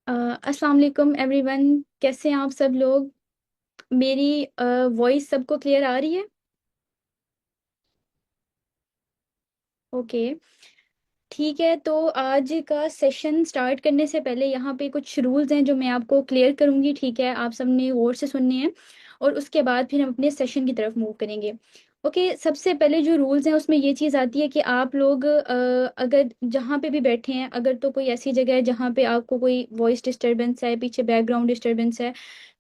अस्सलाम वालेकुम एवरीवन। कैसे हैं आप सब लोग? मेरी वॉइस सबको क्लियर आ रही है? ओके, ठीक है। तो आज का सेशन स्टार्ट करने से पहले यहाँ पे कुछ रूल्स हैं जो मैं आपको क्लियर करूँगी, ठीक है? आप सबने गौर से सुनने हैं और उसके बाद फिर हम अपने सेशन की तरफ मूव करेंगे। ओके, सबसे पहले जो रूल्स हैं उसमें ये चीज़ आती है कि आप लोग अगर जहाँ पे भी बैठे हैं, अगर तो कोई ऐसी जगह है जहाँ पे आपको कोई वॉइस डिस्टरबेंस है, पीछे बैकग्राउंड डिस्टरबेंस है,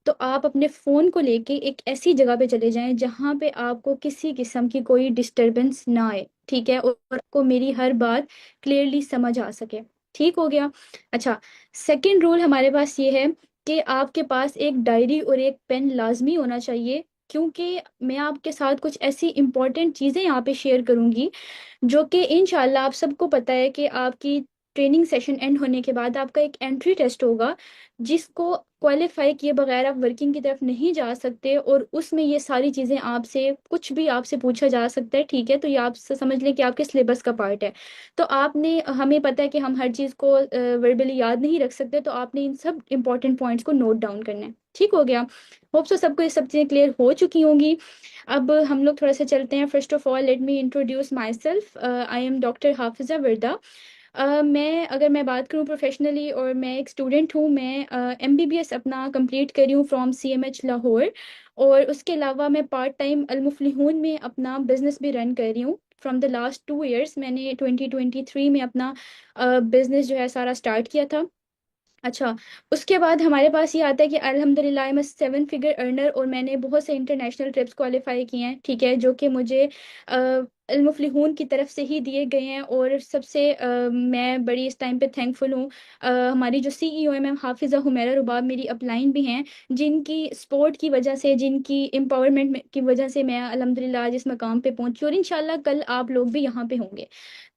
तो आप अपने फ़ोन को लेके एक ऐसी जगह पे चले जाएं जहाँ पे आपको किसी किस्म की कोई डिस्टरबेंस ना आए, ठीक है? और आपको मेरी हर बात क्लियरली समझ आ सके। ठीक हो गया? अच्छा, सेकंड रूल हमारे पास ये है कि आपके पास एक डायरी और एक पेन लाजमी होना चाहिए, क्योंकि मैं आपके साथ कुछ ऐसी इंपॉर्टेंट चीज़ें यहाँ पे शेयर करूँगी जो कि इंशाल्लाह आप सबको पता है कि आपकी ट्रेनिंग सेशन एंड होने के बाद आपका एक एंट्री टेस्ट होगा, जिसको क्वालिफाई किए बगैर आप वर्किंग की तरफ नहीं जा सकते, और उसमें ये सारी चीज़ें आपसे कुछ भी आपसे पूछा जा सकता है, ठीक है? तो ये आप समझ लें कि आपके सिलेबस का पार्ट है। तो आपने, हमें पता है कि हम हर चीज़ को वर्बली याद नहीं रख सकते, तो आपने इन सब इंपॉर्टेंट पॉइंट्स को नोट डाउन करना है। ठीक हो गया? होप सो सबको ये सब चीज़ें क्लियर हो चुकी होंगी। अब हम लोग थोड़ा सा चलते हैं। First of all let me introduce myself. I am doctor Hafiza Warda. मैं, अगर मैं बात करूँ प्रोफेशनली, और मैं एक स्टूडेंट हूँ। मैं एमबीबीएस अपना कंप्लीट करी हूँ फ्रॉम सीएमएच लाहौर, और उसके अलावा मैं पार्ट टाइम अल मुफलिहून में अपना बिजनेस भी रन कर रही हूँ। फ्रॉम द लास्ट 2 ईयर्स मैंने 2023 में अपना बिजनेस जो है सारा स्टार्ट किया था। अच्छा, उसके बाद हमारे पास ये आता है कि अल्हम्दुलिल्लाह आई एम 7 फिगर अर्नर, और मैंने बहुत से इंटरनेशनल ट्रिप्स क्वालिफाई किए हैं, ठीक है? जो कि मुझे अल मुफलिहून की तरफ से ही दिए गए हैं। और सबसे मैं बड़ी इस टाइम पे थैंकफुल हूँ। हमारी जो सीईओ है मैम हाफिज़ा हुमैरा रुबाब, मेरी अपलाइन भी हैं, जिनकी सपोर्ट की वजह से, जिनकी एम्पावरमेंट की वजह से मैं अल्हम्दुलिल्लाह आज इस मकाम पे पहुंची, और इंशाल्लाह कल आप लोग भी यहाँ पे होंगे।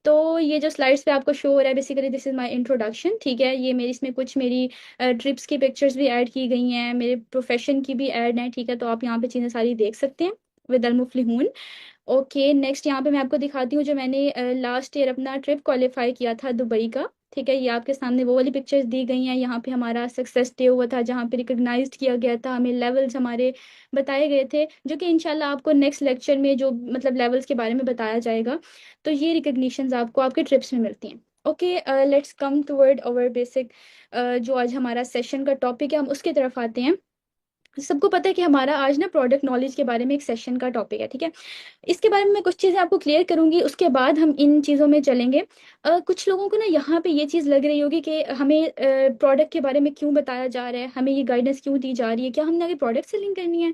तो ये जो स्लाइड्स पे आपको शो हो रहा है, basically this is my introduction, ठीक है? ये मेरी, इसमें कुछ मेरी ट्रिप्स की पिक्चर्स भी ऐड की गई हैं, मेरे प्रोफेशन की भी ऐड हैं, ठीक है? तो आप यहाँ पे चीज़ें सारी देख सकते हैं विद अल मुफलिहून। ओके, नेक्स्ट यहाँ पे मैं आपको दिखाती हूँ जो मैंने लास्ट ईयर अपना ट्रिप क्वालिफाई किया था दुबई का, ठीक है? ये आपके सामने वो वाली पिक्चर्स दी गई हैं। यहाँ पे हमारा सक्सेस डे हुआ था, जहाँ पे रिकग्नाइज्ड किया गया था, हमें लेवल्स हमारे बताए गए थे, जो कि इंशाल्लाह आपको नेक्स्ट लेक्चर में जो मतलब लेवल्स के बारे में बताया जाएगा। तो ये रिकग्निशंस आपको आपके ट्रिप्स में मिलती हैं। Okay, let's come toward our basic, जो आज हमारा सेशन का टॉपिक है, हम उसकी तरफ आते हैं। सबको पता है कि हमारा आज ना प्रोडक्ट नॉलेज के बारे में एक सेशन का टॉपिक है, ठीक है? इसके बारे में मैं कुछ चीज़ें आपको क्लियर करूंगी, उसके बाद हम इन चीज़ों में चलेंगे। कुछ लोगों को ना यहाँ पे ये चीज़ लग रही होगी कि हमें प्रोडक्ट के बारे में क्यों बताया जा रहा है, हमें ये गाइडेंस क्यों दी जा रही है, क्या हमने आगे प्रोडक्ट सेलिंग करनी है?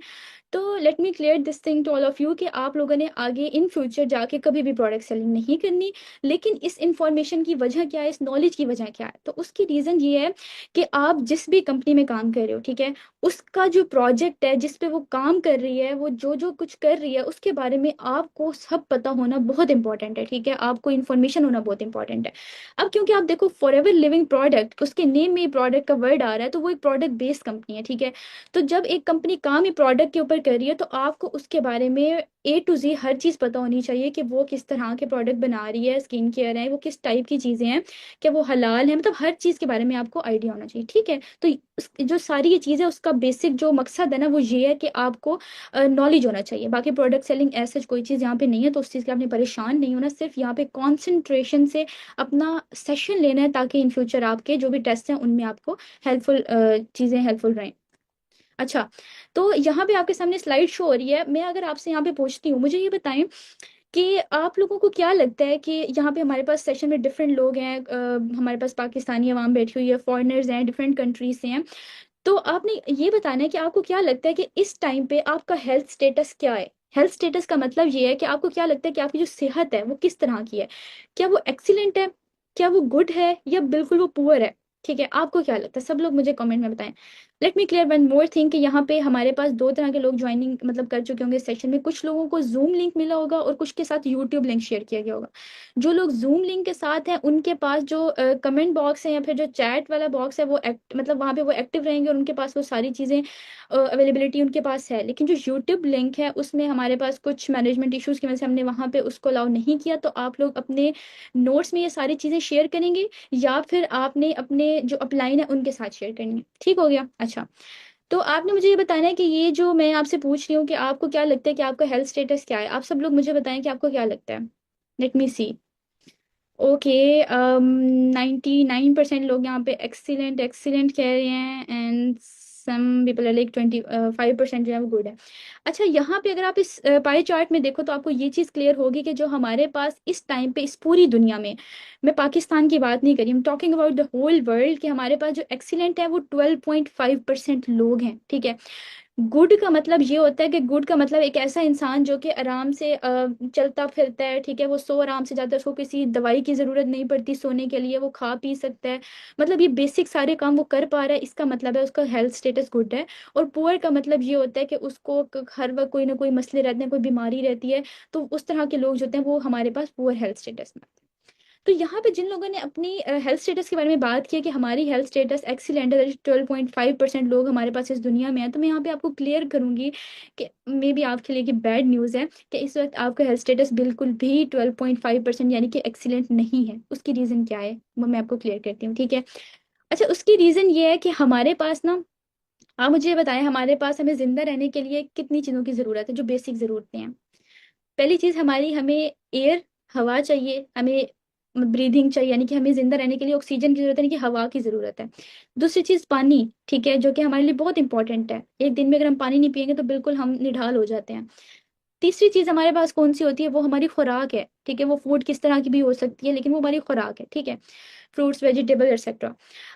तो let me clear this thing to all of you कि आप लोगों ने आगे इन फ्यूचर जाके कभी भी प्रोडक्ट सेलिंग नहीं करनी। लेकिन इस इंफॉर्मेशन की वजह क्या है, इस नॉलेज की वजह क्या है? तो उसकी रीज़न ये है कि आप जिस भी कंपनी में काम कर रहे हो, ठीक है, उसका जो प्रोजेक्ट है, जिस पे वो काम कर रही है, वो जो जो कुछ कर रही है, उसके बारे में आपको सब पता होना बहुत इंपॉर्टेंट है, ठीक है? आपको इन्फॉर्मेशन होना बहुत इंपॉर्टेंट है। अब क्योंकि आप देखो, फॉर एवर लिविंग प्रोडक्ट, उसके नेम में प्रोडक्ट का वर्ड आ रहा है, तो वो एक प्रोडक्ट बेस्ड कंपनी है, ठीक है? तो जब एक कंपनी काम ही प्रोडक्ट के ऊपर कर रही है, तो आपको उसके बारे में ए टू जी हर चीज़ पता होनी चाहिए कि वो किस तरह के प्रोडक्ट बना रही है, स्किन केयर है, वो किस टाइप की चीज़ें हैं, क्या वो हलाल है, मतलब हर चीज़ के बारे में आपको आइडिया होना चाहिए, ठीक है? तो जो सारी ये चीज़ें, उसका बेसिक जो मकसद है ना, वो ये है कि आपको नॉलेज होना चाहिए। बाकी प्रोडक्ट सेलिंग ऐसा कोई चीज़ यहाँ पे नहीं है, तो उस चीज़ के आपने परेशान नहीं होना। सिर्फ यहाँ पे कॉन्सेंट्रेशन से अपना सेशन लेना है, ताकि इन फ्यूचर आपके जो भी टेस्ट हैं उनमें आपको हेल्पफुल चीज़ें हेल्पफुल रहें। अच्छा, तो यहाँ पे आपके सामने स्लाइड शो हो रही है। मैं अगर आपसे यहाँ पे पूछती हूँ, मुझे ये बताएं कि आप लोगों को क्या लगता है कि यहाँ पे हमारे पास सेशन में डिफरेंट लोग हैं, हमारे पास पाकिस्तानी अवाम बैठी हुई है, फॉरेनर्स हैं, डिफरेंट कंट्रीज से हैं। तो आपने ये बताना है कि आपको क्या लगता है कि इस टाइम पे आपका हेल्थ स्टेटस क्या है? हेल्थ स्टेटस का मतलब ये है कि आपको क्या लगता है कि आपकी जो सेहत है वो किस तरह की है? क्या वो एक्सीलेंट है, क्या वो गुड है, या बिल्कुल वो पुअर है? ठीक है, आपको क्या लगता है? सब लोग मुझे कमेंट में बताएं। Late me clear one more thing कि यहाँ पे हमारे पास दो तरह के लोग ज्वाइनिंग मतलब कर चुके होंगे सेशन में। कुछ लोगों को जूम लिंक मिला होगा और कुछ के साथ यूट्यूब लिंक शेयर किया गया होगा। जो लोग जूम लिंक के साथ हैं उनके पास जो कमेंट बॉक्स है या फिर जो चैट वाला बॉक्स है वो मतलब वहाँ पे वो एक्टिव रहेंगे और उनके पास वो सारी चीज़ें अवेलेबिलिटी उनके पास है। लेकिन जो यूट्यूब लिंक है उसमें हमारे पास कुछ मैनेजमेंट इश्यूज की वजह से हमने वहाँ पे उसको अलाउ नहीं किया। तो आप लोग अपने नोट्स में ये सारी चीज़ें शेयर करेंगे या फिर आपने अपने जो अपलाइन है उनके साथ शेयर करनी है। ठीक हो गया? अच्छा, तो आपने मुझे ये बताना है कि ये जो मैं आपसे पूछ रही हूँ कि आपको क्या लगता है कि आपका हेल्थ स्टेटस क्या है। आप सब लोग मुझे बताएं कि आपको क्या लगता है। लेट मी सी। ओके, 99% लोग यहाँ पे एक्सीलेंट एक्सीलेंट कह रहे हैं and some people are like 25% जो है वो गुड है। अच्छा, यहाँ पे अगर आप इस पाई चार्ट में देखो तो आपको ये चीज़ क्लियर होगी कि जो हमारे पास इस टाइम पे इस पूरी दुनिया में, मैं पाकिस्तान की बात नहीं करी, हम talking about the whole world, कि हमारे पास जो एक्सीलेंट है वो 12.5% लोग हैं। ठीक है। गुड का मतलब ये होता है कि गुड का मतलब एक ऐसा इंसान जो कि आराम से चलता फिरता है। ठीक है, वो सो आराम से जाता है, उसको किसी दवाई की ज़रूरत नहीं पड़ती सोने के लिए, वो खा पी सकता है। मतलब ये बेसिक सारे काम वो कर पा रहा है, इसका मतलब है उसका हेल्थ स्टेटस गुड है। और पुअर का मतलब ये होता है कि उसको हर वक्त कोई ना कोई मसले रहते हैं, कोई बीमारी रहती है। तो उस तरह के लोग जो होते हैं वो हमारे पास पुअर हेल्थ स्टेटस में। तो यहाँ पे जिन लोगों ने अपनी हेल्थ स्टेटस के बारे में बात की है कि हमारी हेल्थ स्टेटस एक्सीलेंट है, 12.5% लोग हमारे पास इस दुनिया में है, तो मैं यहाँ पे आपको क्लियर करूंगी कि मे बी आपके लिए कि बैड न्यूज़ है कि इस वक्त आपका हेल्थ स्टेटस बिल्कुल भी 12.5% यानी कि एक्सीलेंट नहीं है। उसकी रीज़न क्या है वो मैं आपको क्लियर करती हूँ। ठीक है। अच्छा, उसकी रीज़न ये है कि हमारे पास ना, आप मुझे ये बताएं, हमारे पास हमें जिंदा रहने के लिए कितनी चीज़ों की ज़रूरत है जो बेसिक ज़रूरतें हैं। पहली चीज हमारी, हमें एयर, हवा चाहिए, हमें ब्रीदिंग चाहिए, यानी कि हमें जिंदा रहने के लिए ऑक्सीजन की जरूरत है, यानी कि हवा की जरूरत है। दूसरी चीज पानी, ठीक है, जो कि हमारे लिए बहुत इंपॉर्टेंट है। एक दिन में अगर हम पानी नहीं पियेंगे तो बिल्कुल हम निढाल हो जाते हैं। तीसरी चीज हमारे पास कौन सी होती है, वो हमारी खुराक है। ठीक है, वो फूड किस तरह की भी हो सकती है लेकिन वो हमारी खुराक है। ठीक है, फ्रूट्स, वेजिटेबल एक्सेट्रा।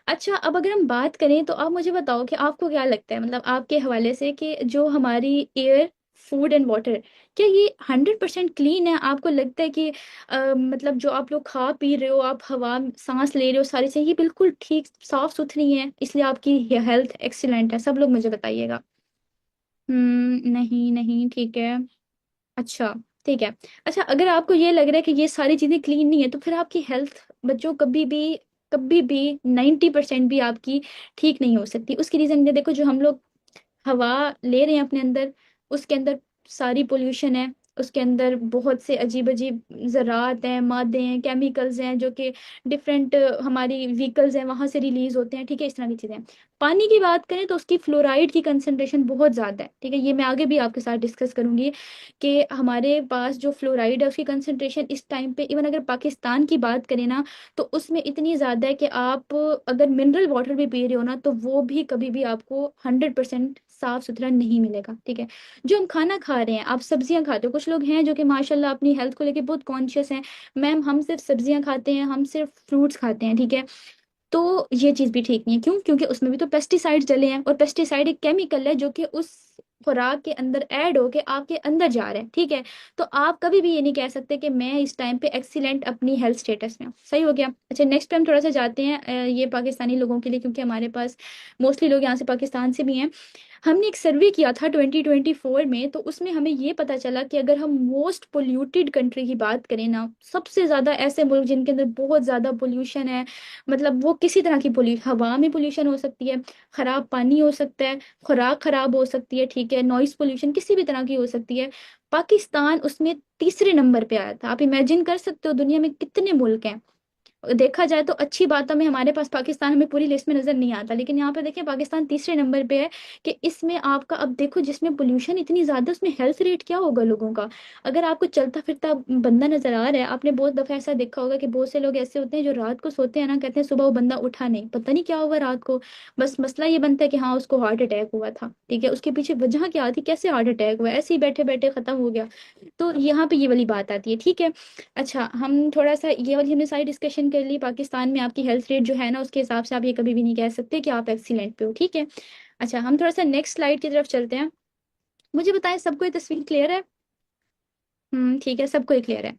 अच्छा, अब अगर हम बात करें तो आप मुझे बताओ कि आपको क्या लगता है, मतलब आपके हवाले से, कि जो हमारी एयर, फूड एंड वाटर, क्या ये 100% क्लीन है? आपको लगता है कि मतलब जो आप लोग खा पी रहे हो, आप हवा सांस ले रहे हो, सारी चीज़ें ये बिल्कुल ठीक साफ सुथरी है इसलिए आपकी हेल्थ एक्सीलेंट है? सब लोग मुझे बताइएगा। नहीं नहीं, ठीक है। अच्छा, ठीक है। अच्छा, अगर आपको ये लग रहा है कि ये सारी चीजें क्लीन नहीं है तो फिर आपकी हेल्थ बच्चों कभी भी 90% भी आपकी ठीक नहीं हो सकती। उसकी रीजन ये देखो, जो हम लोग हवा ले रहे हैं अपने अंदर, उसके अंदर सारी पोल्यूशन है। उसके अंदर बहुत से अजीब अजीब ज़रात हैं, मादे हैं, केमिकल्स हैं जो कि डिफरेंट हमारी व्हीकल्स हैं वहां से रिलीज होते हैं। ठीक है, इस तरह की चीज़ें। पानी की बात करें तो उसकी फ्लोराइड की कंसंट्रेशन बहुत ज़्यादा है। ठीक है, ये मैं आगे भी आपके साथ डिस्कस करूंगी कि हमारे पास जो फ्लोराइड है उसकी कंसंट्रेशन इस टाइम पे, इवन अगर पाकिस्तान की बात करें ना, तो उसमें इतनी ज़्यादा है कि आप अगर मिनरल वाटर भी पी रहे हो ना तो वो भी कभी भी आपको 100% साफ सुथरा नहीं मिलेगा। ठीक है, जो हम खाना खा रहे हैं, आप सब्जियां खाते हो, कुछ लोग हैं जो कि माशाल्लाह अपनी हेल्थ को लेके बहुत कॉन्शियस हैं। मैम, हम सिर्फ सब्जियां खाते हैं, हम सिर्फ फ्रूट्स खाते हैं। ठीक है, तो ये चीज़ भी ठीक नहीं है। क्यों? क्योंकि उसमें भी तो पेस्टिसाइड डले हैं, और पेस्टिसाइड एक केमिकल है जो कि उस खुराक के अंदर ऐड होके आपके अंदर जा रहा है। ठीक है, तो आप कभी भी ये नहीं कह सकते कि मैं इस टाइम पे एक्सीलेंट अपनी हेल्थ स्टेटस में हूँ। सही हो गया? अच्छा, नेक्स्ट टाइम थोड़ा सा जाते हैं ये पाकिस्तानी लोगों के लिए, क्योंकि हमारे पास मोस्टली लोग यहाँ से पाकिस्तान से भी हैं। हमने एक सर्वे किया था 2024 में, तो उसमें हमें ये पता चला कि अगर हम मोस्ट पोल्यूटेड कंट्री की बात करें ना, सबसे ज़्यादा ऐसे मुल्क जिनके अंदर बहुत ज़्यादा पोल्यूशन है, मतलब वो किसी तरह की पोल्यूशन, हवा में पोल्यूशन हो सकती है, खराब पानी हो सकता है, खुराक खराब हो सकती है, ठीक है, नॉइस पोल्यूशन किसी भी तरह की हो सकती है। पाकिस्तान उसमें तीसरे नंबर पे आया था। आप इमेजिन कर सकते हो दुनिया में कितने मुल्क हैं। देखा जाए तो अच्छी बातों में हमारे पास पाकिस्तान हमें पूरी लिस्ट में नजर नहीं आता, लेकिन यहाँ पे देखिए पाकिस्तान तीसरे नंबर पे है। कि इसमें आपका, अब देखो, जिसमें पोल्यूशन इतनी ज्यादा उसमें हेल्थ रेट क्या होगा लोगों का। अगर आपको चलता फिरता बंदा नजर आ रहा है, आपने बहुत दफा ऐसा देखा होगा कि बहुत से लोग ऐसे होते हैं जो रात को सोते हैं ना, कहते हैं सुबह वो बंदा उठा नहीं, पता नहीं क्या हुआ रात को। बस मसला ये बनता है कि हाँ उसको हार्ट अटैक हुआ था। ठीक है, उसके पीछे वजह क्या थी, कैसे हार्ट अटैक हुआ, ऐसे ही बैठे बैठे खत्म हो गया। तो यहाँ पे ये वाली बात आती है। ठीक है। अच्छा, हम थोड़ा सा ये वाली हमने सारी डिस्कशन कर ली। पाकिस्तान में आपकी हेल्थ रेट जो है ना, उसके हिसाब से आप ये कभी भी नहीं कह सकते कि आप एक्सीलेंट पे हो। ठीक है। अच्छा, हम थोड़ा सा नेक्स्ट स्लाइड की तरफ चलते हैं। मुझे बताएं, सबको ये तस्वीर क्लियर है? ठीक है, सबको क्लियर है।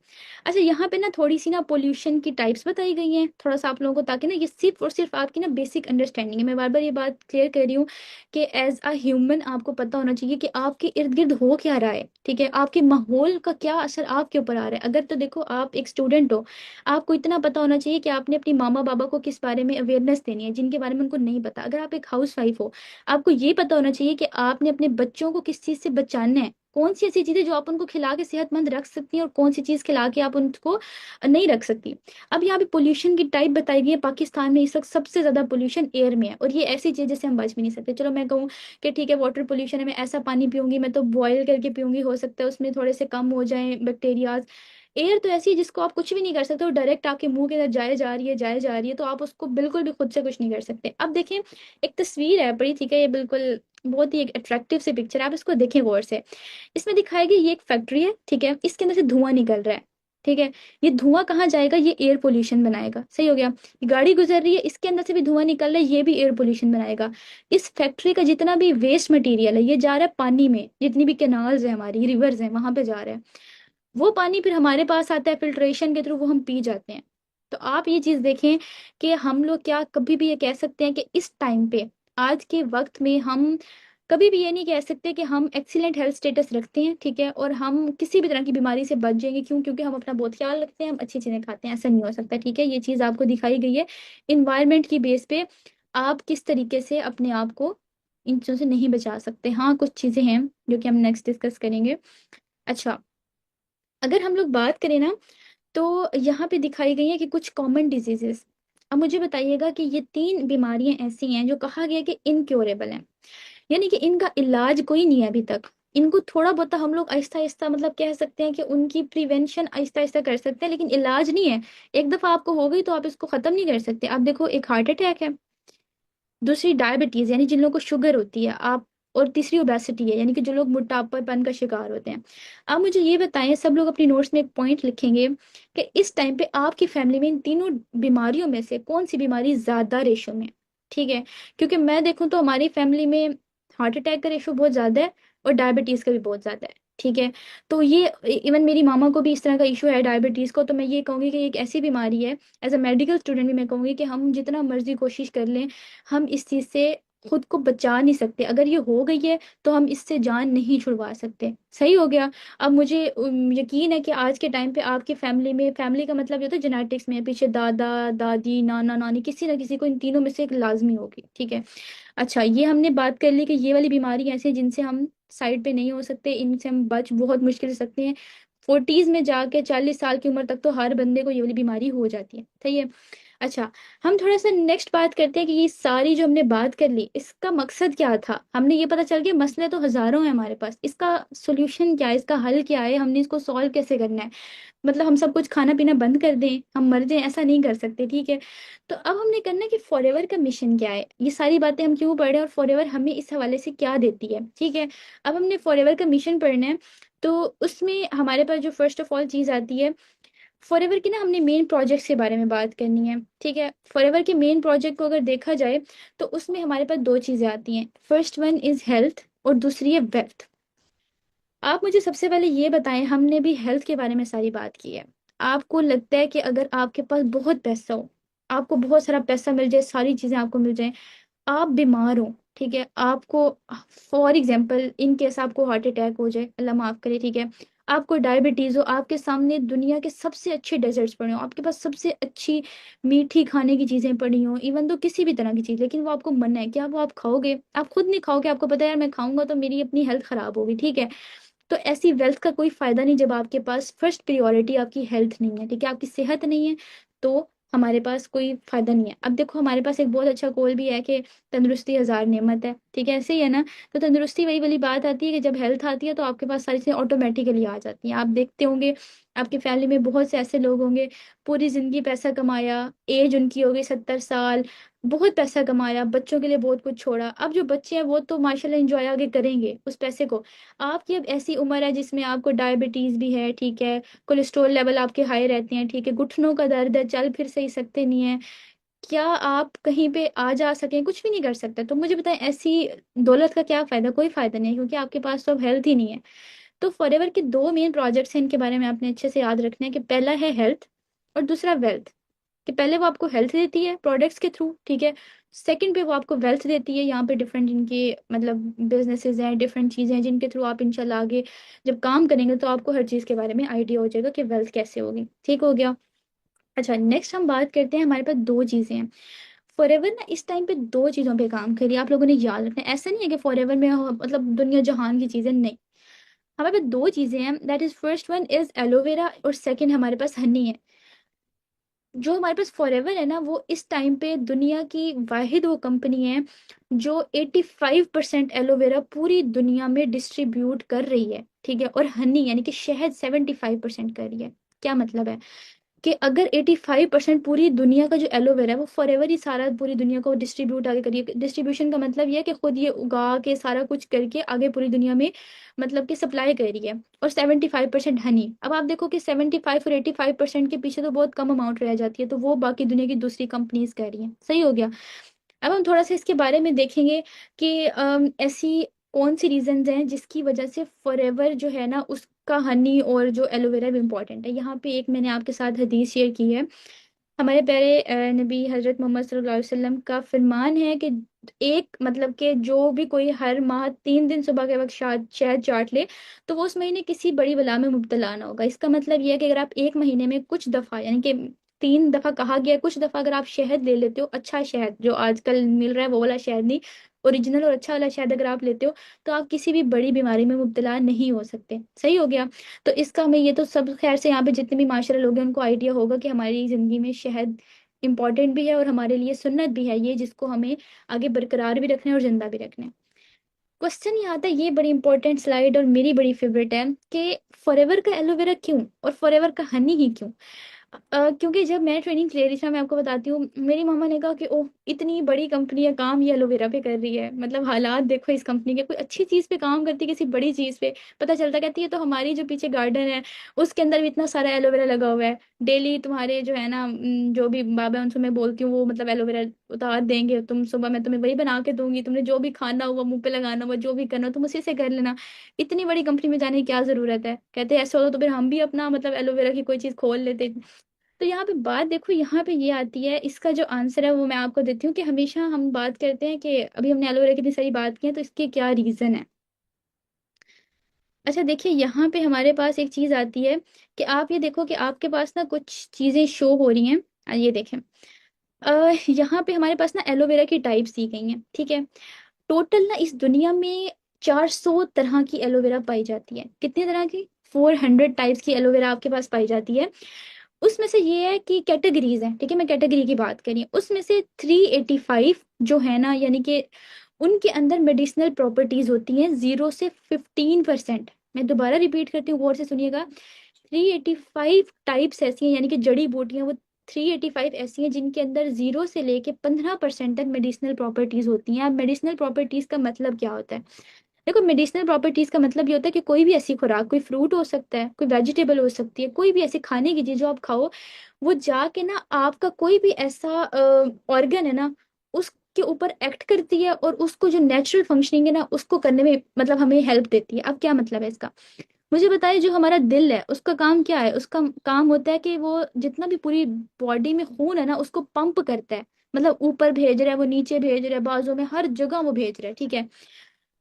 अच्छा, यहाँ पे ना थोड़ी सी ना पोल्यूशन की टाइप्स बताई गई हैं थोड़ा सा आप लोगों को, ताकि ना ये सिर्फ और सिर्फ आपकी ना बेसिक अंडरस्टैंडिंग है। मैं बार बार ये बात क्लियर कर रही हूँ कि एज अ ह्यूमन आपको पता होना चाहिए कि आपके इर्द गिर्द हो क्या रहा है, ठीक है, आपके माहौल का क्या असर आपके ऊपर आ रहा है। अगर तो देखो आप एक स्टूडेंट हो, आपको इतना पता होना चाहिए कि आपने अपनी मामा बाबा को किस बारे में अवेयरनेस देनी है जिनके बारे में उनको नहीं पता। अगर आप एक हाउस वाइफ हो, आपको ये पता होना चाहिए कि आपने अपने बच्चों को किस चीज से बचाना है, कौन सी ऐसी चीजें जो आप उनको खिला के सेहतमंद रख सकती हैं और कौन सी चीज खिला के आप उनको नहीं रख सकती। अब यहाँ पे पोल्यूशन की टाइप बताई गई है। पाकिस्तान में इस वक्त सबसे ज्यादा पोल्यूशन एयर में है, और ये ऐसी चीज जैसे हम बच भी नहीं सकते। चलो मैं कहूँ कि ठीक है वाटर पोल्यूशन है, मैं ऐसा पानी पीऊंगी, मैं तो बॉयल करके पीऊंगी, हो सकता है उसमें थोड़े से कम हो जाए बैक्टीरियाज। एयर तो ऐसी है जिसको आप कुछ भी नहीं कर सकते, वो डायरेक्ट आपके मुंह के अंदर जाए जा रही है, जाए जा रही है, तो आप उसको बिल्कुल भी खुद से कुछ नहीं कर सकते। अब देखें, एक तस्वीर है बड़ी, ठीक है, ये बिल्कुल बहुत ही एक अट्रैक्टिव सी पिक्चर है, आप इसको देखें गौर से। इसमें दिखाया गया ये एक फैक्ट्री है, ठीक है, इसके अंदर से धुआं निकल रहा है, ठीक है। ये धुआं कहाँ जाएगा? ये एयर पोल्यूशन बनाएगा, सही हो गया। ये गाड़ी गुजर रही है, इसके अंदर से भी धुआं निकल रहा है, ये भी एयर पोल्यूशन बनाएगा। इस फैक्ट्री का जितना भी वेस्ट मटेरियल है ये जा रहा है पानी में, जितनी भी कैनाल्स है हमारी, रिवर्स है, वहां पे जा रहा है। वो पानी फिर हमारे पास आता है फिल्ट्रेशन के थ्रू, वो हम पी जाते हैं। तो आप ये चीज देखें कि हम लोग क्या कभी भी ये कह सकते हैं कि इस टाइम पे, आज के वक्त में, हम कभी भी ये नहीं कह सकते कि हम एक्सीलेंट हेल्थ स्टेटस रखते हैं, ठीक है, और हम किसी भी तरह की बीमारी से बच जाएंगे। क्यों? क्योंकि हम अपना बहुत ख्याल रखते हैं, हम अच्छी चीजें खाते हैं। ऐसा नहीं हो सकता, ठीक है। ये चीज आपको दिखाई गई है इन्वायरमेंट की बेस पे, आप किस तरीके से अपने आप को इन चीजों से नहीं बचा सकते। हाँ, कुछ चीजें हैं जो कि हम नेक्स्ट डिस्कस करेंगे। अच्छा, अगर हम लोग बात करें ना, तो यहाँ पे दिखाई गई है कि कुछ कॉमन डिजीजेस। अब मुझे बताइएगा कि ये 3 बीमारियां ऐसी हैं जो कहा गया कि इनक्योरेबल हैं, यानी कि इनका इलाज कोई नहीं है अभी तक। इनको थोड़ा बहुत हम लोग आहिस्ता आहिस्ता मतलब कह सकते हैं कि उनकी प्रिवेंशन आहिस्ता आहिस्ता कर सकते हैं, लेकिन इलाज नहीं है। एक दफा आपको हो गई तो आप इसको खत्म नहीं कर सकते। आप देखो, एक हार्ट अटैक है, दूसरी डायबिटीज यानी जिन लोगों को शुगर होती है, आप, और तीसरी ओबेसिटी है यानी कि जो लोग मोटापापन का शिकार होते हैं। आप मुझे ये बताएं, सब लोग अपनी नोट्स में एक पॉइंट लिखेंगे कि इस टाइम पे आपकी फैमिली में इन तीनों बीमारियों में से कौन सी बीमारी ज्यादा रेशो में है, ठीक है। क्योंकि मैं देखूं तो हमारी फैमिली में हार्ट अटैक का रेशो बहुत ज्यादा है और डायबिटीज का भी बहुत ज्यादा है, ठीक है। तो ये इवन मेरी मामा को भी इस तरह का इशू है डायबिटीज को। तो मैं ये कहूंगी कि एक ऐसी बीमारी है, एज अ मेडिकल स्टूडेंट भी मैं कहूंगी कि हम जितना मर्जी कोशिश कर लें, हम इस चीज से खुद को बचा नहीं सकते। अगर ये हो गई है तो हम इससे जान नहीं छुड़वा सकते, सही हो गया। अब मुझे यकीन है कि आज के टाइम पे आपकी फैमिली में, फैमिली का मतलब ये होता है जेनेटिक्स में, पीछे दादा दादी नाना नानी किसी ना किसी को इन तीनों में से एक लाजमी होगी, ठीक है। अच्छा, ये हमने बात कर ली कि ये वाली बीमारी ऐसी है जिनसे हम साइड पे नहीं हो सकते, इनसे हम बच बहुत मुश्किल से सकते हैं। 40s में जाके 40 साल की उम्र तक तो हर बंदे को ये वाली बीमारी हो जाती है, सही है। अच्छा, हम थोड़ा सा नेक्स्ट बात करते हैं कि ये सारी जो हमने बात कर ली इसका मकसद क्या था। हमने ये पता चल गया मसले तो हजारों हैं हमारे पास, इसका सोल्यूशन क्या है, इसका हल क्या है, हमने इसको सॉल्व कैसे करना है। मतलब हम सब कुछ खाना पीना बंद कर दें, हम मर जाएं, ऐसा नहीं कर सकते, ठीक है। तो अब हमने करना है कि फॉरएवर का मिशन क्या है, ये सारी बातें हम क्यों पढ़ रहे हैं और फॉरएवर हमें इस हवाले से क्या देती है, ठीक है। अब हमने फॉरएवर का मिशन पढ़ना है, तो उसमें हमारे पास जो फर्स्ट ऑफ ऑल चीज आती है, फॉरएवर की ना हमने मेन प्रोजेक्ट के बारे में बात करनी है, ठीक है। फॉरएवर के मेन प्रोजेक्ट को अगर देखा जाए तो उसमें हमारे पास 2 चीजें आती हैं। फर्स्ट वन इज हेल्थ और दूसरी है वेल्थ। आप मुझे सबसे पहले ये बताएं, हमने भी हेल्थ के बारे में सारी बात की है। आपको लगता है कि अगर आपके पास बहुत पैसा हो, आपको बहुत सारा पैसा मिल जाए, सारी चीजें आपको मिल जाए, आप बीमार हो, ठीक है, आपको फॉर एग्जाम्पल इन केस आपको हार्ट अटैक हो जाए, अल्लाह माफ करे, ठीक है, आपको डायबिटीज हो, आपके सामने दुनिया के सबसे अच्छे डेजर्ट्स पड़े हो, आपके पास सबसे अच्छी मीठी खाने की चीजें पड़ी हो, इवन तो किसी भी तरह की चीज, लेकिन वो आपको मना है, क्या वो आप खाओगे? आप खुद नहीं खाओगे, आपको पता है यार मैं खाऊंगा तो मेरी अपनी हेल्थ खराब होगी, ठीक है। तो ऐसी वेल्थ का कोई फायदा नहीं जब आपके पास फर्स्ट प्रियोरिटी आपकी हेल्थ नहीं है, ठीक है, आपकी सेहत नहीं है, तो हमारे पास कोई फायदा नहीं है। अब देखो, हमारे पास एक बहुत अच्छा कॉल भी है कि तंदुरुस्ती हजार नेमत है, ठीक है, ऐसे ही है ना। तो तंदुरुस्ती वही वाली बात आती है कि जब हेल्थ आती है तो आपके पास सारी चीजें ऑटोमेटिकली आ जाती हैं। आप देखते होंगे आपकी फैमिली में बहुत से ऐसे लोग होंगे, पूरी जिंदगी पैसा कमाया, एज उनकी हो गई 70 साल, बहुत पैसा कमाया, बच्चों के लिए बहुत कुछ छोड़ा, अब जो बच्चे हैं वो तो माशाल्लाह एंजॉय आगे करेंगे उस पैसे को। आपकी अब ऐसी उम्र है जिसमें आपको डायबिटीज भी है, ठीक है, कोलेस्ट्रॉल लेवल आपके हाई रहते हैं, ठीक है, घुटनों का दर्द है, चल फिर सही सकते नहीं है, क्या आप कहीं पे आ जा सकें? कुछ भी नहीं कर सकते। तो मुझे बताएं, ऐसी दौलत का क्या फायदा? कोई फायदा नहीं है, क्योंकि आपके पास तो अब हेल्थ ही नहीं है। तो फॉरएवर के दो मेन प्रोजेक्ट्स हैं, इनके बारे में आपने अच्छे से याद रखना है कि पहला है हेल्थ और दूसरा वेल्थ। कि पहले वो आपको हेल्थ देती है प्रोडक्ट्स के थ्रू, ठीक है। सेकंड पे वो आपको वेल्थ देती है, यहाँ पे डिफरेंट इनके मतलब बिजनेसेस हैं, डिफरेंट चीज़ें हैं जिनके थ्रू आप इंशाल्लाह आगे जब काम करेंगे तो आपको हर चीज़ के बारे में आइडिया हो जाएगा कि वेल्थ कैसे होगी। ठीक हो गया। अच्छा, नेक्स्ट हम बात करते हैं, हमारे पास दो चीज़ें हैं। फॉरएवर ना इस टाइम पे दो चीज़ों पे काम करिए, आप लोगों ने याद रखना है। ऐसा नहीं है कि फॉरएवर में मतलब दुनिया जहान की चीज़ें नहीं। हमारे पास दो चीज़ें हैं, that is first one is aloe vera और सेकंड हमारे पास हनी है। जो हमारे पास फॉरएवर है ना, वो इस टाइम पे दुनिया की वाहिद वो कंपनी है जो 85% एलोवेरा पूरी दुनिया में डिस्ट्रीब्यूट कर रही है, ठीक है। और हनी यानी कि शहद 75% कर रही है। क्या मतलब है कि अगर 85% पूरी दुनिया का जो एलोवेरा है वो फॉरएवर ही सारा पूरी दुनिया को डिस्ट्रीब्यूट आगे करिए। डिस्ट्रीब्यूशन का मतलब ये है कि खुद ये उगा के सारा कुछ करके आगे पूरी दुनिया में मतलब कि सप्लाई कर रही है। और 75% हनी। अब आप देखो कि 75 और 85% के पीछे तो बहुत कम अमाउंट रह जाती है, तो वो बाकी दुनिया की दूसरी कंपनीज कर रही हैं। सही हो गया। अब हम थोड़ा सा इसके बारे में देखेंगे कि ऐसी कौन सी रीजंस हैं जिसकी वजह से फॉरएवर जो है ना उसका हनी और जो एलोवेरा भी इम्पोर्टेंट है। यहाँ पे एक मैंने आपके साथ हदीस शेयर की है। हमारे प्यारे नबी हजरत मोहम्मद सल्लल्लाहु अलैहि वसल्लम का फरमान है कि एक मतलब कि जो भी कोई हर माह 3 दिन सुबह के वक्त शहद शहद चाट ले तो वो उस महीने किसी बड़ी बला में मुब्तला ना होगा। इसका मतलब ये है कि अगर आप एक महीने में कुछ दफा यानी कि 3 दफा कहा गया है, कुछ दफा अगर आप शहद ले लेते हो, अच्छा शहद जो आजकल मिल रहा है वो वाला शहद नहीं, ओरिजिनल और अच्छा वाला शहद अगर आप लेते हो तो आप किसी भी बड़ी बीमारी में मुब्तला नहीं हो सकते। सही हो गया। तो इसका मैं ये तो सब खैर से यहाँ पे जितने भी माशाल्लाह लोग हैं उनको आइडिया होगा कि हमारी जिंदगी में शहद इंपॉर्टेंट भी है और हमारे लिए सुन्नत भी है, ये जिसको हमें आगे बरकरार भी रखना है और जिंदा भी रखना है। क्वेश्चन ये आता है, ये बड़ी इंपॉर्टेंट स्लाइड और मेरी बड़ी फेवरेट है कि फॉरएवर का एलोवेरा क्यों और फॉरएवर का हनी ही क्यों। क्योंकि जब मैं ट्रेनिंग ले रही थी ना, मैं आपको बताती हूँ, मेरी मामा ने कहा कि ओह इतनी बड़ी कंपनी है, काम ये एलोवेरा पे कर रही है, मतलब हालात देखो इस कंपनी के। कोई अच्छी चीज पे काम करती है, किसी बड़ी चीज पे पता चलता, कहती है तो हमारी जो पीछे गार्डन है उसके अंदर भी इतना सारा एलोवेरा लगा हुआ है। डेली तुम्हारे जो है ना जो भी बाबा है उनसे मैं बोलती हूँ वो मतलब एलोवेरा उतार देंगे, तुम सुबह मैं तुम्हें वही बना के दूंगी, तुमने जो भी खाना हुआ मुंह पे लगाना हुआ जो भी करना हो तुम उसी से कर लेना। इतनी बड़ी कंपनी में जाने की क्या जरूरत है। कहते हैं ऐसे होता तो फिर हम भी अपना मतलब एलोवेरा की कोई चीज खोल लेते। तो यहाँ पे बात देखो, यहाँ पे ये आती है, इसका जो आंसर है वो मैं आपको देती हूँ कि हमेशा हम बात करते हैं कि अभी हमने एलोवेरा की इतनी सारी बात की है तो इसके क्या रीजन है। अच्छा देखिए, यहाँ पे हमारे पास एक चीज आती है कि आप ये देखो कि आपके पास ना कुछ चीजें शो हो रही हैं। ये देखें, यहाँ पे हमारे पास ना एलोवेरा की टाइप्स दी गई हैं, ठीक है। टोटल ना इस दुनिया में 400 तरह की एलोवेरा पाई जाती है। कितनी तरह की? 400 टाइप्स की एलोवेरा आपके पास पाई जाती है। उसमें से ये है कि कैटेगरीज हैं, ठीक है, मैं कैटेगरी की बात करी उसमें से 385 जो है ना यानी कि उनके अंदर मेडिसिनल प्रॉपर्टीज होती हैं 0 से 15%। मैं दोबारा रिपीट करती हूँ, गौर से सुनिएगा। 385 टाइप्स ऐसी हैं यानी कि जड़ी बूटियां, वो 385 ऐसी हैं जिनके अंदर 0 से लेके 15% तक मेडिसिनल प्रॉपर्टीज होती हैं। अब मेडिसिनल प्रॉपर्टीज का मतलब क्या होता है? देखो, मेडिसिनल प्रॉपर्टीज का मतलब ये होता है कि कोई भी ऐसी खुराक, कोई फ्रूट हो सकता है, कोई वेजिटेबल हो सकती है, कोई भी ऐसी खाने की चीज जो आप खाओ, वो जाके ना आपका कोई भी ऐसा ऑर्गन है ना उसके ऊपर एक्ट करती है और उसको जो नेचुरल फंक्शनिंग है ना उसको करने में मतलब हमें हेल्प देती है। अब क्या मतलब है इसका? मुझे बताइए, जो हमारा दिल है उसका काम क्या है? उसका काम होता है कि वो जितना भी पूरी बॉडी में खून है ना उसको पंप करता है। मतलब ऊपर भेज रहा है, वो नीचे भेज रहा है, बाजू में हर जगह वो भेज रहा है, ठीक है।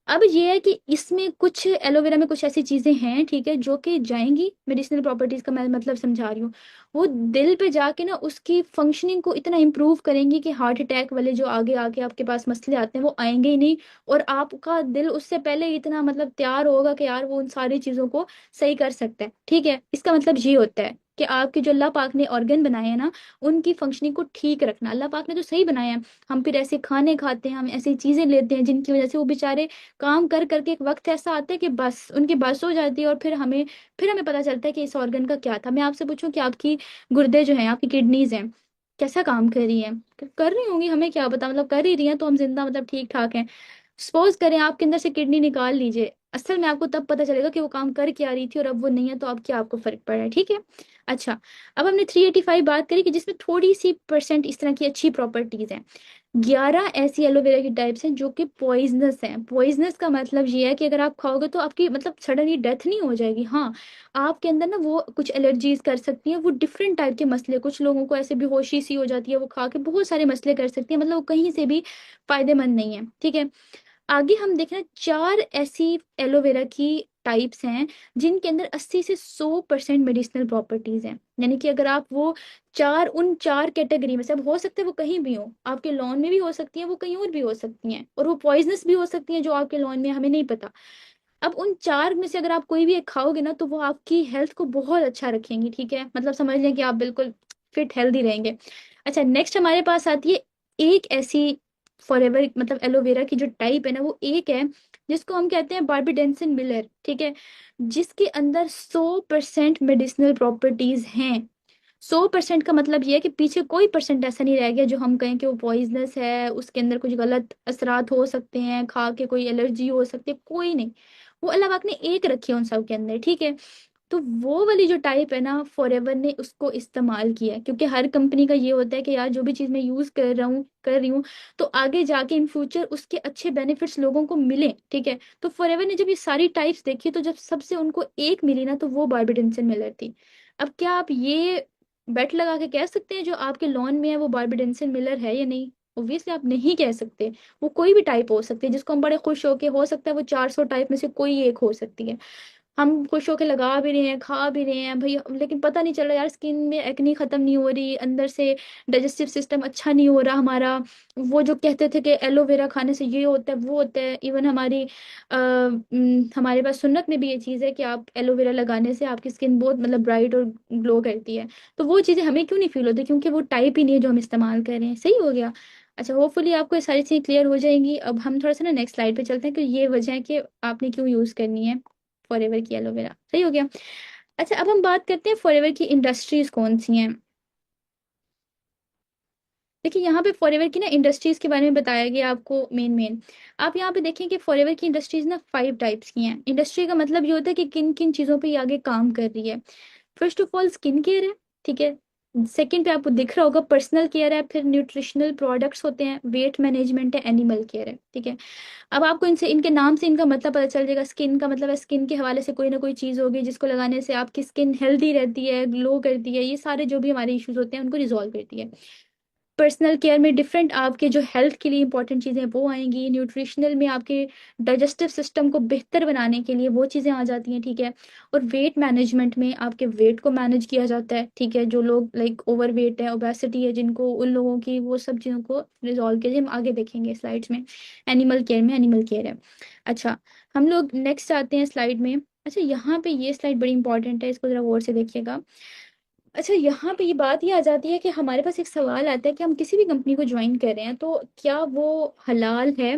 अब ये है कि इसमें कुछ एलोवेरा में कुछ ऐसी चीजें हैं, ठीक है, जो कि जाएंगी, मेडिसिनल प्रॉपर्टीज का मैं मतलब समझा रही हूँ, वो दिल पे जाके ना उसकी फंक्शनिंग को इतना इम्प्रूव करेंगी कि हार्ट अटैक वाले जो आगे आके आपके पास मसले आते हैं वो आएंगे ही नहीं। और आपका दिल उससे पहले ही इतना मतलब तैयार होगा कि यार वो उन सारी चीजों को सही कर सकता है, ठीक है। इसका मतलब ये होता है कि आपके जो अल्लाह पाक ने ऑर्गन बनाए हैं ना उनकी फंक्शनिंग को ठीक रखना। अल्लाह पाक ने तो सही बनाया है, हम फिर ऐसे खाने खाते हैं, हम ऐसी चीजें लेते हैं जिनकी वजह से वो बेचारे काम कर करके एक वक्त ऐसा आता है कि बस उनकी बस हो जाती है और फिर हमें पता चलता है कि इस ऑर्गन का क्या था। मैं आपसे पूछूं कि आपकी गुर्दे जो हैं, आपकी किडनीज हैं, कैसा काम कर रही हैं? कर रही होंगी, हमें क्या पता, मतलब कर ही रही हैं तो हम जिंदा मतलब ठीक ठाक हैं। सपोज करें आपके अंदर से किडनी निकाल लीजिए, असल में आपको तब पता चलेगा कि वो काम कर क्या रही थी और अब वो नहीं है, तो अब क्या आपको फर्क पड़ रहा है, ठीक है। अच्छा, अब हमने 385 बात करी कि जिसमें थोड़ी सी परसेंट इस तरह की अच्छी प्रॉपर्टीज हैं। 11 ऐसी एलोवेरा की टाइप्स हैं जो कि पॉइजनस हैं। पॉइजनस का मतलब ये है कि अगर आप खाओगे तो आपकी मतलब सडनली डेथ नहीं हो जाएगी, हाँ, आपके अंदर ना वो कुछ एलर्जीज कर सकती हैं, वो डिफरेंट टाइप के मसले, कुछ लोगों को ऐसे बेहोशी सी हो जाती है वो खा के, बहुत सारे मसले कर सकती है, मतलब वो कहीं से भी फायदेमंद नहीं है, ठीक है। आगे हम देख रहे हैं 4 ऐसी एलोवेरा की टाइप्स हैं जिनके अंदर 80 से 100% मेडिसिनल प्रॉपर्टीज हैं। यानी कि अगर आप वो उन चार कैटेगरी में से, अब हो सकता है वो कहीं भी हो, आपके लॉन में भी हो सकती है, वो कहीं और भी हो सकती हैं, और वो पॉइजनस भी हो सकती हैं जो आपके लॉन में है, हमें नहीं पता। अब उन चार में से अगर आप कोई भी एक खाओगे ना, तो वो आपकी हेल्थ को बहुत अच्छा रखेंगी, ठीक है, मतलब समझ लें कि आप बिल्कुल फिट हेल्दी रहेंगे। अच्छा, नेक्स्ट हमारे पास आती है एक ऐसी फॉरएवर मतलब एलोवेरा की जो टाइप है ना, वो एक है जिसको हम कहते हैं बार्बेडेंसन मिलर, ठीक है, जिसके अंदर 100% मेडिसिनल प्रॉपर्टीज हैं। 100% का मतलब ये है कि पीछे कोई परसेंट ऐसा नहीं रह गया जो हम कहें कि वो पॉइजनस है, उसके अंदर कुछ गलत असरात हो सकते हैं, खा के कोई एलर्जी हो सकती है, कोई नहीं। वो अल्लाह पाक ने एक रखी है उन सब के अंदर, ठीक है। तो वो वाली जो टाइप है ना, फॉरएवर ने उसको इस्तेमाल किया है, क्योंकि हर कंपनी का ये होता है कि यार जो भी चीज़ मैं यूज़ कर रही हूँ, तो आगे जाके इन फ्यूचर उसके अच्छे बेनिफिट्स लोगों को मिले, ठीक है। तो फॉरएवर ने जब ये सारी टाइप्स देखी, तो जब सबसे उनको एक मिली ना, तो वो बार्बेडेंसन मिलर थी। अब क्या आप ये बेट लगा के कह सकते हैं जो आपके लॉन में है वो बार्बेडेंसन मिलर है या नहीं? ऑब्वियसली आप नहीं कह सकते। वो कोई भी टाइप हो सकती है जिसको हम बड़े खुश होके, हो सकता है वो 400 टाइप में से कोई एक हो सकती है, हम खुश होके लगा भी रहे हैं, खा भी रहे हैं भाई, लेकिन पता नहीं चल रहा यार, स्किन में एक्नी खत्म नहीं हो रही, अंदर से डाइजेस्टिव सिस्टम अच्छा नहीं हो रहा हमारा। वो जो कहते थे कि एलोवेरा खाने से ये होता है वो होता है, इवन हमारे पास सुन्नत में भी ये चीज़ है कि आप एलोवेरा लगाने से आपकी स्किन बहुत मतलब ब्राइट और ग्लो करती है। तो वो चीज़ें हमें क्यों नहीं फील होती? क्योंकि वो टाइप ही नहीं है जो हम इस्तेमाल कर रहे हैं, सही हो गया। अच्छा, होपफुली आपको ये सारी चीज़ें क्लियर हो जाएंगी। अब हम थोड़ा सा ना नेक्स्ट स्लाइड पे चलते हैं कि ये वजह है कि आपने क्यों यूज़ करनी है फॉरएवर की एलोवेरा, सही हो गया। अच्छा, अब हम बात करते हैं फॉरएवर की इंडस्ट्रीज कौन सी हैं। देखिए, यहाँ पे फॉरएवर की ना इंडस्ट्रीज के बारे में बताया गया आपको, मेन मेन आप यहाँ पे देखें कि फॉरएवर की इंडस्ट्रीज ना 5 टाइप्स की हैं। इंडस्ट्री का मतलब ये होता है कि किन किन चीज़ों पे ये आगे काम कर रही है। First of all skin care है, ठीक है। सेकंड पे आपको दिख रहा होगा पर्सनल केयर है, फिर न्यूट्रिशनल प्रोडक्ट्स होते हैं, वेट मैनेजमेंट है, एनिमल केयर है, ठीक है। अब आपको इनसे, इनके नाम से इनका मतलब पता चल जाएगा। स्किन का मतलब है स्किन के हवाले से कोई ना कोई चीज़ होगी जिसको लगाने से आपकी स्किन हेल्दी रहती है, ग्लो करती है, ये सारे जो भी हमारे इश्यूज होते हैं उनको रिजॉल्व करती है। पर्सनल केयर में डिफरेंट आपके जो हेल्थ के लिए इंपॉर्टेंट चीज़ें वो आएंगी। न्यूट्रिशनल में आपके डाइजेस्टिव सिस्टम को बेहतर बनाने के लिए वो चीज़ें आ जाती हैं, ठीक है। और वेट मैनेजमेंट में आपके वेट को मैनेज किया जाता है, ठीक है। जो लोग लाइक ओवर वेट है, ओबेसिटी है जिनको, उन लोगों की वो सब चीज़ों को रिजॉल्व किया हम आगे देखेंगे स्लाइड्स में। एनिमल केयर में एनिमल केयर है। अच्छा, हम लोग नेक्स्ट आते हैं स्लाइड में। अच्छा, यहाँ पे ये स्लाइड बड़ी इंपॉर्टेंट है, इसको जरा गौर से देखिएगा। अच्छा, यहाँ पे ये बात ये आ जाती है कि हमारे पास एक सवाल आता है कि हम किसी भी कंपनी को ज्वाइन कर रहे हैं तो क्या वो हलाल है,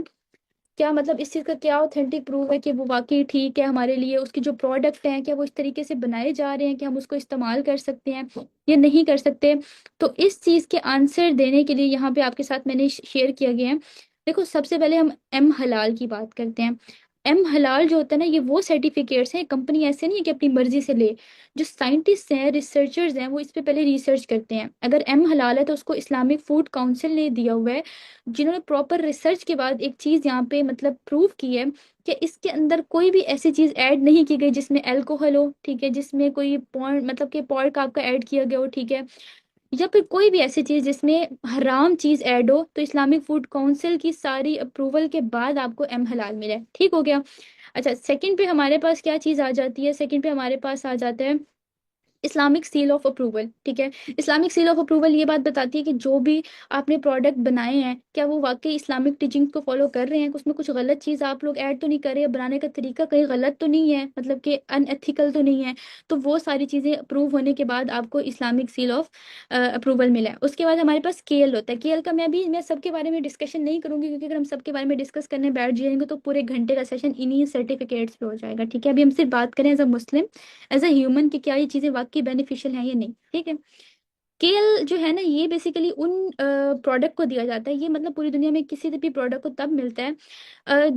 क्या मतलब इस चीज़ का क्या ऑथेंटिक प्रूफ है कि वो वाकई ठीक है हमारे लिए, उसके जो प्रोडक्ट हैं क्या वो इस तरीके से बनाए जा रहे हैं कि हम उसको इस्तेमाल कर सकते हैं या नहीं कर सकते। तो इस चीज़ के आंसर देने के लिए यहाँ पे आपके साथ मैंने शेयर किया गया है। देखो, सबसे पहले हम एम हलाल की बात करते हैं। एम हलाल जो होता है ना, ये वो सर्टिफिकेट्स हैं, कंपनी ऐसे नहीं है कि अपनी मर्जी से ले। जो साइंटिस्ट हैं, रिसर्चर्स हैं, वो इस पे पहले रिसर्च करते हैं। अगर एम हलाल है तो उसको इस्लामिक फूड काउंसिल ने दिया हुआ है, जिन्होंने प्रॉपर रिसर्च के बाद एक चीज यहाँ पे मतलब प्रूव की है कि इसके अंदर कोई भी ऐसी चीज ऐड नहीं की गई जिसमें अल्कोहल हो, ठीक है, जिसमें कोई पॉइंट मतलब कि पॉर्क आपका ऐड किया गया हो, ठीक है, या फिर कोई भी ऐसी चीज जिसमें हराम चीज ऐड हो। तो इस्लामिक फूड काउंसिल की सारी अप्रूवल के बाद आपको एम हलाल मिला है, ठीक हो गया। अच्छा, सेकंड पे हमारे पास क्या चीज आ जाती है? सेकंड पे हमारे पास आ जाता है इस्लामिक सील ऑफ अप्रूवल, ठीक है। इस्लामिक सील ऑफ अप्रूवल ये बात बताती है कि जो भी आपने प्रोडक्ट बनाए हैं क्या वो वाकई इस्लामिक टीचिंग्स को फॉलो कर रहे हैं, उसमें कुछ गलत चीज़ आप लोग ऐड तो नहीं कर रहे हैं, बनाने का तरीका कहीं गलत तो नहीं है, मतलब कि अनएथिकल तो नहीं है। तो वो सारी चीज़ें अप्रूव होने के बाद आपको इस्लामिक सील ऑफ अप्रूवल मिला है। उसके बाद हमारे पास केएल होता है। केएल का मैं सबके बारे में डिस्कशन नहीं करूंगी, क्योंकि अगर हम सबके बारे में डिस्कस करने बैठ जाएंगे तो पूरे घंटे का सेशन इन्हीं सर्टिफिकेट्स पे हो जाएगा, ठीक है। अभी हम सिर्फ बात करें as a Muslim, as a human, कि क्या ये चीज़ें वाकई बेनिफिशियल हैं या नहीं, ठीक है। केल जो है ना, ये बेसिकली उन प्रोडक्ट को दिया जाता है, ये मतलब पूरी दुनिया में किसी भी प्रोडक्ट को तब मिलता है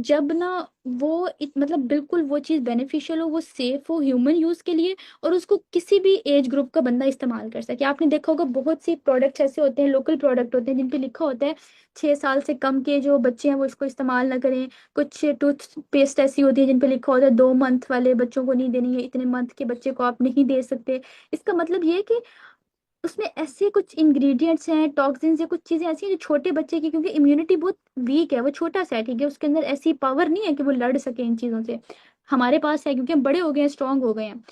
जब ना वो मतलब बिल्कुल वो चीज़ बेनिफिशियल हो, वो सेफ हो ह्यूमन यूज़ के लिए, और उसको किसी भी एज ग्रुप का बंदा इस्तेमाल कर सके। आपने देखा होगा बहुत सी प्रोडक्ट्स ऐसे होते हैं, लोकल प्रोडक्ट होते हैं, जिन पे लिखा होता है 6 साल से कम के जो बच्चे हैं वो इसको इस्तेमाल ना करें। कुछ टूथपेस्ट ऐसी होती है जिन पे लिखा होता है 2 मंथ वाले बच्चों को नहीं देनी है, इतने मंथ के बच्चे को आप नहीं दे सकते। इसका मतलब ये है कि उसमें ऐसे कुछ इंग्रेडिएंट्स हैं, टॉक्सिन्स या कुछ चीजें ऐसी हैं जो छोटे बच्चे की, क्योंकि इम्यूनिटी बहुत वीक है, वो छोटा सा है, ठीक है, उसके अंदर ऐसी पावर नहीं है कि वो लड़ सके इन चीजों से। हमारे पास है क्योंकि हम बड़े हो गए हैं, स्ट्रांग हो गए हैं।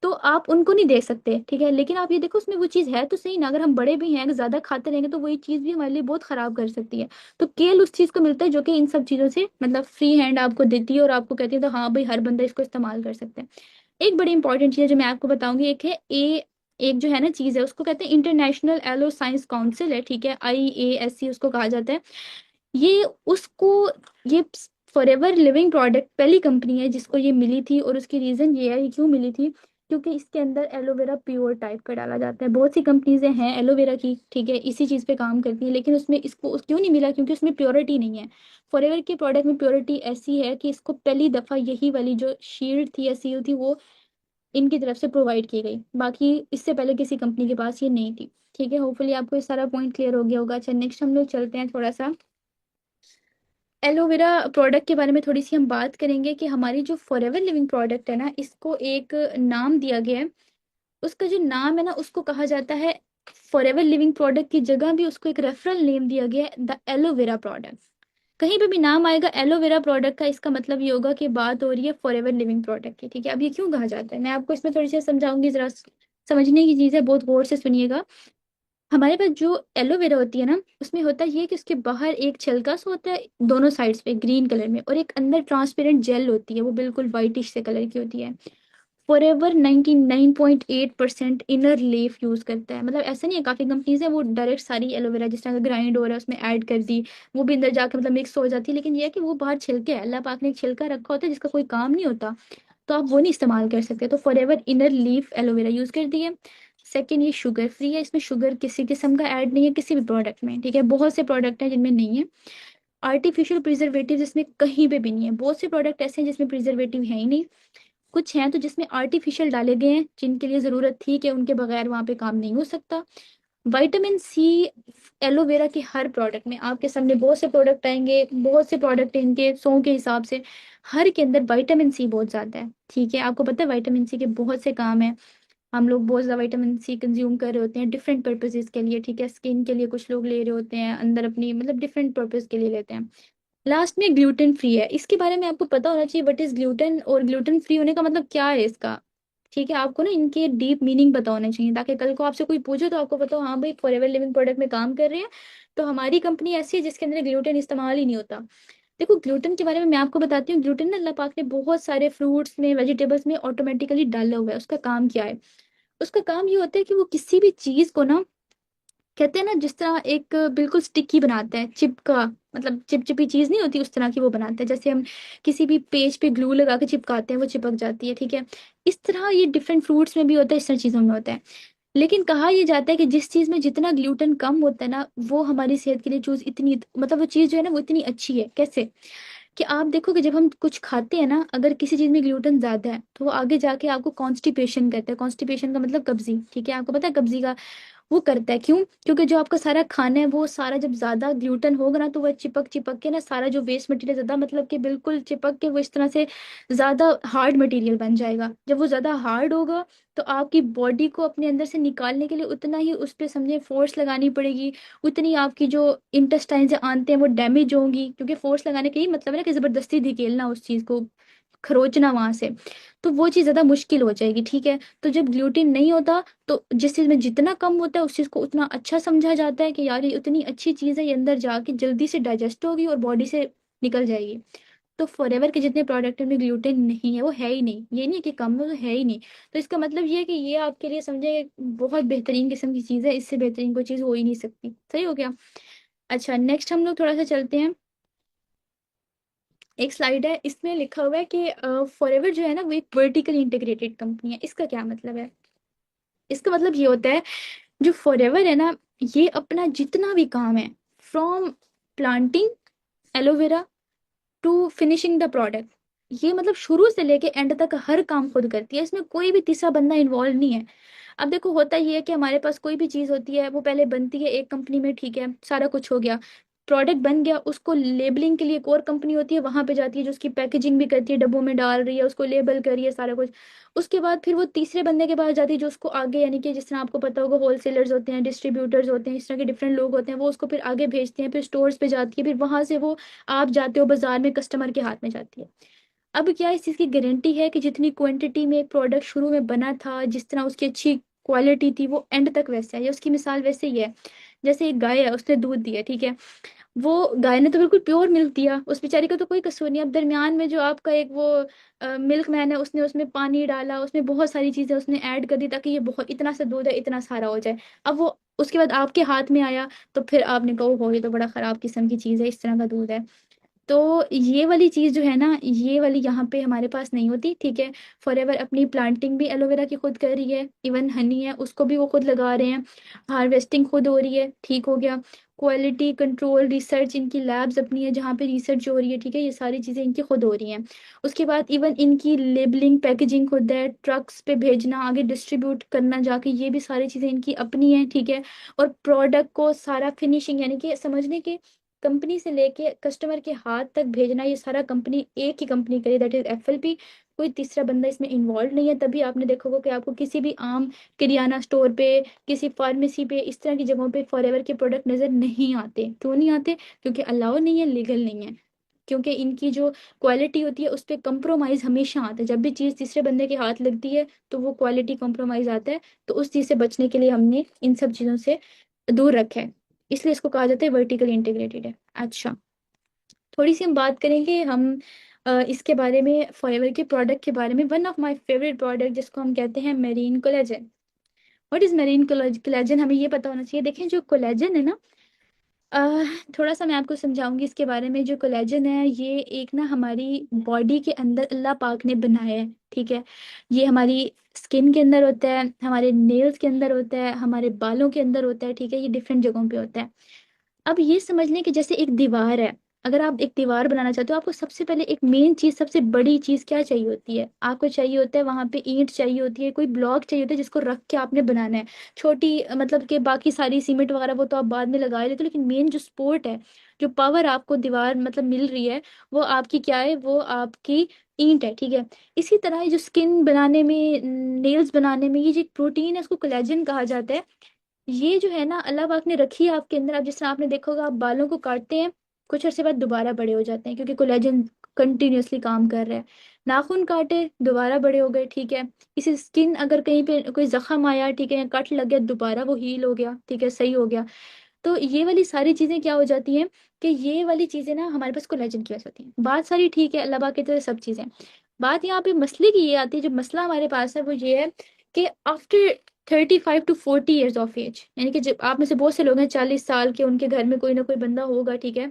तो आप उनको नहीं दे सकते, ठीक है, लेकिन आप ये देखो उसमें वो चीज़ है तो सही ना, अगर हम बड़े भी हैं, अगर ज्यादा खाते रहेंगे तो वही चीज़ भी हमारे लिए बहुत खराब कर सकती है। तो केल उस चीज़ को मिलता है जो कि इन सब चीज़ों से मतलब फ्री हैंड आपको देती है, और आपको कहती है तो हाँ भाई हर बंदा इसको इस्तेमाल कर सकता है। एक बड़ी इंपॉर्टेंट चीज़ है जो मैं आपको बताऊंगी, एक है ए, एक जो है ना चीज़ है उसको कहते हैं इंटरनेशनल एलो साइंस काउंसिल है, ठीक है, IASC उसको कहा जाता है। ये उसको ये फॉरएवर लिविंग प्रोडक्ट पहली कंपनी है जिसको ये मिली थी, और उसकी रीजन ये है ये क्यों मिली थी, क्योंकि इसके अंदर एलोवेरा प्योर टाइप का डाला जाता है। बहुत सी कंपनीज हैं एलोवेरा की, ठीक है, इसी चीज पे काम करती हैं, लेकिन उसमें इसको क्यों नहीं मिला, क्योंकि उसमें प्योरिटी नहीं है। फॉरएवर के प्रोडक्ट में प्योरिटी ऐसी है कि इसको पहली दफा यही वाली जो शील्ड थी या सील थी वो इनकी तरफ से प्रोवाइड की गई, बाकी इससे पहले किसी कंपनी के पास ये नहीं थी। ठीक है, होपफुली आपको ये सारा पॉइंट क्लियर हो गया होगा। अच्छा नेक्स्ट हम लोग चलते हैं थोड़ा सा एलोवेरा प्रोडक्ट के बारे में, थोड़ी सी हम बात करेंगे कि हमारी जो फॉरएवर लिविंग प्रोडक्ट है ना, इसको एक नाम दिया गया है। उसका जो नाम है ना उसको कहा जाता है, फॉरएवर लिविंग प्रोडक्ट की जगह भी उसको एक रेफरल नेम दिया गया है, द एलोवेरा प्रोडक्ट। कहीं पे भी नाम आएगा एलोवेरा प्रोडक्ट का, इसका मतलब ये होगा कि बात हो रही है फॉरएवर लिविंग प्रोडक्ट की। ठीक है, अब ये क्यों कहा जाता है मैं आपको इसमें थोड़ी सी समझाऊंगी, जरा समझने की चीज़ है, बहुत गौर से सुनिएगा। हमारे पास जो एलोवेरा होती है ना, उसमें होता ये है कि उसके बाहर एक छिलका सा होता है दोनों साइड्स पे ग्रीन कलर में, और एक अंदर ट्रांसपेरेंट जेल होती है, वो बिल्कुल वाइटिश से कलर की होती है। फॉरएवर 99.8% इनर लीफ यूज करता है, मतलब ऐसा नहीं है, काफी कंपनीज है वो डायरेक्ट सारी एलोवेरा जिस तरह ग्राइंड हो रहा है उसमें ऐड कर दी, वो भी अंदर जाके मतलब मिक्स हो जाती है, लेकिन ये है कि वो बाहर छिलके है, अल्लाह पाक ने एक छिलका रखा होता है जिसका कोई काम नहीं होता, तो आप वो नहीं इस्तेमाल कर सकते। तो forever inner leaf aloe vera use कर दी है। सेकेंड, ये शुगर फ्री है, इसमें शुगर किसी किस्म का ऐड नहीं है किसी भी प्रोडक्ट में, ठीक है, बहुत से प्रोडक्ट हैं जिनमें नहीं है। आर्टिफिशियल प्रिजर्वेटिव इसमें कहीं पे भी नहीं है, बहुत से प्रोडक्ट ऐसे हैं जिसमें प्रिजर्वेटिव है ही नहीं। कुछ हैं तो जिसमें आर्टिफिशियल डाले गए हैं, जिनके लिए जरूरत थी कि उनके बगैर वहां पे काम नहीं हो सकता। विटामिन सी एलोवेरा के हर प्रोडक्ट में, आपके सामने बहुत से प्रोडक्ट आएंगे, बहुत से प्रोडक्ट इनके 100 के हिसाब से, हर के अंदर विटामिन सी बहुत ज्यादा है। ठीक है, आपको पता है विटामिन सी के बहुत से काम है, हम लोग बहुत ज्यादा विटामिन सी कंज्यूम कर रहे होते हैं डिफरेंट पर्पजेज के लिए, ठीक है, स्किन के लिए कुछ लोग ले रहे होते हैं, अंदर अपनी मतलब डिफरेंट पर्पज के लिए लेते हैं। लास्ट में ग्लूटेन फ्री है, इसके बारे में आपको पता होना चाहिए व्हाट इज ग्लूटेन, और ग्लूटेन फ्री होने का मतलब क्या है इसका। ठीक है, आपको ना इनके डीप मीनिंग पता होने चाहिए, ताकि कल को आपसे कोई पूछे तो आपको पता हो हाँ भाई फॉरएवर लिविंग प्रोडक्ट में काम कर रहे हैं, तो हमारी कंपनी ऐसी है जिसके अंदर ग्लूटेन इस्तेमाल ही नहीं होता। देखो ग्लूटेन के बारे में मैं आपको बताती हूँ, ग्लूटेन ना अल्लाह पाक ने बहुत सारे फ्रूट्स में वेजिटेबल्स में ऑटोमेटिकली डाला हुआ है। उसका काम क्या है, उसका काम ये होता है कि वो किसी भी चीज को ना, कहते हैं ना जिस तरह एक बिल्कुल स्टिकी बनाता है, चिपका मतलब चिपचिपी चीज नहीं होती, उस तरह की वो बनाता है, जैसे हम किसी भी पेज पे ग्लू लगा के चिपकाते हैं वो चिपक जाती है, ठीक है। इस तरह ये डिफरेंट फ्रूट्स में भी होता है, इस तरह चीजों में होता है। लेकिन कहा यह जाता है कि जिस चीज में जितना ग्लूटेन कम होता है ना, वो हमारी सेहत के लिए चूज इतनी मतलब वो चीज जो है ना वो इतनी अच्छी है। कैसे कि आप देखो कि जब हम कुछ खाते हैं ना, अगर किसी चीज में ग्लूटेन ज्यादा है तो वो आगे जाके आपको कॉन्स्टिपेशन कहते हैं। कॉन्स्टिपेशन का मतलब कब्जी, ठीक है, आपको पता है कब्जी का वो करता है क्यों, क्योंकि जो आपका सारा खाना है वो सारा जब ज्यादा ग्लूटेन होगा ना तो वह चिपक चिपक के ना सारा जो वेस्ट मटेरियल ज्यादा मतलब कि बिल्कुल चिपक के वो इस तरह से ज्यादा हार्ड मटेरियल बन जाएगा। जब वो ज्यादा हार्ड होगा तो आपकी बॉडी को अपने अंदर से निकालने के लिए उतना ही उस पर समझे फोर्स लगानी पड़ेगी, उतनी आपकी जो इंटेस्टाइन से आते हैं वो डैमेज होंगी, क्योंकि फोर्स लगाने का ही मतलब है ना कि जबरदस्ती धकेलना उस चीज को, खरोचना वहां से, तो वो चीज ज्यादा मुश्किल हो जाएगी। ठीक है, तो जब ग्लूटीन नहीं होता तो जिस चीज में जितना कम होता है उस चीज को उतना अच्छा समझा जाता है कि यार ये उतनी अच्छी चीज है, ये अंदर जाके जल्दी से डाइजेस्ट होगी और बॉडी से निकल जाएगी। तो फॉरएवर के जितने प्रोडक्ट में ग्लूटेन नहीं है, वो है ही नहीं, ये नहीं है कि कम है, वो है ही नहीं। तो इसका मतलब ये है कि ये आपके लिए समझे बहुत बेहतरीन किस्म की चीज है, इससे बेहतरीन कोई चीज हो ही नहीं सकती। सही हो गया। अच्छा नेक्स्ट हम लोग थोड़ा सा चलते हैं, एक स्लाइड है इसमें लिखा हुआ है कि फॉरएवर जो है ना वो एक वर्टिकली इंटीग्रेटेड कंपनी है। इसका क्या मतलब है, इसका मतलब ये होता है जो फॉरएवर है ना, ये अपना जितना भी काम है, from planting aloe vera to finishing the product, ये मतलब शुरू से लेके एंड तक हर काम खुद करती है। इसमें कोई भी तीसरा बंदा इन्वॉल्व नहीं है। अब देखो होता ये है कि हमारे पास कोई भी चीज़ होती है, वो पहले बनती है एक कंपनी में, ठीक है, सारा कुछ हो गया, प्रोडक्ट बन गया, उसको लेबलिंग के लिए एक और कंपनी होती है, वहां पे जाती है जो उसकी पैकेजिंग भी करती है, डब्बों में डाल रही है, उसको लेबल कर रही है, सारा कुछ। उसके बाद फिर वो तीसरे बंदे के पास जाती है जो उसको आगे, यानी कि जिस तरह आपको पता होगा होलसेलर्स होते हैं, डिस्ट्रीब्यूटर्स होते हैं, इस तरह के डिफरेंट लोग होते हैं, वो उसको फिर आगे भेजते हैं, फिर स्टोर्स पे जाती है, फिर वहां से वो आप जाते हो बाजार में, कस्टमर के हाथ में जाती है। अब क्या इस चीज़ की गारंटी है कि जितनी क्वांटिटी में एक प्रोडक्ट शुरू में बना था, जिस तरह उसकी अच्छी क्वालिटी थी, वो एंड तक वैसे है? या उसकी मिसाल वैसे ही है, जैसे एक गाय है, उसने दूध दिया, ठीक है, वो गाय ने तो बिल्कुल प्योर मिल्क दिया, उस बेचारी का तो कोई कसूर नहीं। अब दरमियान में जो आपका एक वो मिल्क मैन है, उसने उसमें पानी डाला, उसमें बहुत सारी चीजें उसने ऐड कर दी ताकि ये बहुत इतना सा दूध है, इतना सारा हो जाए। अब वो उसके बाद आपके हाथ में आया, तो फिर आपने कहा हो ये तो बड़ा खराब किस्म की चीज है, इस तरह का दूध है। तो ये वाली चीज जो है ना, ये वाली यहाँ पे हमारे पास नहीं होती, ठीक है। फॉरएवर अपनी प्लांटिंग भी एलोवेरा की खुद कर रही है, इवन हनी है उसको भी वो खुद लगा रहे हैं, हार्वेस्टिंग खुद हो रही है, ठीक हो गया। क्वालिटी कंट्रोल रिसर्च, इनकी लैब्स अपनी है जहाँ पे रिसर्च हो रही है, ठीक है, ये सारी चीज़ें इनकी खुद हो रही हैं। उसके बाद इवन इनकी लेबलिंग पैकेजिंग खुद है, ट्रक्स पे भेजना, आगे डिस्ट्रीब्यूट करना जाके, ये भी सारी चीज़ें इनकी अपनी है, ठीक है। और प्रोडक्ट को सारा फिनिशिंग, यानी कि समझने के कंपनी से लेके कस्टमर के हाथ तक भेजना, ये सारा कंपनी, एक ही कंपनी करे, दैट इज एफएलपी। कोई तीसरा बंदा इसमें इन्वॉल्व नहीं है। तभी आपने देखा होगा कि आपको किसी भी आम किरियाना स्टोर पे, किसी फार्मेसी पे, इस तरह की जगहों पे फॉरएवर के प्रोडक्ट नजर नहीं आते। क्यों नहीं आते? क्योंकि अलाउ नहीं है, लीगल नहीं है। क्योंकि इनकी जो क्वालिटी होती है उस पर कंप्रोमाइज हमेशा आता है। जब भी चीज़ तीसरे बंदे के हाथ लगती है तो वो क्वालिटी कंप्रोमाइज आता है। तो उस चीज़ से बचने के लिए हमने इन सब चीज़ों से दूर रखा है, इसलिए इसको कहा जाता है वर्टिकली इंटीग्रेटेड है। अच्छा, थोड़ी सी हम बात करेंगे हम इसके बारे में, फॉरएवर के प्रोडक्ट के बारे में। One of my favourite product जिसको हम कहते हैं marine collagen. What is marine collagen? हमें ये पता होना चाहिए। देखें, जो कोलेजन है ना, थोड़ा सा मैं आपको समझाऊंगी इसके बारे में। जो कोलेजन है, ये एक ना हमारी बॉडी के अंदर अल्लाह पाक ने बनाया है, ठीक है। ये हमारी स्किन के अंदर होता है, हमारे नेल्स के अंदर होता है, हमारे बालों के अंदर होता है, ठीक है, ये डिफरेंट जगहों पे होता है। अब ये समझ लें कि जैसे एक दीवार है, अगर आप एक दीवार बनाना चाहते हो, आपको सबसे पहले एक मेन चीज, सबसे बड़ी चीज क्या चाहिए होती है? आपको चाहिए होता है वहां पे ईंट चाहिए होती है, कोई ब्लॉक चाहिए होता है जिसको रख के आपने बनाना है। छोटी मतलब कि बाकी सारी सीमेंट वगैरह वो तो आप बाद में लगा लेते हो, लेकिन मेन जो सपोर्ट है, जो पावर आपको दीवार मतलब मिल रही है, वो आपकी क्या है? वो आपकी ईंट है, ठीक है। इसी तरह ये जो स्किन बनाने में, नेल्स बनाने में, ये जो प्रोटीन है, उसको कोलेजन कहा जाता है। ये जो है ना, अल्लाह पाक ने रखी है आपके अंदर। आप जिस तरह आपने देखा होगा, आप बालों को काटते हैं, कुछ अरसे बाद दोबारा बड़े हो जाते हैं, क्योंकि कोलेजन कंटिन्यूअसली काम कर रहा है। नाखून काटे, दोबारा बड़े हो गए, ठीक है। इसी स्किन अगर कहीं पे कोई जख्म आया, ठीक है, या कट लग गया, दोबारा वो हील हो गया, ठीक है, सही हो गया। तो ये वाली सारी चीजें क्या हो जाती हैं कि ये वाली चीजें ना हमारे पास कोलेजन की वजह से होती हैं। बात सारी ठीक है, अल्लाह पाक की तरह सब चीजें। बात यहाँ पे मसले की ये आती है, जो मसला हमारे पास है वो ये है कि after 35 to 40 years of age, यानी कि जब आप में से बहुत से लोग हैं 40 साल के, उनके घर में कोई ना कोई बंदा होगा, ठीक है।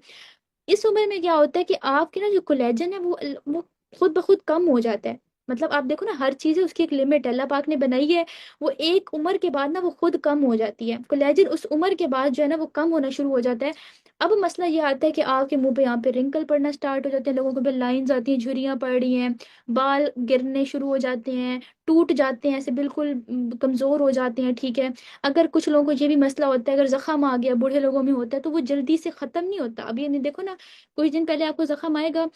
इस उम्र में क्या होता है कि आपके ना जो कोलेजन है वो खुद ब खुद कम हो जाता है। मतलब आप देखो ना, हर चीज है उसकी एक लिमिट है, अल्लाह पाक ने बनाई है। वो एक उम्र के बाद ना वो खुद कम हो जाती है, कोलेजन उस उम्र के बाद जो है ना वो कम होना शुरू हो जाता है। अब मसला ये आता है कि आपके मुंह पे यहाँ पे रिंकल पड़ना स्टार्ट हो जाते हैं, लोगों को पे लाइंस आती हैं, झुर्रियां पड़ रही हैं, बाल गिरने शुरू हो जाते हैं, टूट जाते हैं, ऐसे बिल्कुल कमजोर हो जाते हैं, ठीक है। अगर कुछ लोगों को ये भी मसला होता है, अगर जख्म आ गया, बूढ़े लोगों में होता है, तो वो जल्दी से खत्म नहीं होता। अभी ये नहीं, देखो ना, कुछ दिन पहले आपको जख्म आएगा,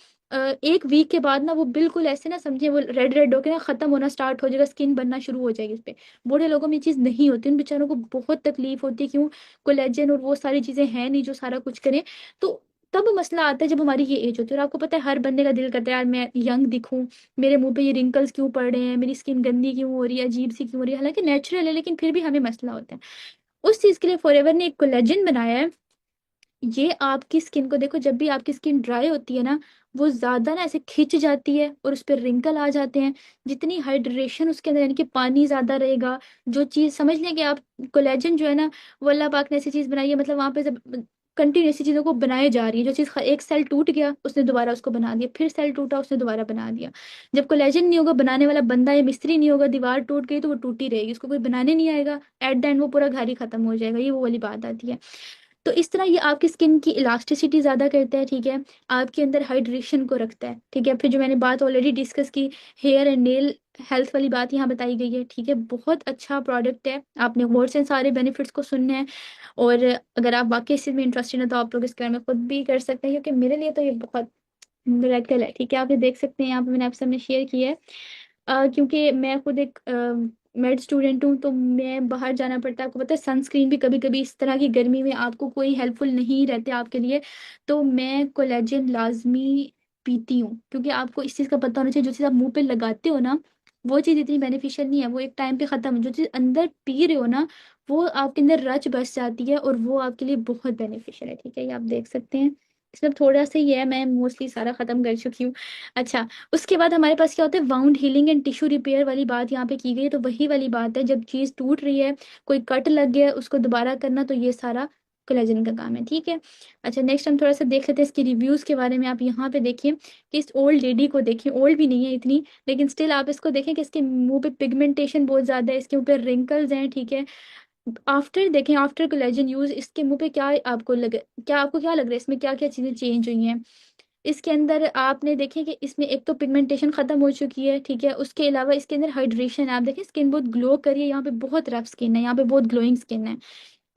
एक वीक के बाद ना वो बिल्कुल ऐसे ना, समझे, वो रेड रेड होके ना खत्म होना स्टार्ट हो जाएगा, स्किन बनना शुरू हो जाएगी उस पे। बूढ़े लोगों में ये चीज नहीं होती, उन बेचारों को बहुत तकलीफ होती है। क्यों? कोलेजन और वो सारी चीजें हैं नहीं जो सारा कुछ करें। तो तब मसला आता है जब हमारी ये एज होती है। और आपको पता है, हर बंदे का दिल करता है यार मैं यंग दिखूं, मेरे मुंह पे ये रिंकल्स क्यों पड़ रहे हैं, मेरी स्किन गंदी क्यों हो रही है, अजीब सी क्यों हो रही है, हालांकि नेचुरल है, लेकिन फिर भी हमें मसला होता है। उस चीज के लिए फॉरएवर ने एक कोलेजन बनाया है। ये आपकी स्किन को, देखो, जब भी आपकी स्किन ड्राई होती है ना, वो ज्यादा ना ऐसे खिंच जाती है और उस पर रिंकल आ जाते हैं। जितनी हाइड्रेशन उसके अंदर, यानी कि पानी ज्यादा रहेगा, जो चीज समझ लें कि आप, कोलेजन जो है ना, वो अल्लाह पाक ने ऐसी चीज बनाई है, मतलब वहां पे जब कंटिन्यूसली चीज़ों को बनाए जा रही है। जो चीज़ एक सेल टूट गया उसने दोबारा उसको बना दिया, फिर सेल टूटा उसने दोबारा बना दिया। जब कोलेजन नहीं होगा, बनाने वाला बंदा या मिस्त्री नहीं होगा, दीवार टूट गई तो वो टूटी रहेगी, उसको कोई बनाने नहीं आएगा, एट द एंड वो पूरा घर ही खत्म हो जाएगा। ये वो वाली बात आती है। तो इस तरह ये आपकी स्किन की इलास्टिसिटी ज़्यादा करता है, ठीक है, आपके अंदर हाइड्रेशन को रखता है, ठीक है। फिर जो मैंने बात ऑलरेडी डिस्कस की, हेयर एंड नेल हेल्थ वाली बात यहाँ बताई गई है, ठीक है। बहुत अच्छा प्रोडक्ट है, आपने और से सारे बेनिफिट्स को सुनने हैं। और अगर आप वाकई इस चीज़ में इंटरेस्टेड हैं तो आप लोग इसके बारे में खुद भी कर सकते हैं, क्योंकि मेरे लिए तो ये बहुत मिरेकल है, ठीक है। आप ये देख सकते हैं, यहाँ पे मैंने आपसे सामने शेयर किया है। क्योंकि मैं खुद एक मेड स्टूडेंट हूँ, तो मैं बाहर जाना पड़ता है, आपको पता है सनस्क्रीन भी कभी कभी इस तरह की गर्मी में आपको कोई हेल्पफुल नहीं रहते आपके लिए। तो मैं कोलेजन लाजमी पीती हूँ, क्योंकि आपको इस चीज़ का पता होना चाहिए, जो चीज़ आप मुंह पे लगाते हो ना वो चीज़ इतनी बेनिफिशियल नहीं है, वो एक टाइम पे ख़त्म। जो चीज़ अंदर पी रहे हो ना वो आपके अंदर रच बस जाती है, और वो आपके लिए बहुत बेनिफिशियल है, ठीक है। ये आप देख सकते हैं, इसमें थोड़ा सा ही है, मैं मोस्टली सारा ख़त्म कर चुकी हूँ। अच्छा, उसके बाद हमारे पास क्या होता है, wound healing and tissue repair वाली बात यहाँ पे की गई है। तो वही वाली बात है, जब चीज़ टूट रही है, कोई कट लग गया है, उसको दोबारा करना, तो ये सारा कोलेजन का काम है, ठीक है। अच्छा, नेक्स्ट हम थोड़ा सा देख लेते हैं इसके रिव्यूज के बारे में। आप यहाँ पे देखिए कि इस ओल्ड लेडी को देखिए, ओल्ड भी नहीं है इतनी, लेकिन स्टिल आप इसको देखें कि इसके मुंह पे पिगमेंटेशन बहुत ज्यादा है, इसके ऊपर रिंकल्स हैं, ठीक है। आफ्टर देखें, आफ्टर कोलेजन यूज इसके मुंह पे क्या आपको लगे, क्या आपको क्या लग रहा है, इसमें क्या क्या चीजें चेंज हुई हैं। इसके अंदर आपने देखें कि इसमें एक तो पिगमेंटेशन खत्म हो चुकी है, ठीक है। उसके अलावा इसके अंदर हाइड्रेशन है, आप देखें स्किन बहुत ग्लो कर रही है, यहाँ पे बहुत रफ स्किन है, यहाँ पे बहुत ग्लोइंग स्किन है।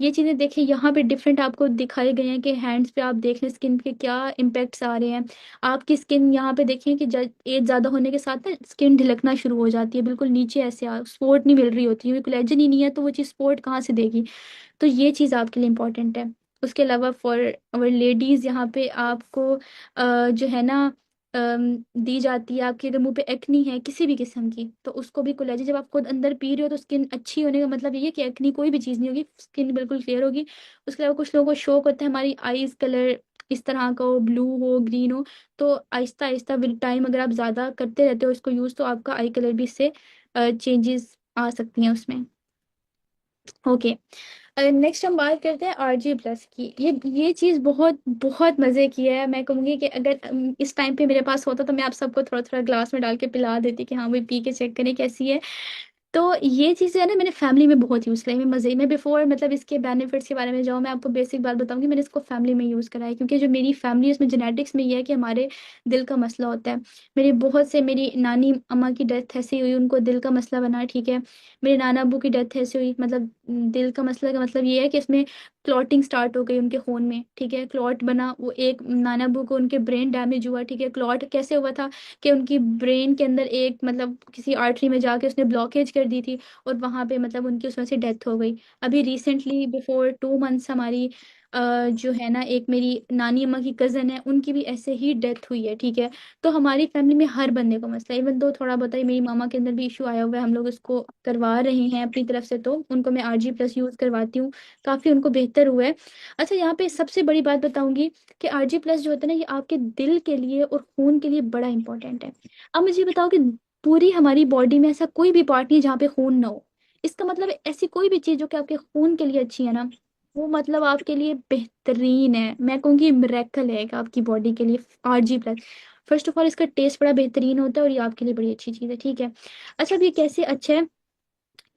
ये चीजें देखें, यहाँ पे डिफरेंट आपको दिखाए गए हैं कि हैंड्स पे आप देख लें स्किन के क्या इम्पेक्ट्स आ रहे हैं। आपकी स्किन यहाँ पे देखें कि जब एज ज्यादा होने के साथ ना स्किन ढिलकना शुरू हो जाती है, बिल्कुल नीचे ऐसे सपोर्ट नहीं मिल रही होती है, कोलेजन ही नहीं है तो वो चीज़ सपोर्ट कहाँ से देगी। तो ये चीज़ आपके लिए इम्पोर्टेंट है। उसके अलावा फॉर अवर लेडीज़ यहाँ पे आपको जो है ना दी जाती है, आपके अगर मुंह पे एक्नी है किसी भी किस्म की तो उसको भी कोलेजन, जब आप खुद अंदर पी रहे हो तो स्किन अच्छी होने का मतलब ये है कि एक्नी कोई भी चीज़ नहीं होगी, स्किन बिल्कुल क्लियर होगी। उसके अलावा कुछ लोगों को शौक होता है हमारी आईज कलर इस तरह का हो, ब्लू हो, ग्रीन हो, तो आहिस्ता आहिस्ता विद टाइम अगर आप ज़्यादा करते रहते हो इसको यूज़, तो आपका आई कलर भी इससे चेंजेस आ सकती हैं उसमें। ओके, नेक्स्ट हम बात करते हैं RG+ की। ये चीज़ बहुत बहुत मज़े की है। मैं कहूँगी कि अगर इस टाइम पे मेरे पास होता तो मैं आप सबको थोड़ा थोड़ा ग्लास में डाल के पिला देती कि हाँ भाई पी के चेक करें कैसी है। तो ये चीज़ है ना, मैंने फैमिली में बहुत यूज़ करी, मैं मज़े में। बिफोर मतलब इसके बेनिफिट्स के बारे में जाऊँ, मैं आपको बेसिक बात बताऊंगी, मैंने इसको फैमिली में यूज़ करा है, क्योंकि जो मेरी फैमिली है उसमें जेनेटिक्स में ये है कि हमारे दिल का मसला होता है। मेरी बहुत से, मेरी नानी अम्मा की डेथ ऐसे हुई, उनको दिल का मसला बना, ठीक है। मेरे नाना अबू की डेथ ऐसे हुई, मतलब दिल का मसला का मतलब ये है कि इसमें क्लॉटिंग स्टार्ट हो गई उनके खून में, ठीक है। क्लॉट बना, वो एक नाना अबू को उनके ब्रेन डैमेज हुआ, ठीक है। क्लॉट कैसे हुआ था कि उनकी ब्रेन के अंदर एक मतलब किसी आर्टरी में जाके उसने ब्लॉकेज कर दी थी, और वहां पे मतलब उनकी उसमें से डेथ हो गई। अभी रिसेंटली बिफोर 2 मंथ्स हमारी जो है ना, एक मेरी नानी अम्मा की कजन है, उनकी भी ऐसे ही डेथ हुई है, ठीक है। तो हमारी फैमिली में हर बंदे को मसला, इवन दो थोड़ा बहुत ही मेरी मामा के अंदर भी इशू आया हुआ है, हम लोग उसको करवा रहे हैं अपनी तरफ से, तो उनको मैं RG+ यूज करवाती हूँ, काफी उनको बेहतर हुआ है। अच्छा, यहाँ पे सबसे बड़ी बात बताऊंगी कि RG+ जो होता है ना, ये आपके दिल के लिए और खून के लिए बड़ा इंपॉर्टेंट है। अब मुझे बताओ कि पूरी हमारी बॉडी में ऐसा कोई भी पार्ट नहीं है जहाँ पे खून ना हो। इसका मतलब है ऐसी कोई भी चीज जो कि आपके खून के लिए अच्छी है ना, वो मतलब आपके लिए बेहतरीन है, मैं कहूँगी मिरेकल है आपकी बॉडी के लिए। RG+ फर्स्ट ऑफ ऑल इसका टेस्ट बड़ा बेहतरीन होता है, और ये आपके लिए बड़ी अच्छी चीज़ है, ठीक है। अच्छा, अब ये कैसे अच्छा है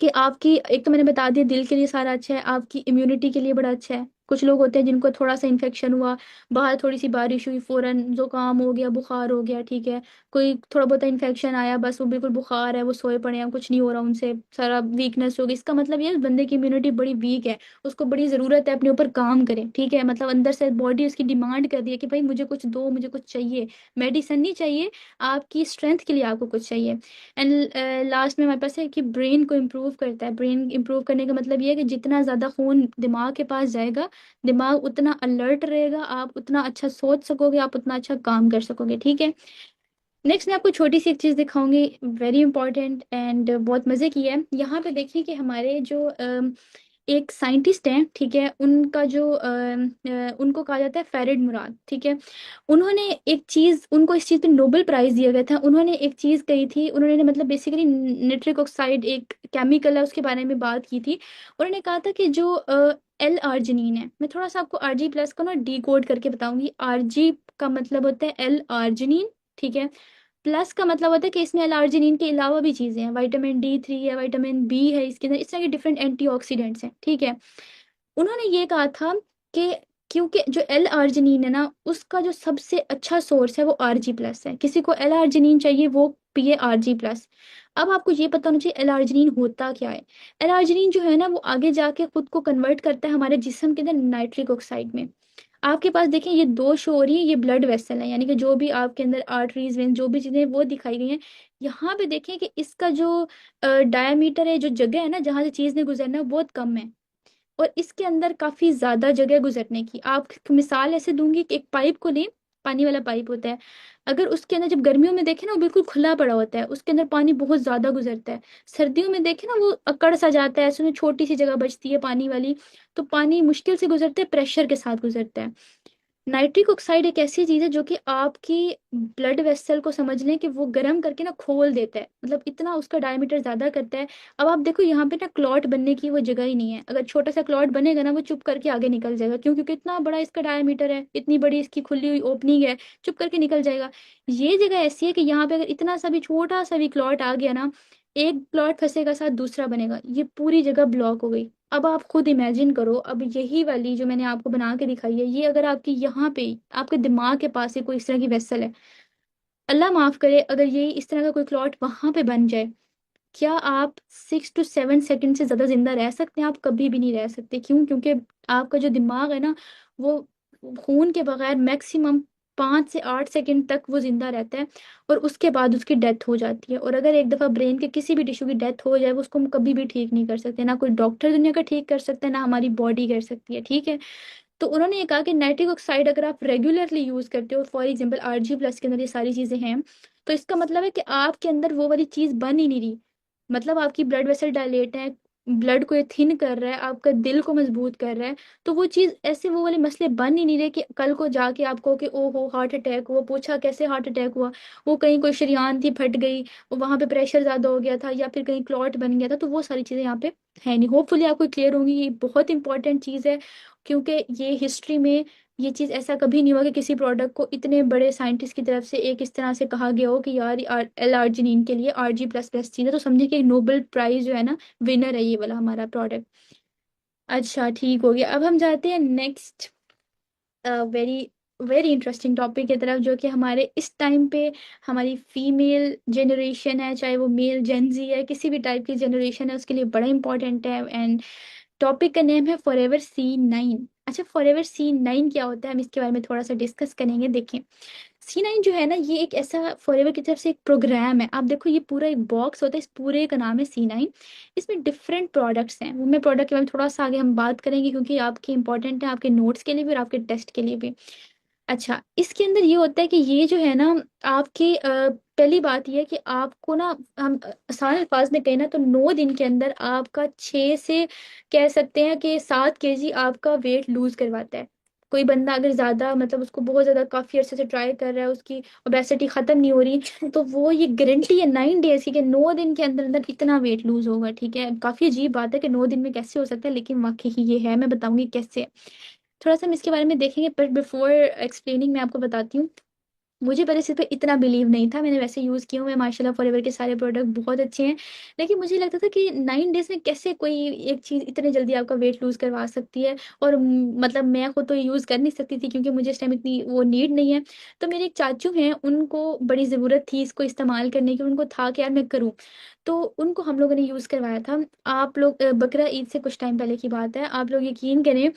कि आपकी, एक तो मैंने बता दिया दिल के लिए सारा अच्छा है, आपकी इम्यूनिटी के लिए बड़ा अच्छा है। कुछ लोग होते हैं जिनको थोड़ा सा इन्फेक्शन हुआ, बाहर थोड़ी सी बारिश हुई, फौरन जुकाम हो गया, बुखार हो गया, ठीक है। कोई थोड़ा बहुत इन्फेक्शन आया, बस वो बिल्कुल बुखार है, वो सोए पड़े हैं, कुछ नहीं हो रहा उनसे, सारा वीकनेस हो गई, इसका मतलब ये है, बंदे की इम्यूनिटी बड़ी वीक है, उसको बड़ी ज़रूरत है अपने ऊपर काम करे, ठीक है। मतलब अंदर से बॉडी उसकी डिमांड कर रही है कि भाई मुझे कुछ दो, मुझे कुछ चाहिए, मेडिसिन नहीं चाहिए, आपकी स्ट्रेंथ के लिए आपको कुछ चाहिए। एंड लास्ट में हमारे पास है कि ब्रेन को इम्प्रूव करता है। ब्रेन इम्प्रूव करने का मतलब ये है कि जितना ज़्यादा खून दिमाग के पास जाएगा, दिमाग उतना अलर्ट रहेगा, आप उतना अच्छा सोच सकोगे, आप उतना अच्छा काम कर सकोगे, ठीक है। नेक्स्ट मैं आपको छोटी सी एक चीज़ दिखाऊंगी, वेरी इंपॉर्टेंट एंड बहुत मज़े की है। यहाँ पे देखिए कि हमारे जो एक साइंटिस्ट हैं, ठीक है, उनका जो उनको कहा जाता है फेरिड मुराद, ठीक है। उन्होंने एक चीज, उनको इस चीज पे नोबेल प्राइज दिया गया था। उन्होंने एक चीज कही थी, उन्होंने मतलब बेसिकली निट्रिक ऑक्साइड एक केमिकल है उसके बारे में बात की थी। उन्होंने कहा था कि जो एल आर्जिनिन है, मैं थोड़ा सा आपको आरजी प्लस को ना डी कोड करके बताऊंगी। आरजी का मतलब होता है एल आर्जिनिन, ठीक है। प्लस का मतलब होता है कि इसमें एल आर्जिनिन के अलावा भी चीजें हैं, विटामिन D3 है, विटामिन B है इसके अंदर, इस तरह के डिफरेंट एंटीऑक्सीडेंट्स हैं, ठीक है। उन्होंने ये कहा था कि क्योंकि जो एल आर्जिनिन है ना, उसका जो सबसे अच्छा सोर्स है वो RG+ है। किसी को एल आर्जिनिन चाहिए वो पिए RG+। अब आपको ये पता होना चाहिए एल आर्जिनिन होता क्या है। एल आर्जिनिन जो है ना, वो आगे जाके खुद को कन्वर्ट करता है हमारे जिस्म के अंदर नाइट्रिक ऑक्साइड में। आपके पास देखें ये दो शो हो रही है, ये ब्लड वेसल है, यानी कि जो भी आपके अंदर आर्टरीज वेन जो भी चीजें वो दिखाई गई हैं। यहाँ पे देखें कि इसका जो डायमीटर है, जो जगह है ना जहाँ से चीज ने गुजरना है, वो बहुत कम है। और इसके अंदर काफी ज्यादा जगह गुजरने की, आप मिसाल ऐसे दूंगी कि एक पाइप को लें, पानी वाला पाइप होता है। अगर उसके अंदर जब गर्मियों में देखें ना, वो बिल्कुल खुला पड़ा होता है, उसके अंदर पानी बहुत ज्यादा गुजरता है। सर्दियों में देखें ना, वो अकड़ सा जाता है, उसमें छोटी सी जगह बचती है पानी वाली। तो पानी मुश्किल से गुजरता है, प्रेशर के साथ गुजरता है। नाइट्रिक ऑक्साइड एक ऐसी चीज है जो कि आपकी ब्लड वेसल को समझ लें कि वो गर्म करके ना खोल देता है, मतलब इतना उसका डायमीटर ज्यादा करता है। अब आप देखो यहाँ पे ना क्लॉट बनने की वो जगह ही नहीं है। अगर छोटा सा क्लॉट बनेगा ना, वो चुप करके आगे निकल जाएगा, क्यों? क्योंकि इतना बड़ा इसका डायमीटर है, इतनी बड़ी इसकी खुली हुई ओपनिंग है, चुप करके निकल जाएगा। ये जगह ऐसी है कि यहाँ पे अगर इतना सा भी छोटा सा भी क्लॉट आ गया ना, एक क्लॉट फंसेगा साथ दूसरा बनेगा, ये पूरी जगह ब्लॉक हो गई। अब आप खुद इमेजिन करो, अब यही वाली जो मैंने आपको बना के दिखाई है, ये अगर आपकी यहाँ पे आपके दिमाग के पास ही कोई इस तरह की वेसल है, अल्लाह माफ करे, अगर ये इस तरह का कोई क्लॉट वहां पे बन जाए, क्या आप 6 to 7 सेकंड से ज्यादा जिंदा रह सकते हैं? आप कभी भी नहीं रह सकते। क्यों? क्योंकि आपका जो दिमाग है ना, वो खून के बगैर मैक्सिमम 5 से 8 सेकंड तक वो जिंदा रहता है, और उसके बाद उसकी डेथ हो जाती है। और अगर एक दफा ब्रेन के किसी भी टिश्यू की डेथ हो जाए, वो उसको हम कभी भी ठीक नहीं कर सकते, ना कोई डॉक्टर दुनिया का ठीक कर सकता है, ना हमारी बॉडी कर सकती है, ठीक है। तो उन्होंने ये कहा कि नाइट्रिक ऑक्साइड अगर आप रेगुलरली यूज करते हो, फॉर एग्जांपल RG+ के अंदर ये सारी चीजें हैं, तो इसका मतलब है कि आपके अंदर वो वाली चीज बन ही नहीं रही। मतलब आपकी ब्लड वेसल डायलेट है, ब्लड को ये थिन कर रहा है, आपका दिल को मजबूत कर रहा है। तो वो चीज ऐसे वो वाले मसले बन ही नहीं रहे कि कल को जाके आपको कि ओ हो हार्ट अटैक हुआ, पूछा कैसे हार्ट अटैक हुआ, वो कहीं कोई शरीयान थी फट गई, वहां पे प्रेशर ज्यादा हो गया था, या फिर कहीं क्लॉट बन गया था। तो वो सारी चीजें यहाँ पे है नहीं। होपफुली आपको क्लियर होंगी, ये बहुत इंपॉर्टेंट चीज है। क्योंकि ये हिस्ट्री में ये चीज ऐसा कभी नहीं हुआ कि किसी प्रोडक्ट को इतने बड़े साइंटिस्ट की तरफ से एक इस तरह से कहा गया हो कि यार एल आर्जिनिन के लिए RG++ चीज है, तो समझे कि नोबेल प्राइज जो है ना, विनर है ये वाला हमारा प्रोडक्ट। अच्छा ठीक हो गया, अब हम जाते हैं next very very interesting topic की तरफ, जो कि हमारे इस टाइम पे हमारी फीमेल जनरेशन है, चाहे वो मेल जेंजी है, किसी भी टाइप की जनरेशन है, उसके लिए बड़ा इंपॉर्टेंट है। एंड टॉपिक का नेम है फॉरएवर C9। अच्छा, फॉरएवर C9 क्या होता है, हम इसके बारे में थोड़ा सा डिस्कस करेंगे। देखें, C9 जो है ना, ये एक ऐसा फॉरएवर की तरफ से एक प्रोग्राम है। आप देखो, ये पूरा एक बॉक्स होता है, इस पूरे का नाम है C9। इसमें डिफरेंट प्रोडक्ट्स हैं, वो मैं प्रोडक्ट के बारे में थोड़ा सा आगे हम बात करेंगे, क्योंकि आपके इंपॉर्टेंट है, आपके नोट्स के लिए भी और आपके टेस्ट के लिए भी। अच्छा, इसके अंदर ये होता है कि ये जो है ना, आपकी पहली बात ये है कि आपको ना, हम आसान अल्फाज में कहें ना, तो 9 दिन के अंदर आपका 6 से, कह सकते हैं कि 7 kg आपका वेट लूज करवाता है। कोई बंदा अगर ज्यादा, मतलब उसको बहुत ज्यादा काफी अरसे से ट्राई कर रहा है, उसकी ओबेसिटी खत्म नहीं हो रही, तो वो ये गारंटी है 9 डेज की कि 9 दिन के अंदर अंदर इतना वेट लूज होगा, ठीक है। काफी अजीब बात है कि 9 दिन में कैसे हो सकता है, लेकिन वाकई ही ये है, मैं बताऊंगी कैसे। थोड़ा सा हम इसके बारे में देखेंगे, पर बिफोर एक्सप्लेनिंग मैं आपको बताती हूँ, मुझे पहले इस पे इतना बिलीव नहीं था। मैंने वैसे यूज़ किए हुए हैं, माशाल्लाह फॉरएवर के सारे प्रोडक्ट बहुत अच्छे हैं। लेकिन मुझे लगता था कि 9 डेज में कैसे कोई एक चीज़ इतने जल्दी आपका वेट लूज करवा सकती है। और मतलब मैं खुद तो यूज़ कर नहीं सकती थी, क्योंकि मुझे इस टाइम इतनी वो नीड नहीं है। तो मेरे एक चाचू हैं, उनको बड़ी ज़रूरत थी इसको इस्तेमाल करने की, उनको था कि यार मैं करूँ। तो उनको हम लोगों ने यूज़ करवाया था। आप लोग बकरा ईद से कुछ टाइम पहले की बात है, आप लोग यकीन करें,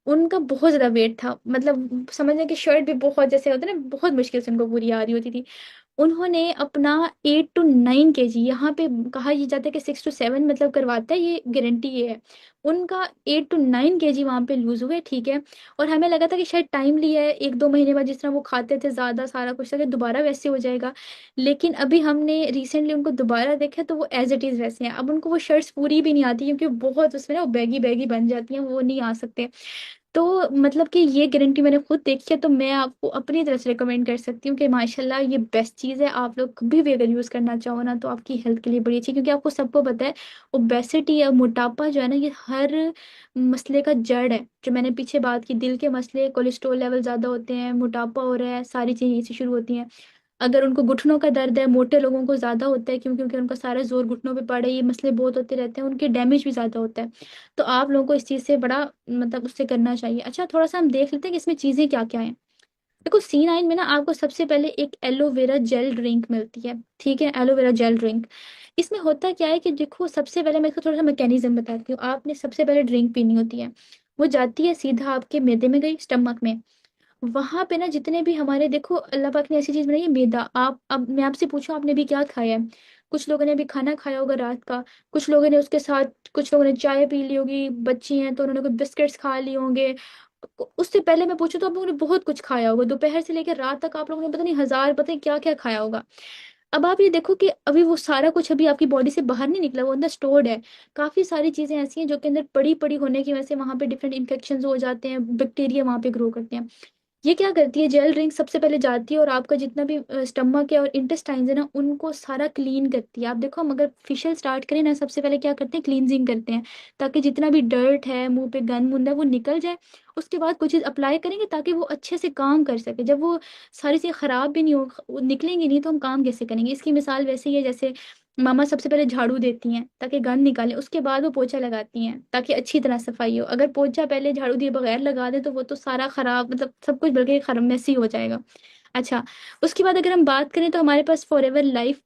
उनका बहुत ज्यादा वेट था, मतलब समझ लें कि शर्ट भी बहुत, जैसे होता है ना, बहुत मुश्किल से उनको पूरी आ रही होती थी। उन्होंने अपना 8 to 9 kg, यहाँ पे कहा ये जाता है कि 6 to 7 मतलब करवाता है, ये गारंटी ये है। उनका 8 to 9 kg वहां पे लूज हुए, ठीक है। और हमें लगा था कि शायद टाइम लिया है, 1-2 महीने बाद जिस तरह वो खाते थे ज्यादा सारा कुछ था कि दोबारा वैसे हो जाएगा। लेकिन अभी हमने रिसेंटली उनको दोबारा देखा तो वो एज इट इज वैसे हैं। अब उनको वो शर्ट्स पूरी भी नहीं आती क्योंकि बहुत उसमें ना वो बैगी बैगी बन जाती हैं, वो नहीं आ सकते। तो मतलब कि ये गारंटी मैंने खुद देखी है, तो मैं आपको अपनी तरफ से रिकमेंड कर सकती हूँ कि माशाल्लाह ये बेस्ट चीज़ है। आप लोग कभी भी अगर यूज़ करना चाहो ना तो आपकी हेल्थ के लिए बड़ी अच्छी है, क्योंकि आपको सबको पता है ओबेसिटी या मोटापा जो है ना ये हर मसले का जड़ है। जो मैंने पीछे बात की, दिल के मसले, कोलेस्ट्रॉल लेवल ज़्यादा होते हैं, मोटापा हो रहा है, सारी चीज़ें यहीं से शुरू होती हैं। अगर उनको घुटनों का दर्द है, मोटे लोगों को ज्यादा होता है क्योंकि उनका सारा जोर घुटनों पे पड़ा है, ये मसले बहुत होते रहते हैं, उनके डैमेज भी ज्यादा होता है। तो आप लोगों को इस चीज से बड़ा मतलब उससे करना चाहिए। अच्छा, थोड़ा सा हम देख लेते हैं कि इसमें चीजें क्या क्या हैं। देखो, C9 में ना आपको सबसे पहले एक एलोवेरा जेल ड्रिंक मिलती है, ठीक है, एलोवेरा जेल ड्रिंक। इसमें होता क्या है कि देखो, सबसे पहले मैं इसको थोड़ा सा मैकेनिज्म बताती हूँ। आपने सबसे पहले ड्रिंक पीनी होती है, वो जाती है सीधा आपके मैदे में गई, स्टमक में। वहां पे ना जितने भी हमारे, देखो अल्लाह पाक ने ऐसी चीज बनाई है मैदा। आप अब मैं आपसे पूछूं आपने भी क्या खाया है? कुछ लोगों ने भी खाना खाया होगा रात का, कुछ लोगों ने उसके साथ, कुछ लोगों ने चाय पी ली होगी, बच्ची हैं तो उन्होंने कुछ बिस्किट्स खा लिए होंगे। उससे पहले मैं पूछूं तो आप लोगों ने बहुत कुछ खाया होगा, दोपहर से लेकर रात तक आप लोगों ने पता नहीं हजार, पता नहीं क्या क्या खाया होगा। अब आप ये देखो कि अभी वो सारा कुछ अभी आपकी बॉडी से बाहर नहीं निकला, वो अंदर स्टोर्ड है। काफी सारी चीजें ऐसी हैं जो कि अंदर पड़ी पड़ी होने की वजह से वहां पे डिफरेंट इन्फेक्शन हो जाते हैं, बैक्टीरिया वहां पे ग्रो करते हैं। ये क्या करती है, जेल ड्रिंक सबसे पहले जाती है और आपका जितना भी स्टमक है और इंटेस्टाइन्स है ना उनको सारा क्लीन करती है। आप देखो, हम अगर फेशियल स्टार्ट करें ना, सबसे पहले क्या करते हैं, क्लींजिंग करते हैं, ताकि जितना भी डर्ट है, मुंह पे गंद मुंद है, वो निकल जाए। उसके बाद कुछ चीज़ अप्लाई करेंगे ताकि वो अच्छे से काम कर सके। जब वो सारी चीज़ खराब भी नहीं हो, वो निकलेंगी नहीं, तो हम काम कैसे करेंगे? इसकी मिसाल वैसे ही है जैसे मामा सबसे पहले झाड़ू देती हैं ताकि गंद निकाले, उसके बाद वो पोछा लगाती हैं ताकि अच्छी तरह सफाई हो। अगर पोछा पहले झाड़ू दिए बगैर लगा दे तो वो तो सारा खराब, मतलब सब कुछ बल्कि खराब मैसी हो जाएगा। अच्छा, उसके बाद अगर हम बात करें तो हमारे पास फॉर एवर लाइफ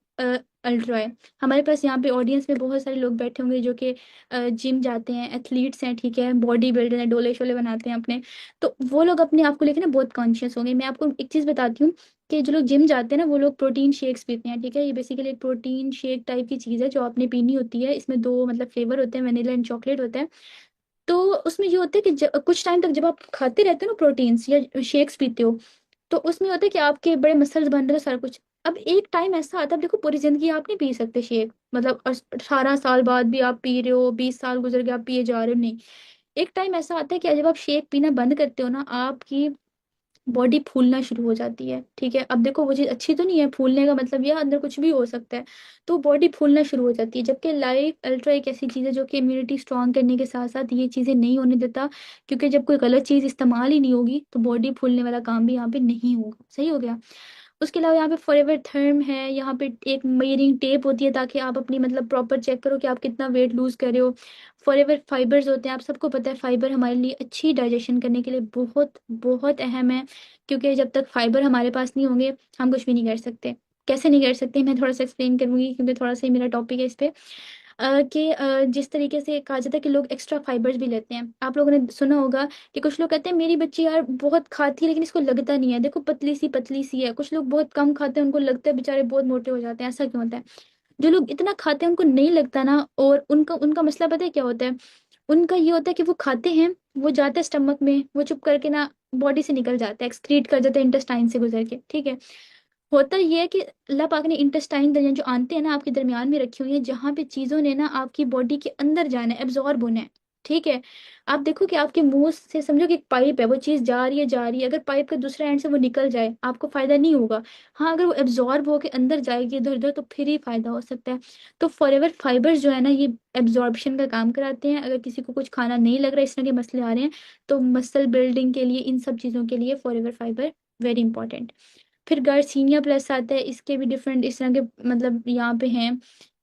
अल्ट्रा है। हमारे पास यहाँ पे ऑडियंस में बहुत सारे लोग बैठे होंगे जो कि जिम जाते हैं, एथलीट्स हैं, ठीक है, बॉडी बिल्डर हैं, डोले शोले बनाते हैं अपने। तो वो लोग अपने आप को लेकर ना बहुत कॉन्शियस होंगे। मैं आपको एक चीज़ बताती हूँ कि जो लोग जिम जाते हैं ना वो लोग प्रोटीन शेक्स पीते हैं, ठीक है। ये बेसिकली एक प्रोटीन शेक टाइप की चीज़ है जो आपने पीनी होती है। इसमें दो मतलब फ्लेवर होते हैं, वेनिला एंड चॉकलेट होता है। तो उसमें ये होता है कि कुछ टाइम तक जब आप खाते रहते हो ना प्रोटीन्स या शेक्स पीते हो, तो उसमें होता है कि आपके बड़े मसल्स बन रहे हैं, सारा कुछ। अब एक टाइम ऐसा आता है, देखो पूरी जिंदगी आप नहीं पी सकते शेक, मतलब 18 साल बाद भी आप पी रहे हो, 20 साल गुजर के आप पिए जा रहे हो, नहीं। एक टाइम ऐसा आता है कि जब आप शेक पीना बंद करते हो ना, आपकी बॉडी फूलना शुरू हो जाती है, ठीक है। अब देखो वो चीज़ अच्छी तो नहीं है, फूलने का मतलब ये अंदर कुछ भी हो सकता है। तो बॉडी फूलना शुरू हो जाती है, जबकि लाइफ अल्ट्रा एक ऐसी चीज़ है जो कि इम्यूनिटी स्ट्रांग करने के साथ साथ ये चीज़ें नहीं होने देता। क्योंकि जब कोई गलत चीज़ इस्तेमाल ही नहीं होगी तो बॉडी फूलने वाला काम भी यहाँ पे नहीं होगा, सही हो गया। उसके अलावा यहाँ पे फॉरएवर थर्म है, यहाँ पे एक मेजरिंग टेप होती है ताकि आप अपनी मतलब प्रॉपर चेक करो कि आप कितना वेट लूज कर रहे हो। फॉरएवर फाइबर्स होते हैं, आप सबको पता है फाइबर हमारे लिए अच्छी डाइजेशन करने के लिए बहुत बहुत अहम है। क्योंकि जब तक फाइबर हमारे पास नहीं होंगे हम कुछ भी नहीं कर सकते। कैसे नहीं कर सकते, मैं थोड़ा सा एक्सप्लेन करूंगी क्योंकि थोड़ा सा ही मेरा टॉपिक है इस पे। कि जिस तरीके से कहा जाता है कि लोग एक्स्ट्रा फाइबर्स भी लेते हैं। आप लोगों ने सुना होगा कि कुछ लोग कहते हैं मेरी बच्ची यार बहुत खाती है लेकिन इसको लगता नहीं है, देखो पतली सी है। कुछ लोग बहुत कम खाते हैं, उनको लगता है बेचारे बहुत मोटे हो जाते हैं, ऐसा क्यों होता है? जो लोग इतना खाते हैं उनको नहीं लगता ना, और उनका उनका मसला पता है क्या होता है? उनका ये होता है कि वो खाते हैं, वो जाता है स्टमक में, वो चुप करके ना बॉडी से निकल जाता है, एक्सक्रीट कर जाता है इंटेस्टाइन से गुजर के, ठीक है। होता ये है कि अल्लाह पाक ने इंटेस्टाइन दरिया जो आंते हैं ना आपके दरमियान में रखी हुई है, जहाँ पे चीजों ने ना आपकी बॉडी के अंदर जाना है, एब्जॉर्ब होना है, ठीक है। आप देखो कि आपके मुंह से समझो कि एक पाइप है, वो चीज जा रही है, अगर पाइप का दूसरा एंड से वो निकल जाए आपको फायदा नहीं होगा। हाँ, अगर वो एब्जॉर्ब होके अंदर जाएगी इधर उधर तो फिर ही फायदा हो सकता है। तो फॉरएवर फाइबर्स जो है ना ये एब्जॉर्प्शन का काम कराते हैं। अगर किसी को कुछ खाना नहीं लग रहा है, इस तरह के मसले आ रहे हैं, तो मसल बिल्डिंग के लिए, इन सब चीजों के लिए फॉरएवर फाइबर वेरी इंपॉर्टेंट। फिर गार्सिनिया प्लस आता है, इसके भी डिफरेंट इस तरह के मतलब यहाँ पे हैं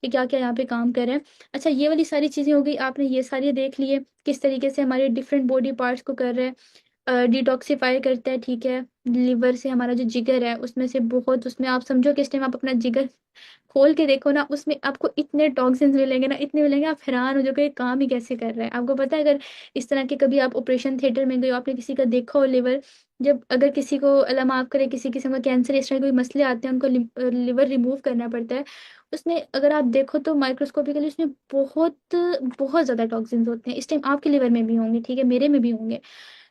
कि क्या क्या यहाँ पे काम कर रहे हैं। अच्छा, ये वाली सारी चीजें हो गई, आपने ये सारी देख लिए किस तरीके से हमारे डिफरेंट बॉडी पार्ट्स को कर रहे हैं। डिटॉक्सिफाई करता है, ठीक है। लिवर से हमारा जो जिगर है उसमें से बहुत, उसमें आप समझो कि इस टाइम आप अपना जिगर खोल के देखो ना, उसमें आपको इतने टॉक्सिन्स मिलेंगे ना, इतने मिलेंगे, आप हैरान हो जाओगे ये काम ही कैसे कर रहा है। आपको पता है, अगर इस तरह के कभी आप ऑपरेशन थिएटर में गए हो, आपने किसी का देखा हो लिवर, जब अगर किसी को, अल्लाह माफ करे, किसी किस्म का कैंसर, इस तरह के कोई मसले आते हैं, उनको लिवर रिमूव करना पड़ता है, उसमें अगर आप देखो तो माइक्रोस्कोपिकली उसमें बहुत बहुत ज्यादा टॉक्सिन्स होते हैं। इस टाइम आपके लिवर में भी होंगे, ठीक है, मेरे में भी होंगे।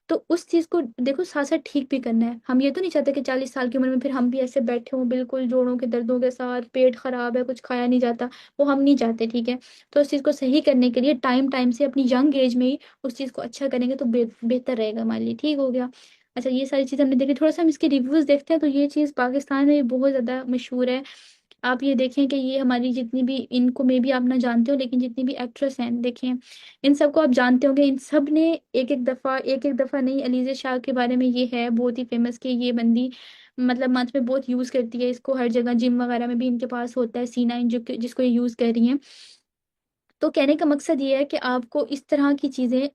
तो उस चीज को देखो, साथ साथ ठीक भी करना है। हम ये तो नहीं चाहते कि 40 साल की उम्र में फिर हम भी ऐसे बैठे हों बिल्कुल जोड़ों के दर्दों के साथ, पेट खराब है, कुछ खाया नहीं जाता, वो हम नहीं चाहते, ठीक है। तो उस चीज को सही करने के लिए टाइम टाइम से अपनी यंग एज में ही उस चीज को अच्छा करेंगे तो बेहतर रहेगा हमारे लिए, ठीक हो गया। अच्छा, ये सारी चीज हमने देखी, थोड़ा सा हम इसके रिव्यूज देखते हैं। तो ये चीज पाकिस्तान में बहुत ज्यादा मशहूर है। आप ये देखें कि ये हमारी जितनी भी, इनको में भी आप ना जानते हो, लेकिन जितनी भी एक्ट्रेस हैं देखें, इन सबको आप जानते होंगे। इन सब ने एक एक दफा नहीं, अलीज़ा शाह के बारे में ये है बहुत ही फेमस कि ये बंदी मतलब मंथ में बहुत यूज करती है इसको, हर जगह जिम वगैरह में भी इनके पास होता है C9 जो जिसको ये यूज कर रही हैं। तो कहने का मकसद ये है कि आपको इस तरह की चीजें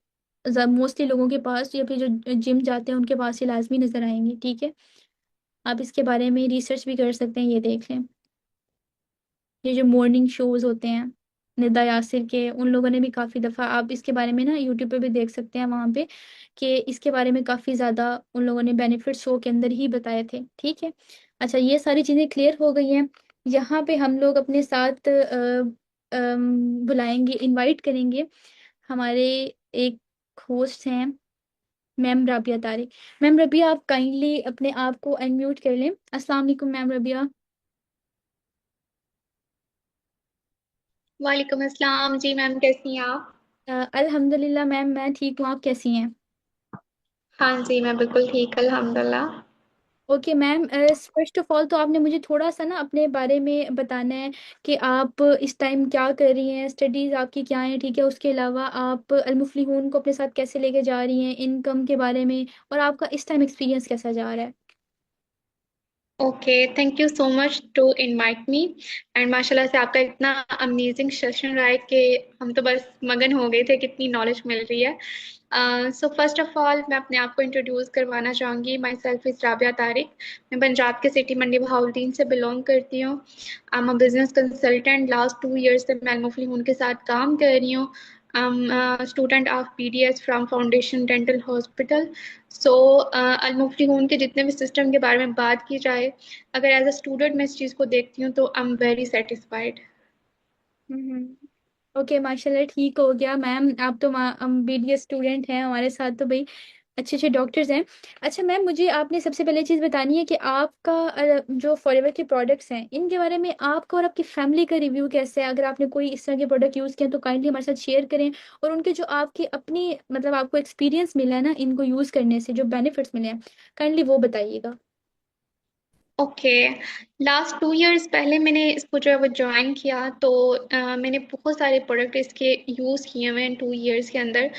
मोस्टली लोगों के पास, या फिर जो जिम जाते हैं उनके पास ये लाजमी नजर आएंगी, ठीक है। आप इसके बारे में रिसर्च भी कर सकते हैं, ये देख लें। ये जो मॉर्निंग शोज होते हैं निदा यासिर के, उन लोगों ने भी काफी दफा, आप इसके बारे में ना यूट्यूब पे भी देख सकते हैं वहां पे, कि इसके बारे में काफी ज्यादा उन लोगों ने बेनिफिट शो के अंदर ही बताए थे, ठीक है। अच्छा, ये सारी चीजें क्लियर हो गई हैं। यहाँ पे हम लोग अपने साथ बुलाएंगे, इनवाइट करेंगे हमारे एक होस्ट हैं, मैम राबिया तारिक। मैम रबिया, आप काइंडली अपने आप को अनम्यूट कर लें। अस्सलाम वालेकुम मैम रबिया। वालेकुम अस्सलाम जी मैम, कैसी हैं आप? अल्हम्दुलिल्लाह मैम, मैं ठीक हूँ, आप कैसी हैं? हाँ जी, मैं बिल्कुल ठीक अल्हम्दुलिल्लाह। Okay ma'am, first of all तो आपने मुझे थोड़ा सा ना अपने बारे में बताना है कि आप इस टाइम क्या कर रही हैं, स्टडीज आपकी क्या हैं, ठीक है। उसके अलावा आप अलमुफ्लिहून को अपने साथ कैसे लेके जा रही हैं, इनकम के बारे में, और आपका इस टाइम एक्सपीरियंस कैसा जा रहा है। Okay, thank you so much to invite me. And माशाल्लाह से आपका इतना अमेजिंग सेशन रहा है कि हम तो बस मगन हो गए थे, कितनी नॉलेज मिल रही है। सो फर्स्ट ऑफ ऑल मैं अपने आप को इंट्रोड्यूस करवाना चाहूँगी। My self is Rabia Tariq. मैं पंजाब के सिटी मंडी बहाउद्दीन से बिलोंग करती हूँ। I am a business consultant. Last 2 years से मैं मुफ्लिहून के साथ काम कर रही हूँ। Student of PDS from Foundation Dental Hospital. सो अलमुफ्लिहून के जितने भी सिस्टम के बारे में बात की जाए, अगर एज अ स्टूडेंट मैं इस चीज़ को देखती हूँ तो I am very satisfied. Okay, माशाल्लाह, ठीक हो गया मैम। आप तो BDS स्टूडेंट हैं हमारे साथ, तो भाई अच्छे अच्छे डॉक्टर्स हैं। अच्छा मैम, मुझे आपने सबसे पहले चीज़ बतानी है कि आपका जो फॉरएवर के प्रोडक्ट्स हैं इनके बारे में आपका और आपकी फैमिली का रिव्यू कैसे है। अगर आपने कोई इस तरह के प्रोडक्ट यूज़ किए हैं तो काइंडली हमारे साथ शेयर करें। और उनके जो आपकी अपनी मतलब आपको एक्सपीरियंस मिला है ना इनको यूज़ करने से, जो बेनिफिट्स मिले हैं, काइंडली वो बताइएगा। ओके, लास्ट 2 ईयर्स पहले मैंने इसको जो है वो ज्वाइन किया, तो मैंने बहुत सारे प्रोडक्ट इसके यूज़ किए हुए हैं 2 ईयर्स के अंदर।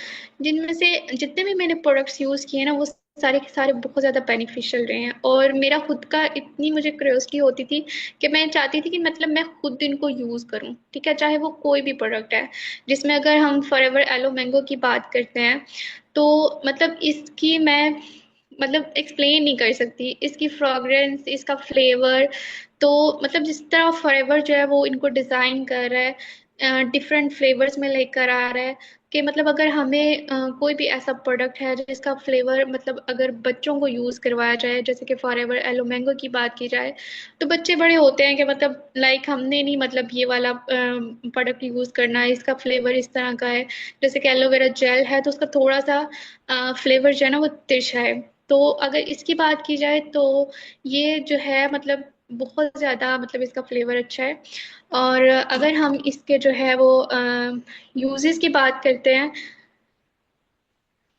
जिनमें से जितने भी मैंने प्रोडक्ट्स यूज़ किए ना, वो सारे के सारे बहुत ज़्यादा बेनिफिशियल रहे हैं। और मेरा खुद का इतनी मुझे क्यूरियोसिटी होती थी कि मैं चाहती थी कि मतलब मैं खुद इनको यूज़ करूँ, ठीक है, चाहे वो कोई भी प्रोडक्ट है। जिसमें अगर हम फॉरएवर एलो मैंगो की बात करते हैं, तो मतलब इसकी मैं मतलब एक्सप्लेन नहीं कर सकती, इसकी फ्रेग्रेंस, इसका फ्लेवर। तो मतलब जिस तरह फॉरएवर जो है वो इनको डिज़ाइन कर रहा है, डिफरेंट फ्लेवर्स में लेकर आ रहा है, कि मतलब अगर हमें कोई भी ऐसा प्रोडक्ट है जिसका फ्लेवर मतलब अगर बच्चों को यूज़ करवाया जाए, जैसे कि फॉरएवर एलो मैंगो की बात की जाए, तो बच्चे बड़े होते हैं कि मतलब लाइक हमने नहीं मतलब ये वाला प्रोडक्ट यूज़ करना है, इसका फ्लेवर इस तरह का है। जैसे कि एलोवेरा जेल है तो उसका थोड़ा सा फ्लेवर जो है ना वो तिरछा है। तो अगर इसकी बात की जाए तो ये जो है मतलब बहुत ज़्यादा मतलब इसका फ्लेवर अच्छा है। और अगर हम इसके जो है वो यूजेस की बात करते हैं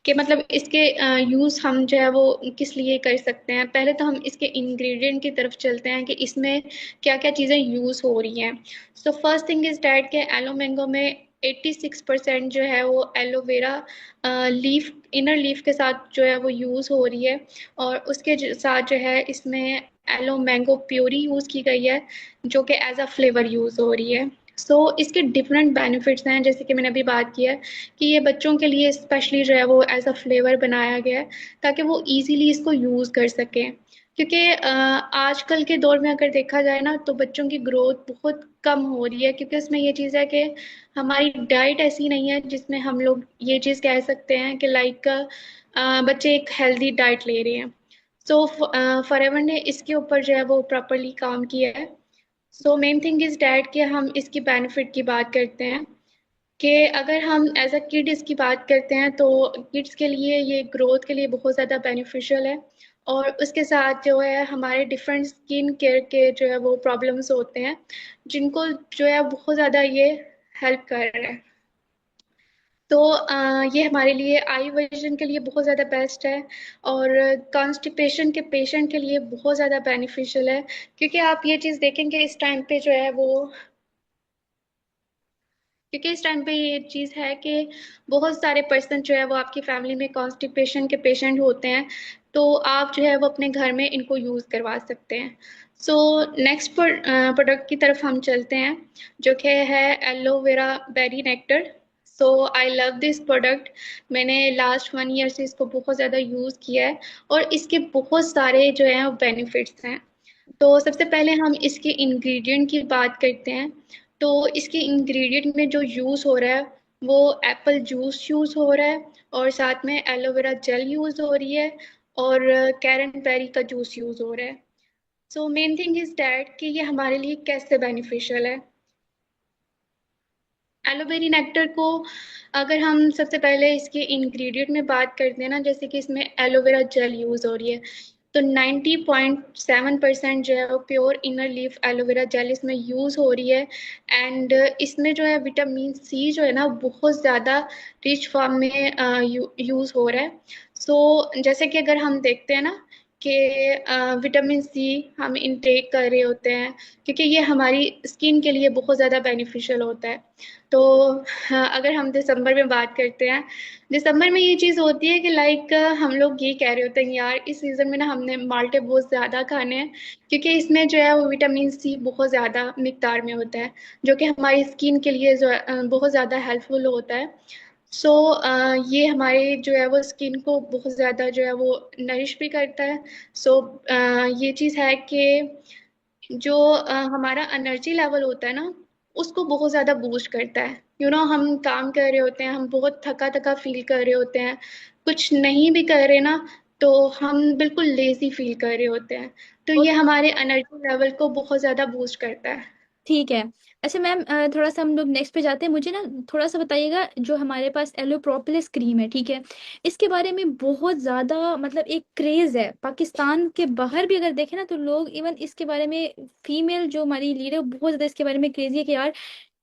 कि मतलब इसके यूज़ हम जो है वो किस लिए कर सकते हैं, पहले तो हम इसके इंग्रेडिएंट की तरफ चलते हैं कि इसमें क्या क्या चीज़ें यूज़ हो रही हैं। So first thing is that के एलो मैंगो में 86% जो है वो एलोवेरा लीफ, इनर लीफ के साथ जो है वो यूज़ हो रही है। और उसके साथ जो है इसमें एलो मैंगो प्योरी यूज़ की गई है, जो कि एज अ फ्लेवर यूज़ हो रही है। इसके डिफरेंट बेनिफिट्स हैं, जैसे कि मैंने अभी बात किया है कि ये बच्चों के लिए स्पेशली जो है वो एज अ फ्लेवर बनाया गया है ताकि वो इजीली इसको यूज़ कर सकें। क्योंकि आजकल के दौर में अगर देखा जाए ना तो बच्चों की ग्रोथ बहुत कम हो रही है, क्योंकि उसमें ये चीज़ है कि हमारी डाइट ऐसी नहीं है जिसमें हम लोग ये चीज़ कह सकते हैं कि लाइक बच्चे एक हेल्दी डाइट ले रहे हैं। सो फॉरएवर ने इसके ऊपर जो है वो प्रॉपरली काम किया है। So main thing is that कि हम इसकी बेनिफिट की बात करते हैं कि अगर हम एज अ किड इसकी बात करते हैं तो किड्स के लिए ये ग्रोथ के लिए बहुत ज़्यादा बेनिफिशियल है। और उसके साथ जो है हमारे डिफरेंट स्किन केयर के जो है वो प्रॉब्लम्स होते हैं जिनको जो है बहुत ज़्यादा ये हेल्प कर रहा है। तो ये हमारे लिए आई विजन के लिए बहुत ज़्यादा बेस्ट है। और कॉन्स्टिपेशन के पेशेंट के लिए बहुत ज़्यादा बेनिफिशियल है, क्योंकि आप ये चीज़ देखेंगे इस टाइम पे जो है वो, क्योंकि इस टाइम पे ये चीज़ है कि बहुत सारे पर्सन जो है वो आपकी फैमिली में कॉन्स्टिपेशन के पेशेंट होते हैं, तो आप जो है वो अपने घर में इनको यूज़ करवा सकते हैं। सो नेक्स्ट प्रोडक्ट की तरफ हम चलते हैं, जो कि है aloe vera berry nectar. So I love this product. मैंने लास्ट 1 ईयर से इसको बहुत ज़्यादा यूज़ किया है और इसके बहुत सारे जो हैं वो बेनिफिट्स हैं। तो सबसे पहले हम इसके इंग्रेडिएंट की बात करते हैं। तो इसके इंग्रेडिएंट में जो यूज़ हो रहा है वो एप्पल जूस यूज़ हो रहा है, और साथ में एलोवेरा जेल यूज़ हो रही है, और कैरन बेरी का जूस यूज़ हो रहा है। So main thing is that कि ये हमारे लिए कैसे बेनिफिशियल है। एलोवेरी नेक्टर को अगर हम सबसे पहले इसके इंग्रेडिएंट में बात करते हैं ना, जैसे कि इसमें एलोवेरा जेल यूज़ हो रही है, तो 90.7% जो है वो pure inner leaf aloe vera gel इसमें यूज़ हो रही है। एंड इसमें जो है विटामिन सी जो है ना बहुत ज़्यादा रिच फॉर्म में यूज़ हो रहा है। जैसे कि अगर हम देखते हैं ना कि विटामिन सी हम इनटेक कर रहे होते हैं, क्योंकि ये हमारी स्किन के लिए बहुत ज़्यादा बेनिफिशियल होता है। तो हाँ, अगर हम दिसंबर में बात करते हैं, दिसंबर में ये चीज़ होती है कि लाइक हम लोग ये कह रहे होते हैं यार इस सीज़न में ना हमने माल्टे बहुत ज़्यादा खाने हैं, क्योंकि इसमें जो है वो विटामिन सी बहुत ज़्यादा मिकदार में होता है, जो कि हमारी स्किन के लिए बहुत ज़्यादा हेल्पफुल होता है। ये हमारे जो है वो स्किन को बहुत ज़्यादा जो है वो नरिश भी करता है। ये चीज़ है कि जो हमारा एनर्जी लेवल होता है ना उसको बहुत ज़्यादा बूस्ट करता है। हम काम कर रहे होते हैं, हम बहुत थका थका फील कर रहे होते हैं, कुछ नहीं भी कर रहे ना तो हम बिल्कुल लेजी फील कर रहे होते हैं, तो ये हमारे एनर्जी लेवल को बहुत ज़्यादा बूस्ट करता है। ठीक है। अच्छा मैम, थोड़ा सा हम लोग नेक्स्ट पे जाते हैं। मुझे ना थोड़ा सा बताइएगा, जो हमारे पास एलो प्रोपोलिस क्रीम है, ठीक है, इसके बारे में बहुत ज़्यादा मतलब एक क्रेज़ है पाकिस्तान के बाहर भी। अगर देखें ना तो लोग इवन इसके बारे में, फीमेल जो हमारी लीडर बहुत ज़्यादा इसके बारे में क्रेज़ी है कि यार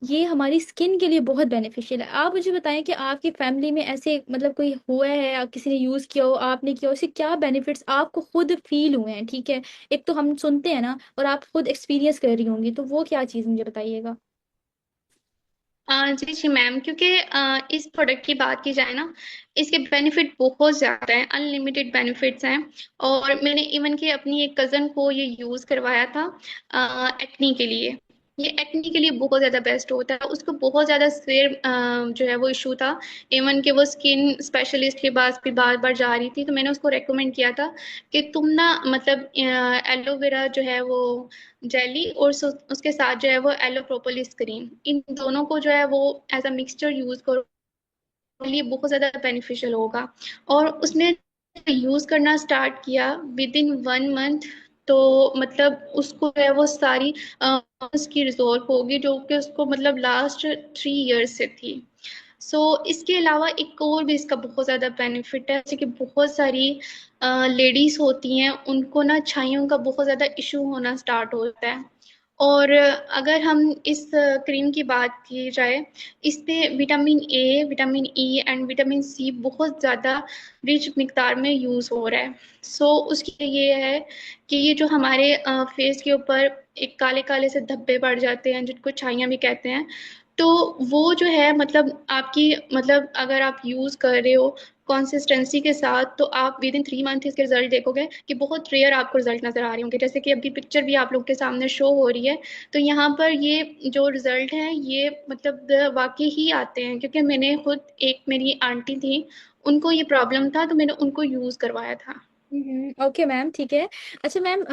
ये हमारी स्किन के लिए बहुत बेनिफिशियल है। आप मुझे बताएं कि आपकी फैमिली में ऐसे मतलब कोई हुआ है या किसी ने यूज़ किया हो, आपने किया हो, उससे क्या बेनिफिट्स आपको खुद फील हुए हैं, ठीक है। एक तो हम सुनते हैं ना, और आप खुद एक्सपीरियंस कर रही होंगी, तो वो क्या चीज़ मुझे बताइएगा। जी जी मैम, क्योंकि इस प्रोडक्ट की बात की जाए ना, इसके बेनिफिट बहुत ज़्यादा हैं, अनलिमिटेड बेनिफिट्स हैं। और मैंने इवन के अपनी एक कज़न को ये यूज़ करवाया था एक्नी के लिए। ये एक्नी के लिए बहुत ज़्यादा बेस्ट होता है, उसको बहुत ज़्यादा सिवियर जो है वो इशू था। इवन के वो स्किन स्पेशलिस्ट के पास भी बार बार जा रही थी, तो मैंने उसको रेकमेंड किया था कि तुम ना मतलब एलोवेरा जो है वो जेली और उसके साथ जो है वो एलो प्रोपोलिस क्रीम, इन दोनों को जो है वो एज अ मिक्सचर यूज करो, लिए बहुत ज्यादा बेनिफिशियल होगा। और उसने यूज करना स्टार्ट किया विद इन 1 मंथ, तो मतलब उसको जो है वो सारी उसकी रिजॉल्व होगी जो कि उसको मतलब लास्ट 3 इयर्स से थी। इसके अलावा एक और भी इसका बहुत ज़्यादा बेनिफिट है, जैसे कि बहुत सारी लेडीज होती हैं उनको ना छाइयों का बहुत ज़्यादा इशू होना स्टार्ट होता है। और अगर हम इस क्रीम की बात की जाए, इसमें vitamin A, vitamin E and vitamin C बहुत ज़्यादा रिच मिकदार में यूज़ हो रहा है। उसकी ये है कि ये जो हमारे फेस के ऊपर एक काले काले से धब्बे पड़ जाते हैं जिनको छाइयाँ भी कहते हैं, तो वो जो है मतलब आपकी मतलब अगर आप यूज़ कर रहे हो कंसिस्टेंसी के साथ, तो आप विद इन 3 मंथ इसके रिजल्ट देखोगे कि बहुत रेयर आपको रिजल्ट नजर आ रहे होंगे। जैसे कि अभी पिक्चर भी आप लोग के सामने शो हो रही है। तो यहाँ पर ये जो रिजल्ट है ये मतलब वाकई ही आते हैं, क्योंकि मैंने खुद, एक मेरी आंटी थी, उनको ये प्रॉब्लम था तो मैंने उनको यूज करवाया था। ओके मैम, ठीक है। अच्छा मैम,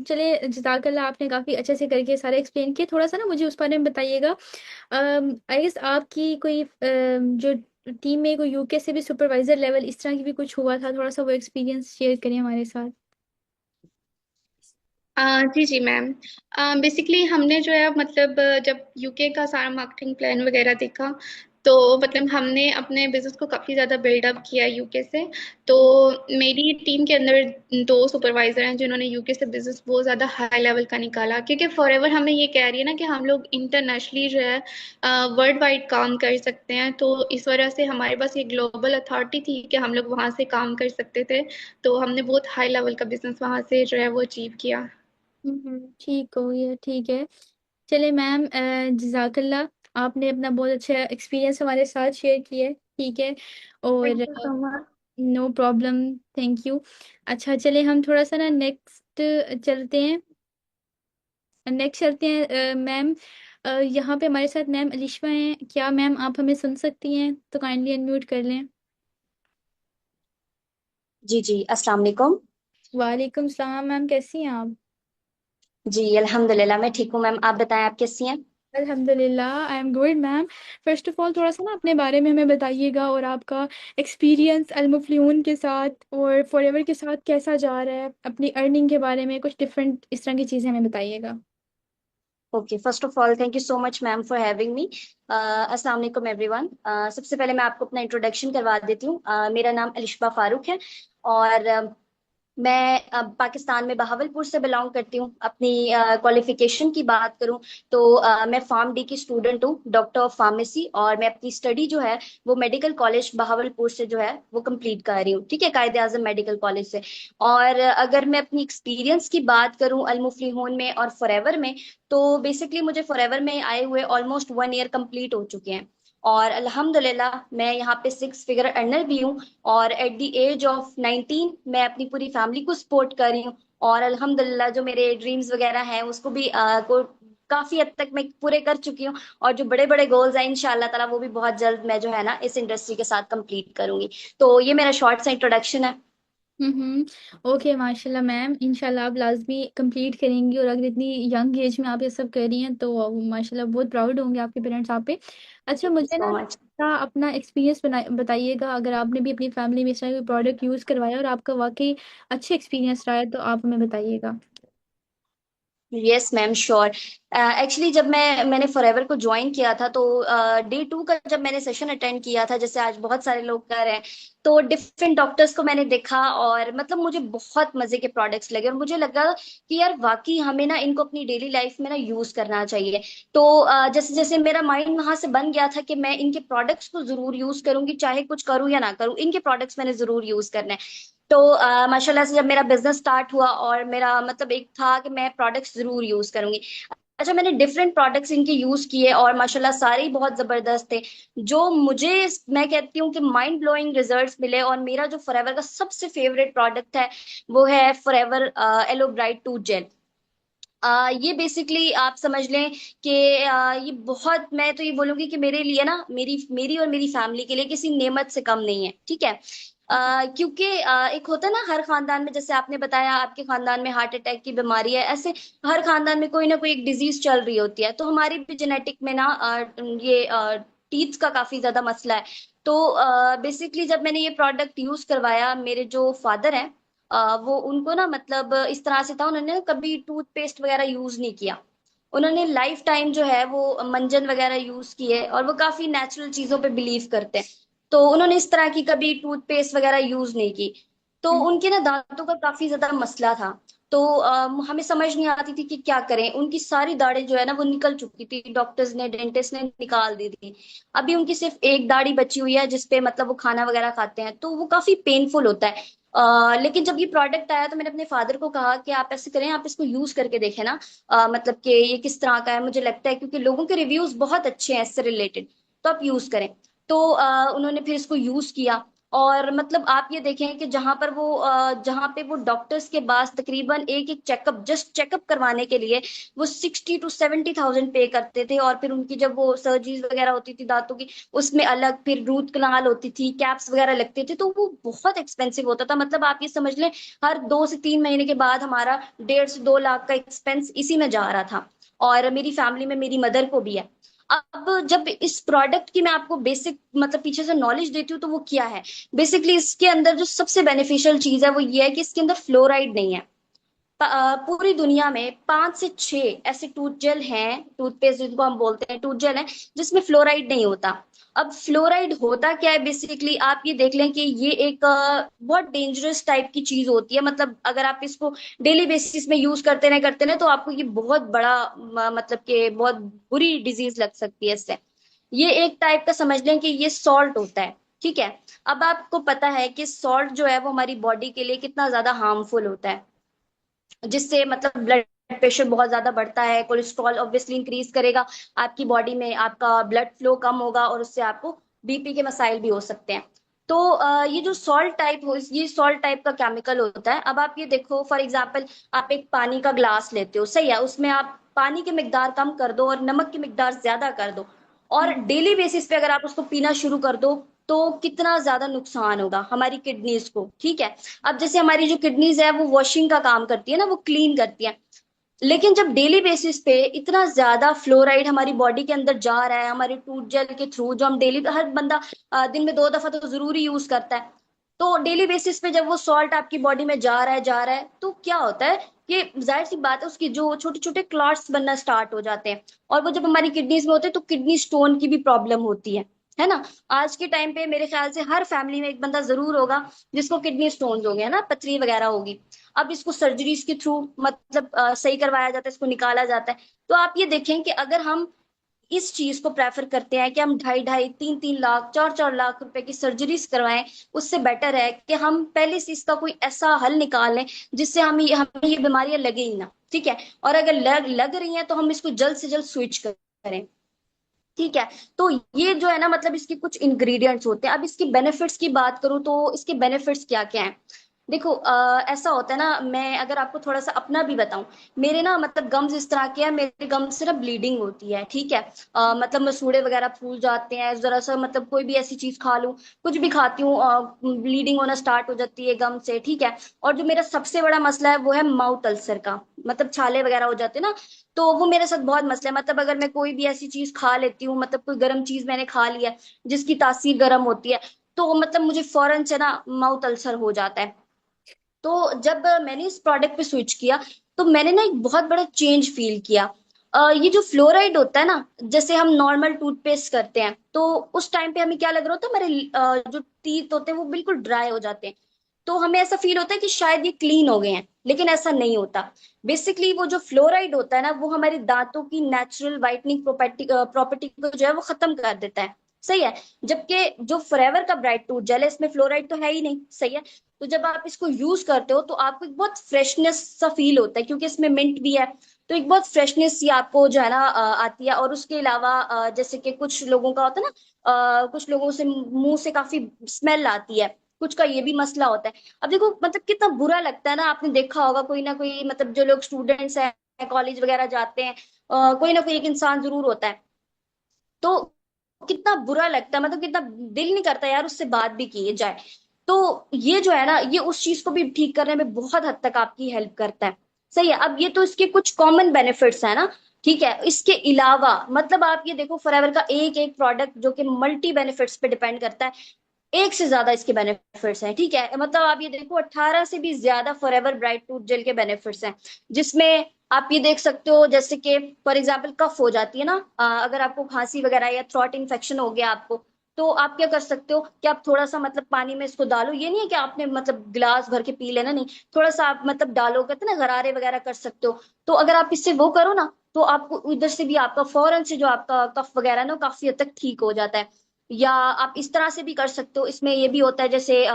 चलिए जज़ाकल्लाह, आपने काफ़ी अच्छे से करके सारा एक्सप्लेन किया। थोड़ा सा ना मुझे उस बारे में बताइएगा। आई गेस आपकी कोई जो टीम में कोई यूके से भी सुपरवाइजर लेवल इस तरह की भी कुछ हुआ था, थोड़ा सा वो एक्सपीरियंस शेयर करिए हमारे साथ। जी जी मैम। बेसिकली हमने जो है मतलब जब यूके का सारा मार्केटिंग प्लान वगैरह देखा, तो मतलब हमने अपने बिजनेस को काफ़ी ज़्यादा बिल्डअप किया यूके से। तो मेरी टीम के अंदर 2 सुपरवाइजर हैं जिन्होंने यूके से बिजनेस बहुत ज़्यादा हाई लेवल का निकाला, क्योंकि फॉरएवर हमें ये कह रही है ना कि हम लोग इंटरनेशनली जो है वर्ल्ड वाइड काम कर सकते हैं। तो इस वजह से हमारे पास ये ग्लोबल अथॉरिटी थी कि हम लोग वहाँ से काम कर सकते थे। तो हमने बहुत हाई लेवल का बिजनेस वहाँ से जो है वो अचीव किया। ठीक हो गया, ठीक है। चलिए मैम, जज़ाकल्लाह, आपने अपना बहुत अच्छा एक्सपीरियंस हमारे साथ शेयर किया है, ठीक है। थैंक और you so much. No problem, thank you. अच्छा चलिए हम थोड़ा सा ना नेक्स्ट चलते हैं। नेक्स्ट चलते हैं मैम। यहाँ पे हमारे साथ मैम अलिशा हैं। क्या मैम आप हमें सुन सकती हैं? तो काइंडली अनम्यूट कर लें। जी जी, अस्सलाम वालेकुम। वालेकुम सलाम मैम, कैसी हैं आप? जी अल्हम्दुलिल्लाह, मैं ठीक हूँ मैम। आप बताएं, आप कैसी हैं? अल्हम्दुलिल्लाह, I am good ma'am. First of all थोड़ा सा ना अपने बारे में हमें बताइएगा, और आपका एक्सपीरियंस अलमुफ्लिहून के साथ और फॉरएवर के साथ कैसा जा रहा है। अपनी अर्निंग के बारे में कुछ डिफरेंट इस तरह की चीज़ें हमें बताइएगा। Okay, first of all thank you so much ma'am for having me. अस्सलाम वालेकुम एवरीवन। सबसे पहले मैं आपको अपना इंट्रोडक्शन करवा देती हूँ। मेरा नाम अलिशबा फारूक है, और मैं पाकिस्तान में बहावलपुर से बिलोंग करती हूँ। अपनी क्वालिफिकेशन की बात करूँ तो मैं फार्म डी की स्टूडेंट हूँ, डॉक्टर ऑफ फार्मेसी। और मैं अपनी स्टडी जो है वो मेडिकल कॉलेज बहावलपुर से जो है वो कंप्लीट कर रही हूँ, ठीक है, कायदे आजम मेडिकल कॉलेज से। और अगर मैं अपनी एक्सपीरियंस की बात करूँ अलमुफ्लिहून में और फॉरएवर में, तो बेसिकली मुझे फॉरएवर में आए हुए ऑलमोस्ट 1 ईयर कंप्लीट हो चुके हैं। और अल्हम्दुलिल्लाह मैं यहाँ पे 6 फिगर अर्नर भी हूँ। और एट द एज ऑफ 19 मैं अपनी पूरी फैमिली को सपोर्ट कर रही हूँ। और अल्हम्दुलिल्लाह जो मेरे ड्रीम्स वगैरह हैं उसको भी काफी हद तक मैं पूरे कर चुकी हूँ। और जो बड़े बड़े गोल्स हैं इंशाल्लाह ताला वो भी बहुत जल्द मैं जो है ना इस इंडस्ट्री के साथ कंप्लीट करूंगी। तो ये मेरा शॉर्ट सा इंट्रोडक्शन है। ओके माशाल्लाह मैम, इंशाल्लाह आप लाजमी कंप्लीट करेंगी। और अगर इतनी यंग एज में आप ये सब कर रही हैं तो माशाल्लाह बहुत प्राउड होंगे आपके पेरेंट्स आप पे। अच्छा थैंक यू मुझे सो ना मच। अपना एक्सपीरियंस बताइएगा, अगर आपने भी अपनी फैमिली में इस तरह कोई प्रोडक्ट यूज़ करवाया और आपका वाकई अच्छा एक्सपीरियंस रहा है तो आप हमें बताइएगा। Yes ma'am, sure. एक्चुअली जब मैंने फॉरएवर को ज्वाइन किया था, तो डे 2 का जब मैंने सेशन अटेंड किया था, जैसे आज बहुत सारे लोग कर रहे हैं, तो डिफरेंट डॉक्टर्स को मैंने देखा और मतलब मुझे बहुत मजे के प्रोडक्ट्स लगे। और मुझे लगा कि यार वाकई हमें ना इनको अपनी डेली लाइफ में ना यूज करना चाहिए। तो जैसे जैसे मेरा माइंड वहां से बन गया था कि मैं इनके प्रोडक्ट्स को जरूर यूज करूंगी, चाहे कुछ करूं या ना करूं, इनके प्रोडक्ट्स मैंने जरूर यूज करना है। तो माशाल्लाह से जब मेरा बिजनेस स्टार्ट हुआ और मेरा मतलब एक था कि मैं प्रोडक्ट्स जरूर यूज करूंगी। अच्छा, मैंने डिफरेंट प्रोडक्ट्स इनके यूज किए और माशाल्लाह सारे ही बहुत जबरदस्त थे। जो मुझे, मैं कहती हूँ कि माइंड ब्लोइंग रिजल्ट्स मिले। और मेरा जो फॉरएवर का सबसे फेवरेट प्रोडक्ट है वो है Forever Aloe Bright tooth gel. ये बेसिकली आप समझ लें कि ये बहुत, मैं तो ये बोलूंगी कि मेरे लिए ना, मेरी मेरी और मेरी फैमिली के लिए किसी नेमत से कम नहीं है, ठीक है। क्योंकि एक होता है ना हर खानदान में, जैसे आपने बताया आपके खानदान में हार्ट अटैक की बीमारी है, ऐसे हर खानदान में कोई ना कोई एक डिजीज चल रही होती है। तो हमारी भी जेनेटिक में ना ये टीथ का काफी ज्यादा मसला है। तो बेसिकली जब मैंने ये प्रोडक्ट यूज करवाया, मेरे जो फादर हैं वो, उनको ना मतलब इस तरह से था, उन्होंने कभी टूथपेस्ट वगैरह यूज नहीं किया। उन्होंने लाइफ टाइम जो है वो मंजन वगैरह यूज किए, और वो काफी नेचुरल चीजों पे बिलीव करते हैं। तो उन्होंने इस तरह की कभी टूथपेस्ट वगैरह यूज नहीं की। तो उनके ना दांतों का काफी ज्यादा मसला था। तो हमें समझ नहीं आती थी कि क्या करें। उनकी सारी दाढ़ें जो है ना वो निकल चुकी थी, डॉक्टर्स ने, डेंटिस्ट ने निकाल दी थी। अभी उनकी सिर्फ एक दाढ़ी बची हुई है जिसपे मतलब वो खाना वगैरह खाते हैं, तो वो काफी पेनफुल होता है। लेकिन जब ये प्रोडक्ट आया तो मैंने अपने फादर को कहा कि आप ऐसे करें, आप इसको यूज करके देखें ना, मतलब कि ये किस तरह का है। मुझे लगता है क्योंकि लोगों के रिव्यूज बहुत अच्छे हैं इससे रिलेटेड, तो आप यूज करें। तो उन्होंने फिर इसको यूज किया। और मतलब आप ये देखें कि जहाँ पे वो डॉक्टर्स के पास तकरीबन एक एक चेकअप, जस्ट चेकअप करवाने के लिए वो 60 to 70 थाउजेंड पे करते थे। और फिर उनकी जब वो सर्जरीज वगैरह होती थी दांतों की, उसमें अलग फिर रूट कनाल होती थी, कैप्स वगैरह लगते थे, तो वो बहुत एक्सपेंसिव होता था। मतलब आप ये समझ लें हर 2 से 3 महीने के बाद हमारा 1.5 से 2 लाख का एक्सपेंस इसी में जा रहा था। और मेरी फैमिली में मेरी मदर को भी है। अब जब इस प्रोडक्ट की मैं आपको बेसिक मतलब पीछे से नॉलेज देती हूँ तो वो क्या है, बेसिकली इसके अंदर जो सबसे बेनिफिशियल चीज है वो ये है कि इसके अंदर फ्लोराइड नहीं है। पूरी दुनिया में 5 से 6 ऐसे टूथ जेल हैं, टूथपेस्ट जिनको हम बोलते हैं टूथ जेल है, जिसमें फ्लोराइड नहीं होता। अब फ्लोराइड होता क्या है, बेसिकली आप ये देख लें कि ये एक बहुत डेंजरस टाइप की चीज होती है। मतलब अगर आप इसको डेली बेसिस में यूज करते रहे तो आपको ये बहुत बड़ा मतलब कि बहुत बुरी डिजीज लग सकती है इससे। ये एक टाइप का समझ लें कि ये सॉल्ट होता है, ठीक है। अब आपको पता है कि सॉल्ट जो है वो हमारी बॉडी के लिए कितना ज्यादा हार्मफुल होता है, जिससे मतलब ब्लड प्रेशर बहुत ज्यादा बढ़ता है, कोलेस्ट्रॉल ऑब्वियसली इंक्रीज करेगा आपकी बॉडी में, आपका ब्लड फ्लो कम होगा और उससे आपको बीपी के मसाइल भी हो सकते हैं। तो ये जो सॉल्ट टाइप हो, ये सॉल्ट टाइप का केमिकल होता है। अब आप ये देखो फॉर एग्जांपल, आप एक पानी का ग्लास लेते हो, सही है, उसमें आप पानी की मिकदार कम कर दो और नमक की मिकदार ज्यादा कर दो, और हम्म। डेली बेसिस पे अगर आप उसको पीना शुरू कर दो तो कितना ज्यादा नुकसान होगा हमारी किडनीज को, ठीक है। अब जैसे हमारी जो किडनीज है वो वॉशिंग का काम करती है ना, वो क्लीन करती है। लेकिन जब डेली बेसिस पे इतना ज्यादा फ्लोराइड हमारी बॉडी के अंदर जा रहा है हमारे टूथ जेल के थ्रू, जो हम डेली हर बंदा दिन में 2 दफा तो जरूर ही यूज करता है, तो डेली बेसिस पे जब वो सॉल्ट आपकी बॉडी में जा रहा है तो क्या होता है कि जाहिर सी बात है उसकी जो छोटे छोटे क्लॉट्स बनना स्टार्ट हो जाते हैं। और वो जब हमारी किडनीज में होते हैं तो किडनी स्टोन की भी प्रॉब्लम होती है ना। आज के टाइम पे मेरे ख्याल से हर फैमिली में एक बंदा जरूर होगा जिसको किडनी स्टोन हो गया ना, पथरी वगैरह होगी। अब इसको सर्जरीज के थ्रू मतलब सही करवाया जाता है, इसको निकाला जाता है। तो आप ये देखें कि अगर हम इस चीज को प्रेफर करते हैं कि हम 2.5 2.5 3 3 लाख 4 4 लाख रुपए की सर्जरीज करवाएं, उससे बेटर है कि हम पहले से इसका कोई ऐसा हल निकालें जिससे हमें ये बीमारियां लगे ही ना, ठीक है। और अगर लग लग रही हैं तो हम इसको जल्द से जल्द स्विच करें, ठीक है। तो ये जो है ना मतलब इसके कुछ इंग्रेडिएंट्स होते हैं। अब इसकी बेनिफिट्स की बात करूं तो इसके बेनिफिट्स क्या क्या हैं। देखो ऐसा होता है ना, मैं अगर आपको थोड़ा सा अपना भी बताऊं, मेरे ना मतलब गम्स इस तरह के हैं, मेरे गम्स से ना ब्लीडिंग होती है, ठीक है। मतलब मसूड़े वगैरह फूल जाते हैं जरा सा, मतलब कोई भी ऐसी चीज खा लूं, कुछ भी खाती हूँ ब्लीडिंग होना स्टार्ट हो जाती है गम से, ठीक है। और जो मेरा सबसे बड़ा मसला है वो है माउथ अल्सर का, मतलब छाले वगैरह हो जाते हैं ना, तो वो मेरे साथ बहुत मसला है। मतलब अगर मैं कोई भी ऐसी चीज खा लेती हूँ, मतलब कोई गर्म चीज मैंने खा लिया है, जिसकी तासीर गर्म होती है, तो मतलब मुझे फौरन से ना माउथ अल्सर हो जाता है। तो जब मैंने इस प्रोडक्ट पे स्विच किया तो मैंने ना एक बहुत बड़ा चेंज फील किया। ये जो फ्लोराइड होता है ना, जैसे हम नॉर्मल टूथपेस्ट करते हैं तो उस टाइम पे हमें क्या लग रहा होता है, हमारे जो टीथ होते हैं वो बिल्कुल ड्राई हो जाते हैं, तो हमें ऐसा फील होता है कि शायद ये क्लीन हो गए हैं, लेकिन ऐसा नहीं होता। बेसिकली वो जो फ्लोराइड होता है ना वो हमारे दांतों की नेचुरल वाइटनिंग प्रॉपर्टी प्रॉपर्टी को जो है वो खत्म कर देता है, सही है। जबकि जो फॉरएवर का ब्राइट टूथ जेल है इसमें फ्लोराइड तो है ही नहीं, सही है। तो जब आप इसको यूज करते हो तो आपको एक बहुत फ्रेशनेस सा फील होता है, क्योंकि इसमें मिंट भी है, तो एक बहुत फ्रेशनेस सी आपको जो है ना आती है। और उसके अलावा जैसे कि कुछ लोगों का होता है ना, कुछ लोगों से मुंह से काफी स्मेल आती है, कुछ का ये भी मसला होता है। अब देखो मतलब कितना बुरा लगता है ना, आपने देखा होगा कोई ना कोई, मतलब जो लोग स्टूडेंट्स हैं कॉलेज वगैरह जाते हैं, कोई ना कोई एक इंसान जरूर होता है, तो कितना बुरा लगता है, मतलब कितना दिल नहीं करता यार उससे बात भी की जाए। तो ये जो है ना ये उस चीज को भी ठीक करने में बहुत हद तक आपकी हेल्प करता है, सही है। अब ये तो इसके कुछ कॉमन बेनिफिट्स है ना, ठीक है। इसके अलावा मतलब आप ये देखो फॉरएवर का एक एक प्रोडक्ट जो कि मल्टी बेनिफिट्स पे डिपेंड करता है, एक से ज्यादा इसके बेनिफिट्स हैं, ठीक है। मतलब आप ये देखो 18 से भी ज्यादा फॉरएवर ब्राइट टूथ जेल के बेनिफिट्स हैं, जिसमें आप ये देख सकते हो जैसे कि फॉर एग्जांपल कफ हो जाती है ना, अगर आपको खांसी वगैरह या थ्रोट इन्फेक्शन हो गया आपको, तो आप क्या कर सकते हो कि आप थोड़ा सा मतलब पानी में इसको डालो, ये नहीं है कि आपने मतलब गिलास भर के पी लेना, नहीं, थोड़ा सा आप मतलब डालो, कहते हैं ना गरारे वगैरह कर सकते हो। तो अगर आप इससे वो करो ना तो आपको उधर से भी आपका फौरन से जो आपका कफ वगैरह है ना वो काफी हद तक ठीक हो जाता है। या आप इस तरह से भी कर सकते हो, इसमें ये भी होता है जैसे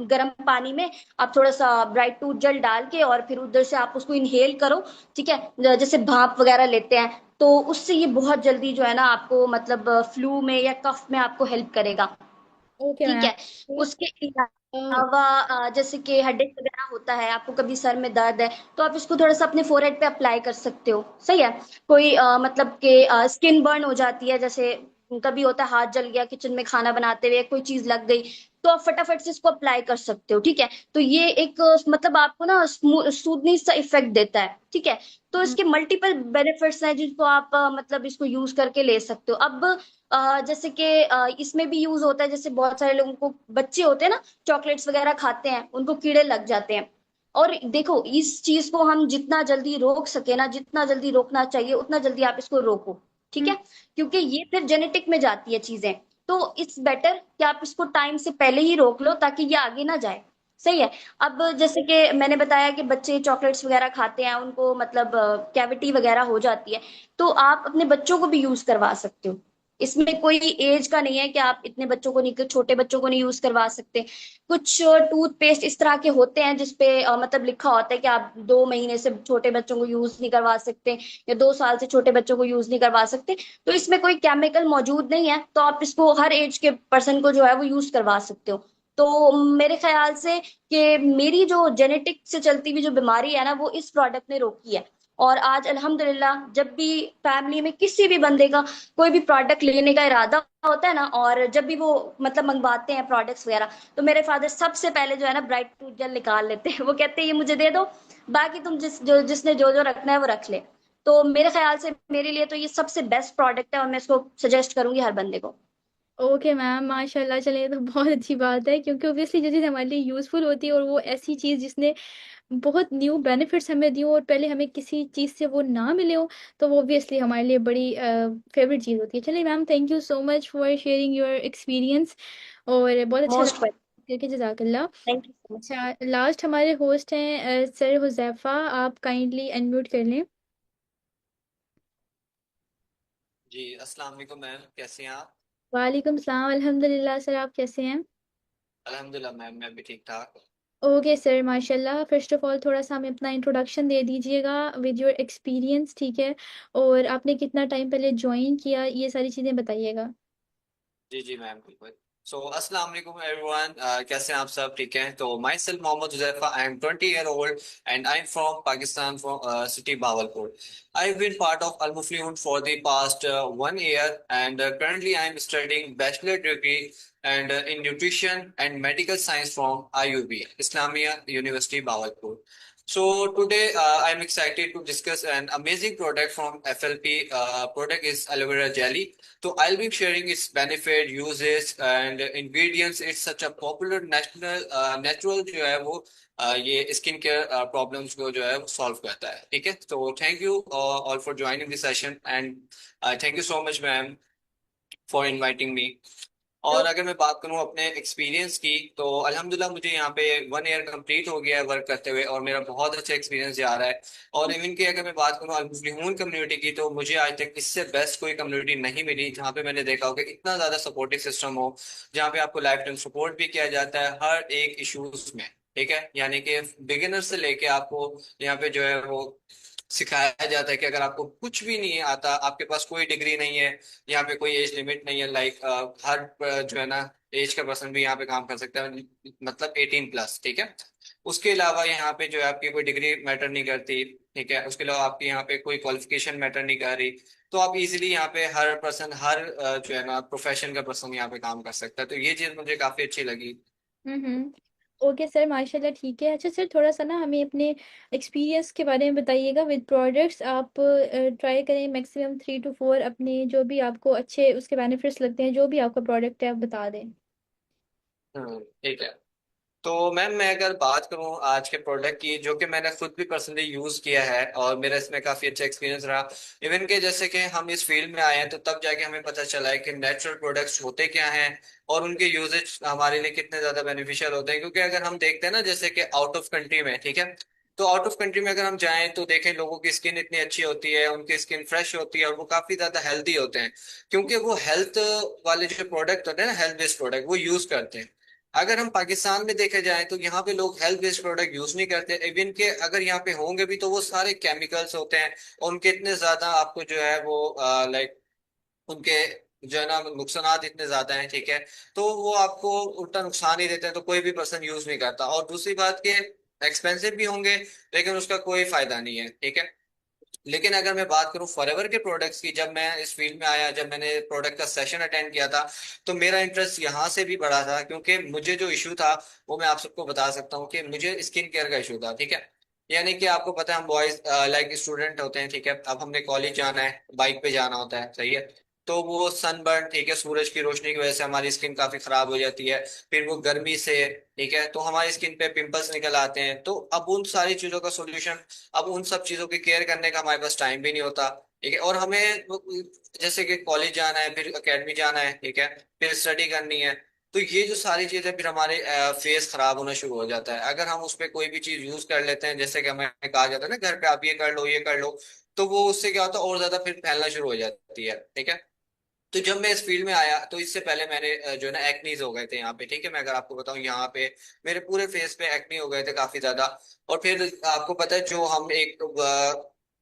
गर्म पानी में आप थोड़ा सा ब्राइट टूथ जेल डाल के और फिर उधर से आप उसको इनहेल करो, ठीक है, जैसे भाप वगैरह लेते हैं, तो उससे ये बहुत जल्दी जो है ना आपको मतलब फ्लू में या कफ में आपको हेल्प करेगा। ओके ठीक मैम। है। उसके अलावा जैसे कि हेडेक वगैरह होता है, आपको कभी सर में दर्द है, तो आप इसको थोड़ा सा अपने फोrehead पे अप्लाई कर सकते हो। सही है। कोई मतलब कि स्किन बर्न हो जाती है, जैसे कभी होता है हाथ जल गया किचन में खाना बनाते हुए, कोई चीज लग गई, तो आप फटाफट से इसको अप्लाई कर सकते हो। ठीक है। तो ये एक मतलब आपको ना सूदनी सा इफेक्ट देता है। ठीक है। तो इसके मल्टीपल बेनिफिट्स हैं जिनको आप मतलब इसको यूज करके ले सकते हो। अब जैसे कि इसमें भी यूज होता है, जैसे बहुत सारे लोगों को, बच्चे होते हैं ना, चॉकलेट्स वगैरह खाते हैं, उनको कीड़े लग जाते हैं। और देखो, इस चीज को हम जितना जल्दी रोक सके ना, जितना जल्दी रोकना चाहिए उतना जल्दी आप इसको रोको। ठीक है। क्योंकि ये फिर जेनेटिक में जाती है चीजें। तो इट्स बेटर कि आप इसको टाइम से पहले ही रोक लो, ताकि ये आगे ना जाए। सही है। अब जैसे कि मैंने बताया कि बच्चे चॉकलेट्स वगैरह खाते हैं, उनको मतलब कैविटी वगैरह हो जाती है, तो आप अपने बच्चों को भी यूज करवा सकते हो। इसमें कोई एज का नहीं है कि आप इतने बच्चों को नहीं, छोटे बच्चों को नहीं यूज करवा सकते। कुछ टूथपेस्ट इस तरह के होते हैं जिसपे मतलब लिखा होता है कि आप 2 महीने से छोटे बच्चों को यूज नहीं करवा सकते, या 2 साल से छोटे बच्चों को यूज नहीं करवा सकते। तो इसमें कोई केमिकल मौजूद नहीं है, तो आप इसको हर एज के पर्सन को जो है वो यूज करवा सकते हो। तो मेरे ख्याल से कि मेरी जो जेनेटिक से चलती हुई जो बीमारी है ना, वो इस प्रोडक्ट ने रोकी है। और आज अल्हम्दुलिल्लाह, जब भी फैमिली में किसी भी बंदे का कोई भी प्रोडक्ट लेने का इरादा होता है ना, और जब भी वो मतलब मंगवाते हैं प्रोडक्ट्स वगैरह, तो मेरे फादर सबसे पहले जो है ना ब्राइट टूथ जेल निकाल लेते हैं। वो कहते हैं ये मुझे दे दो, बाकी तुम जिसने जो जो रखना है वो रख ले। तो मेरे ख्याल से मेरे लिए तो ये सबसे बेस्ट प्रोडक्ट है, और मैं इसको सजेस्ट करूंगी हर बंदे को। ओके मैम, माशाल्लाह। चलिए, ये तो बहुत अच्छी बात है, क्योंकि ऑब्वियसली जो चीज़ हमारे लिए यूज़फुल होती है और वो ऐसी चीज़ जिसने बहुत न्यू बेनिफिट्स हमें दी हो और पहले हमें किसी चीज़ से वो ना मिले हो, तो वो ऑब्वियसली हमारे लिए बड़ी फेवरेट चीज़ होती है। चलिए ma'am, thank you so much for sharing your experience, और बहुत अच्छा मोस्ट वेलकम। लगा करके, जज़ाकल्लाह। Thank you so much. अच्छा, लास्ट हमारे होस्ट हैं सर हुज़ैफ़ा, आप काइंडली अनम्यूट कर लें। जी अस्सलाम वालेकुम मैम, कैसे हैं आप? वालेकुम सलाम, अल्हम्दुलिल्लाह। सर, आप कैसे हैं? अल्हम्दुलिल्लाह मैम, मैं भी ठीक ठाक। ओके सर, माशाल्लाह। फर्स्ट ऑफ ऑल थोड़ा सा हमें अपना इंट्रोडक्शन दे दीजिएगा विद योर एक्सपीरियंस, ठीक है? और आपने कितना टाइम पहले ज्वाइन किया, ये सारी चीज़ें बताइएगा। जी जी मैम, बिल्कुल। सो अस्सलाम वालेकुम एवरीवन, कैसे हैं आप सब? ठीक हैं। तो myself Mohammad Huzaifa, I am 20 year old and I am from Pakistan, from city Bahawalpur. I've been part of Al Muflihun for the past 1 year, and currently I am studying bachelor degree and in nutrition and medical science from IUB Islamia University Bahawalpur. So today I am excited to discuss an amazing product from FLP. Product is aloe vera jelly. So I'll be sharing its benefit, uses and ingredients. It's such a popular natural जो है वो ये skin care problems को जो है वो solve करता है। ठीक है। तो thank you all for joining this session, and thank you so much ma'am for inviting me. और अगर मैं बात करूं अपने एक्सपीरियंस की, तो अल्हम्दुलिल्लाह मुझे यहाँ पे 1 year कंप्लीट हो गया है वर्क करते हुए, और मेरा बहुत अच्छा एक्सपीरियंस जा रहा है। और इवन की अगर मैं बात करूं अल मुस्लिमून कम्युनिटी की, तो मुझे आज तक इससे बेस्ट कोई कम्युनिटी नहीं मिली जहाँ पे मैंने देखा हो कि इतना ज्यादा सपोर्टिव सिस्टम हो, जहाँ पे आपको लाइफ टाइम सपोर्ट भी किया जाता है हर एक इश्यूज में। ठीक है। यानी कि बिगिनर से लेके आपको यहाँ पे जो है वो सिखाया जाता है कि अगर आपको कुछ भी नहीं आता, आपके पास कोई डिग्री नहीं है, यहाँ पे कोई एज लिमिट नहीं है, लाइक हर जो है ना एज का पर्सन भी यहाँ पे काम कर सकता है, मतलब 18+। ठीक है। उसके अलावा यहाँ पे जो है आपकी कोई डिग्री मैटर नहीं करती। ठीक है। उसके अलावा आपकी यहाँ पे कोई क्वालिफिकेशन मैटर नहीं कर रही। तो आप इजीली यहाँ पे हर पर्सन, हर जो है ना प्रोफेशन का पर्सन यहाँ पे काम कर सकता है। तो ये चीज मुझे काफी अच्छी लगी। हम्म। ओके सर, माशाल्लाह, ठीक है। अच्छा सर, थोड़ा सा ना हमें अपने एक्सपीरियंस के बारे में बताइएगा विद प्रोडक्ट्स। आप ट्राई करें मैक्सिमम 3 to 4 अपने जो भी आपको अच्छे उसके बेनिफिट्स लगते हैं, जो भी आपका प्रोडक्ट है, आप बता दें। ठीक है। तो मैम मैं अगर बात करूं आज के प्रोडक्ट की, जो कि मैंने खुद भी पर्सनली यूज किया है और मेरा इसमें काफी अच्छा एक्सपीरियंस रहा। इवन के जैसे कि हम इस फील्ड में आए हैं, तो तब जाके हमें पता चला है कि नेचुरल प्रोडक्ट्स होते क्या हैं और उनके यूजेज हमारे लिए कितने ज्यादा बेनिफिशियल होते हैं। क्योंकि अगर हम देखते हैं ना, जैसे कि आउट ऑफ कंट्री में, ठीक है, तो आउट ऑफ कंट्री में अगर हम जाएं तो देखें लोगों की स्किन इतनी अच्छी होती है, उनकी स्किन फ्रेश होती है और वो काफी ज्यादा हेल्दी होते हैं, क्योंकि वो हेल्थ वाले जो प्रोडक्ट होते हैं ना, हेल्थ बेस्ड प्रोडक्ट, वो यूज करते हैं। अगर हम पाकिस्तान में देखे जाए तो यहाँ पे लोग हेल्थ बेस्ड प्रोडक्ट यूज नहीं करते। इवन के अगर यहाँ पे होंगे भी तो वो सारे केमिकल्स होते हैं, और उनके इतने ज्यादा आपको जो है वो लाइक उनके जो है ना नुकसानात इतने ज्यादा हैं, ठीक है, तो वो आपको उल्टा नुकसान ही देते हैं, तो कोई भी पर्सन यूज नहीं करता। और दूसरी बात के एक्सपेंसिव भी होंगे लेकिन उसका कोई फायदा नहीं है, ठीक है। लेकिन अगर मैं बात करूं फॉरएवर के प्रोडक्ट्स की, जब मैं इस फील्ड में आया, जब मैंने प्रोडक्ट का सेशन अटेंड किया था, तो मेरा इंटरेस्ट यहाँ से भी बढ़ा था, क्योंकि मुझे जो इशू था वो मैं आप सबको बता सकता हूँ कि मुझे स्किन केयर का इशू था, ठीक है। यानी कि आपको पता है हम बॉयज लाइक स्टूडेंट होते हैं, ठीक है, अब हमने कॉलेज जाना है, बाइक पे जाना होता है, सही है। तो वो सनबर्न, ठीक है, सूरज की रोशनी की वजह से हमारी स्किन काफी खराब हो जाती है। फिर वो गर्मी से, ठीक है, तो हमारी स्किन पे पिंपल्स निकल आते हैं। तो अब उन सारी चीजों का सोल्यूशन, अब उन सब चीजों की केयर करने का हमारे पास टाइम भी नहीं होता, ठीक है। और हमें जैसे कि कॉलेज जाना है, फिर एकेडमी जाना है, ठीक है, फिर स्टडी करनी है। तो ये जो सारी चीजें फिर हमारे फेस खराब होना शुरू हो जाता है। अगर हम उस पर कोई भी चीज यूज कर लेते हैं, जैसे कि हमें कहा जाता है ना घर पे आप ये कर लो ये कर लो, तो वो उससे क्या होता है और ज्यादा फिर फैलना शुरू हो जाती है, ठीक है। तो जब मैं इस फील्ड में आया तो इससे पहले मैंने जो है ना एक्नीज हो गए थे यहाँ पे, ठीक है। मैं अगर आपको बताऊं यहाँ पे मेरे पूरे फेस पे एक्नी हो गए थे काफी ज्यादा। और फिर आपको पता है जो हम एक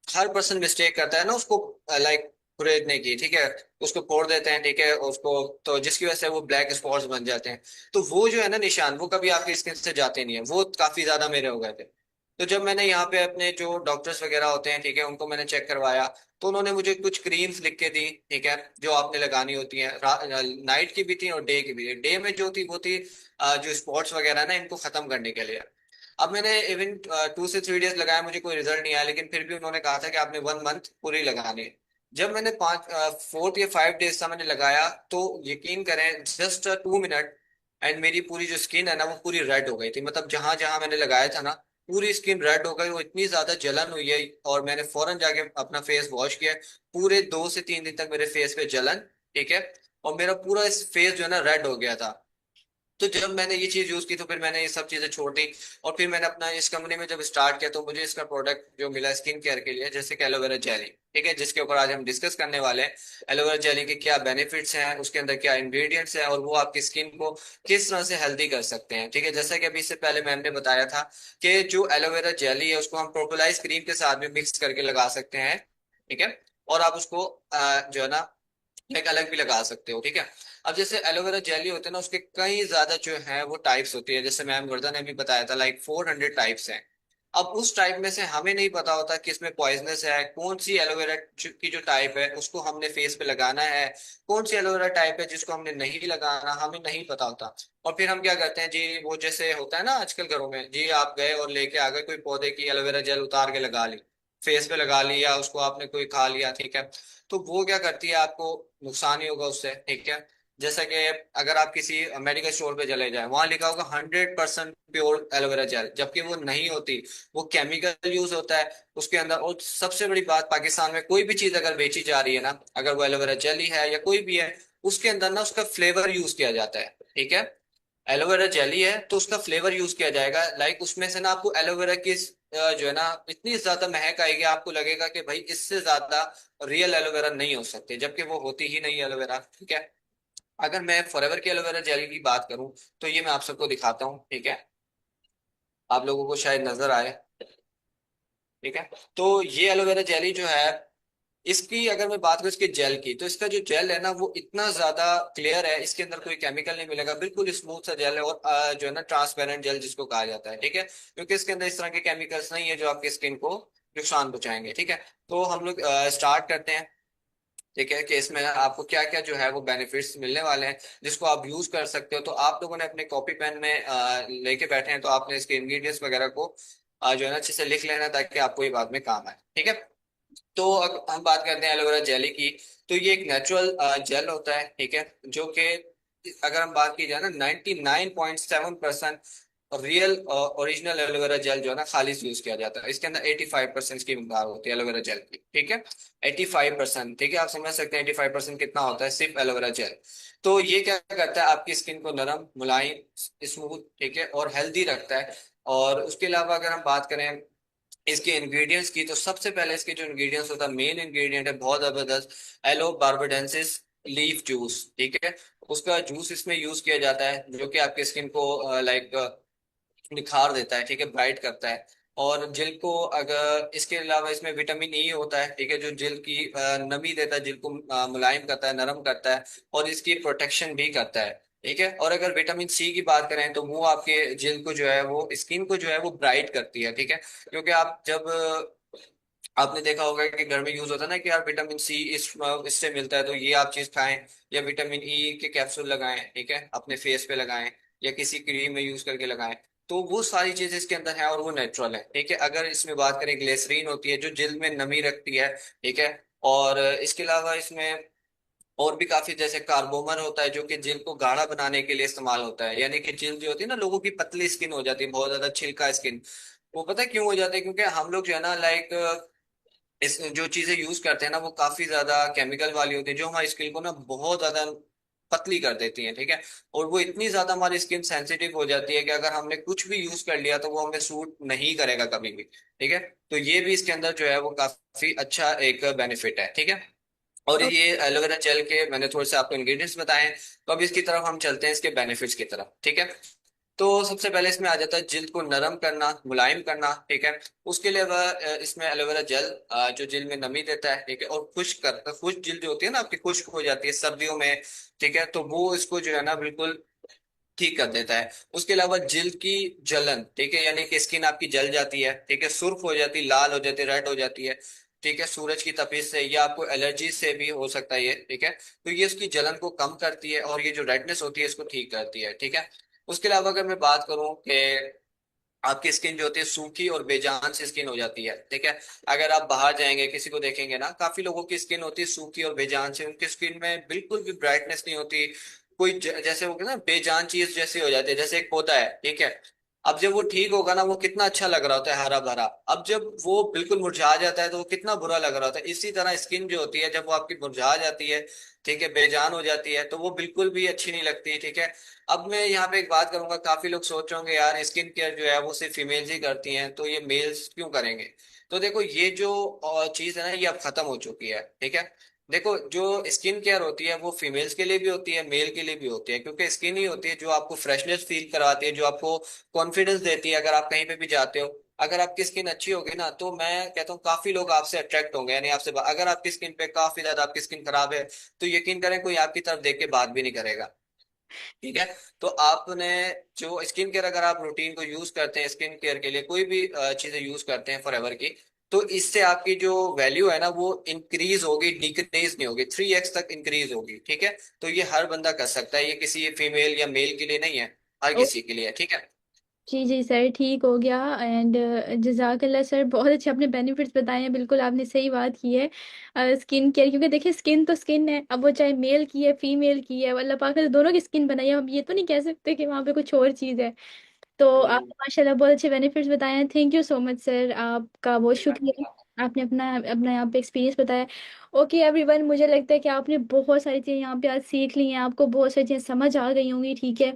हर पर्सन मिस्टेक करता है ना उसको लाइक खुरेदने की, ठीक है, उसको फोड़ देते हैं, ठीक है, उसको, तो जिसकी वजह से वो ब्लैक स्पॉट्स बन जाते हैं। तो वो जो है ना निशान, वो कभी आपकी स्किन से जाते नहीं है, वो काफी ज्यादा मेरे हो गए थे। तो जब मैंने यहाँ पे अपने जो डॉक्टर्स वगैरह होते हैं, ठीक है, उनको मैंने चेक करवाया, तो उन्होंने मुझे कुछ क्रीम्स लिख के दी, ठीक है, जो आपने लगानी होती हैं। नाइट की भी थी और डे की भी थी। डे में जो थी वो थी जो स्पॉट्स वगैरह ना इनको खत्म करने के लिए। अब मैंने इवन 2 से 3 डेज लगाया, मुझे कोई रिजल्ट नहीं आया, लेकिन फिर भी उन्होंने कहा था कि आपने 1 मंथ पूरी लगानी है। जब मैंने 4 या 5 डेज का मैंने लगाया, तो यकीन करें जस्ट 2 मिनट एंड मेरी पूरी जो स्किन है ना वो पूरी रेड हो गई थी। मतलब जहां जहां मैंने लगाया था ना पूरी स्किन रेड हो गई, वो इतनी ज्यादा जलन हुई है। और मैंने फौरन जाके अपना फेस वॉश किया। पूरे 2 से 3 दिन तक मेरे फेस पे जलन, ठीक है, और मेरा पूरा इस फेस जो है ना रेड हो गया था। तो जब मैंने ये चीज यूज की तो फिर मैंने ये सब चीजें छोड़ दी। और फिर मैंने अपना इस कंपनी में जब स्टार्ट किया तो मुझे इसका प्रोडक्ट जो मिला स्किन केयर के लिए, जैसे कि एलोवेरा जेली, ठीक है, जिसके ऊपर आज हम डिस्कस करने वाले हैं। एलोवेरा जेली के क्या बेनिफिट्स हैं, उसके अंदर क्या इंग्रेडिएंट्स हैं, और वो आपकी स्किन को किस तरह से हेल्दी कर सकते हैं, ठीक है। जैसा कि अभी इससे पहले मैम ने बताया था कि जो एलोवेरा जेली है उसको हम प्रोपोलाइज क्रीम के साथ में मिक्स करके लगा सकते हैं, ठीक है। और आप उसको जो है ना एक अलग भी लगा सकते हो, ठीक है। अब जैसे एलोवेरा जेली होते हैं ना उसके कई ज्यादा जो है वो टाइप्स होती है, जैसे मैम वर्दा ने भी बताया था लाइक 400 टाइप्स हैं। अब उस टाइप में से हमें नहीं पता होता कि इसमें पॉइजनस है, कौन सी एलोवेरा की जो टाइप है उसको हमने फेस पे लगाना है, कौन सी एलोवेरा टाइप है जिसको हमने नहीं लगाना, हमें नहीं पता होता। और फिर हम क्या करते हैं जी, वो जैसे होता है ना आजकल घरों में जी, आप गए और लेके आ गए कोई पौधे की एलोवेरा जेल उतार के लगा ली, फेस पे लगा ली, या उसको आपने कोई खा लिया, ठीक है। तो वो क्या करती है, आपको नुकसान ही होगा उससे, ठीक है। जैसा कि अगर आप किसी मेडिकल स्टोर पे चले जाएं, वहां लिखा होगा 100% प्योर एलोवेरा जेल, जबकि वो नहीं होती, वो केमिकल यूज होता है उसके अंदर। और सबसे बड़ी बात, पाकिस्तान में कोई भी चीज अगर बेची जा रही है ना, अगर वो एलोवेरा जेली है या कोई भी है, उसके अंदर ना उसका फ्लेवर यूज किया जाता है, ठीक है। एलोवेरा जेली है तो उसका फ्लेवर यूज किया जाएगा, लाइक उसमें से ना आपको एलोवेरा की जो है ना इतनी ज्यादा महक आएगी, आपको लगेगा कि भाई इससे ज्यादा रियल एलोवेरा नहीं हो सकती, जबकि वो होती ही नहीं एलोवेरा, ठीक है। अगर मैं फॉरएवर की एलोवेरा जेल की बात करूं तो ये मैं आप सबको दिखाता हूँ, ठीक है, आप लोगों को शायद नजर आए, ठीक है। तो ये एलोवेरा जेली जो है, इसकी अगर मैं बात करूं इसके जेल की, तो इसका जो जेल है ना वो इतना ज्यादा क्लियर है, इसके अंदर कोई केमिकल नहीं मिलेगा, बिल्कुल स्मूथ सा जेल है। और जो है ना ट्रांसपेरेंट जेल जिसको कहा जाता है, ठीक है, क्योंकि इसके अंदर इस तरह के केमिकल्स नहीं है जो आपकी स्किन को नुकसान पहुंचाएंगे, ठीक है। तो हम लोग स्टार्ट करते हैं, ठीक है, कि इसमें आपको क्या क्या जो है वो बेनिफिट्स मिलने वाले हैं जिसको आप यूज कर सकते हो। तो आप लोगों ने अपने कॉपी पेन में लेके बैठे हैं, तो आपने इसके इंग्रेडिएंट्स वगैरह को जो है ना अच्छे से लिख लेना, ताकि आपको ये बाद में काम आए, ठीक है। तो अब हम बात करते हैं एलोवेरा जेली की। तो ये एक नेचुरल जेल होता है, ठीक है, जो कि अगर हम बात की जाए ना 99.7% रियल ओरिजिनल एलोवेरा जेल जो है ना खालिश यूज किया जाता है। इसके अंदर 85% की मिकदार होती है एलोवेरा जेल की, ठीक है, 85%, ठीक है। आप समझ सकते हैं 85% कितना होता है सिर्फ एलोवेरा जेल। तो ये क्या करता है, आपकी स्किन को नरम, मुलायम, स्मूथ, ठीक है, और हेल्दी रखता है। और उसके अलावा अगर हम बात करें इसके इंग्रेडिएंट्स की, तो सबसे पहले इसके जो इंग्रेडिएंट्स होता है, मेन इंग्रेडिएंट है बहुत जबरदस्त, एलो बार्बाडेंसिस लीफ जूस, ठीक है। उसका जूस इसमें यूज किया जाता है जो कि आपकी स्किन को लाइक निखार देता है, ठीक है, ब्राइट करता है। और जिल्द को अगर इसके अलावा इसमें विटामिन ई होता है, ठीक है, जो जिल्द की नमी देता है, जिल्द को मुलायम करता है, नरम करता है और इसकी प्रोटेक्शन भी करता है, ठीक है। और अगर विटामिन सी की बात करें तो वो आपके जिल्द को जो है वो स्किन को जो है वो ब्राइट करती है, ठीक है। क्योंकि आप जब आपने देखा होगा कि घर में यूज होता है ना कि यार विटामिन सी इससे मिलता है तो ये आप चीज खाएं, या विटामिन ई के कैप्सूल लगाएं, ठीक है, अपने फेस पे लगाएं या किसी क्रीम में यूज करके लगाएं। तो वो सारी चीजें इसके अंदर है और वो नेचुरल है, ठीक है। अगर इसमें बात करें, ग्लिसरीन होती है जो जिल्द में नमी रखती है, ठीक है। और इसके अलावा इसमें और भी काफी, जैसे कार्बोमर होता है जो कि जिल्द को गाढ़ा बनाने के लिए इस्तेमाल होता है। यानी कि जिल्द जो होती है ना, लोगों की पतली स्किन हो जाती है, बहुत ज्यादा छिलका स्किन, वो पता है क्यों हो जाता है? क्योंकि हम लोग जो है ना, लाइक इस जो चीजें यूज करते हैं ना वो काफी ज्यादा केमिकल वाली होती है, जो हमारी स्किन को ना बहुत ज्यादा पतली कर देती है, ठीक है। और वो इतनी ज्यादा हमारी स्किन सेंसिटिव हो जाती है कि अगर हमने कुछ भी यूज कर लिया तो वो हमें सूट नहीं करेगा कभी भी, ठीक है। तो ये भी इसके अंदर जो है वो काफी अच्छा एक बेनिफिट है, ठीक है। और ओ- ये एलोवेरा जेल के मैंने थोड़े से आपको इंग्रेडिएंट्स बताए हैं, तो अब इसकी तरफ हम चलते हैं, इसके बेनिफिट्स की तरफ, ठीक है। तो सबसे पहले इसमें आ जाता है जिल्द को नरम करना, मुलायम करना, ठीक है। उसके लिए वह इसमें एलोवेरा जेल जो जिल्द में नमी देता है, ठीक है, और खुश्क करता, खुश्क जिल्द जो होती है ना आपकी, खुश्क हो जाती है सर्दियों में, ठीक है, तो वो इसको जो है ना बिल्कुल ठीक कर देता है। उसके अलावा जिल्द की जलन, ठीक है, यानी कि स्किन आपकी जल जाती है, ठीक है, सुर्ख हो जाती है, लाल हो जाती है, रेड हो जाती है, ठीक है, सूरज की तपिश से या आपको एलर्जी से भी हो सकता है ये, ठीक है। तो ये उसकी जलन को कम करती है और ये जो रेडनेस होती है इसको ठीक करती है, ठीक है। उसके अलावा अगर मैं बात करूं कि आपकी स्किन जो होती है सूखी और बेजान सी स्किन हो जाती है, ठीक है। अगर आप बाहर जाएंगे किसी को देखेंगे ना, काफी लोगों की स्किन होती है सूखी और बेजान से, उनकी स्किन में बिल्कुल भी ब्राइटनेस नहीं होती, कोई जैसे वो ना बेजान चीज जैसी हो जाती है, जैसे एक पौधा है, ठीक है। अब जब वो ठीक होगा ना वो कितना अच्छा लग रहा होता है, हरा भरा, अब जब वो बिल्कुल मुरझा जाता है तो वो कितना बुरा लग रहा होता है। इसी तरह स्किन जो होती है जब वो आपकी मुरझा जाती है, ठीक है, बेजान हो जाती है, तो वो बिल्कुल भी अच्छी नहीं लगती, ठीक है। अब मैं यहाँ पे एक बात करूंगा, काफी लोग सोच रहे होंगे यार स्किन केयर जो है वो सिर्फ फीमेल्स ही करती हैं, तो ये मेल्स क्यों करेंगे? तो देखो ये जो चीज है ना ये अब खत्म हो चुकी है, ठीक है। देखो जो स्किन केयर होती है वो फीमेल्स के लिए भी होती है, मेल के लिए भी होती है, क्योंकि स्किन ही होती है जो आपको फ्रेशनेस फील करवाती है, जो आपको कॉन्फिडेंस देती है अगर आप कहीं पे भी जाते हो। अगर आपकी स्किन अच्छी होगी ना तो मैं कहता हूँ काफी लोग आपसे अट्रैक्ट होंगे, यानी आपसे अगर आपकी स्किन पे काफी ज्यादा आपकी स्किन खराब है तो यकीन करें कोई आपकी तरफ देख के बात भी नहीं करेगा, ठीक है। तो आपने जो स्किन केयर, अगर आप रूटीन को यूज करते हैं स्किन केयर के लिए, कोई भी चीजें यूज करते हैं फॉरएवर की, तो इससे आपकी जो वैल्यू है ना वो इंक्रीज होगी, डिक्रीज नहीं होगी, 3x तक इंक्रीज होगी, ठीक है। तो ये हर बंदा कर सकता है, ये किसी फीमेल या मेल के लिए नहीं है, हर ओ- किसी के लिए है, ठीक है। जी जी सर, ठीक हो गया। एंड जजाकल्ला सर, बहुत अच्छे आपने बेनिफिट्स बताए हैं, बिल्कुल आपने सही बात की है। स्किन केयर, क्योंकि देखिए स्किन तो स्किन है, अब वो चाहे मेल की है फीमेल की है, अल्लाह पाक ने तो दोनों की स्किन बनाई है, हम ये तो नहीं कह सकते कि वहाँ पे कुछ और चीज़ है। तो आप हम्म, माशाल्लाह बहुत अच्छे बेनिफिट्स बताए हैं, thank you so much sir, आपका बहुत कोई बात शुक्रिया। नहीं। आपने अपना अपना यहाँ पे एक्सपीरियंस बताया। ओके एवरीवन, मुझे लगता है कि आपने बहुत सारी चीज़ें यहाँ पे आज सीख ली हैं, आपको बहुत सारी चीज़ें समझ आ गई होंगी, ठीक है।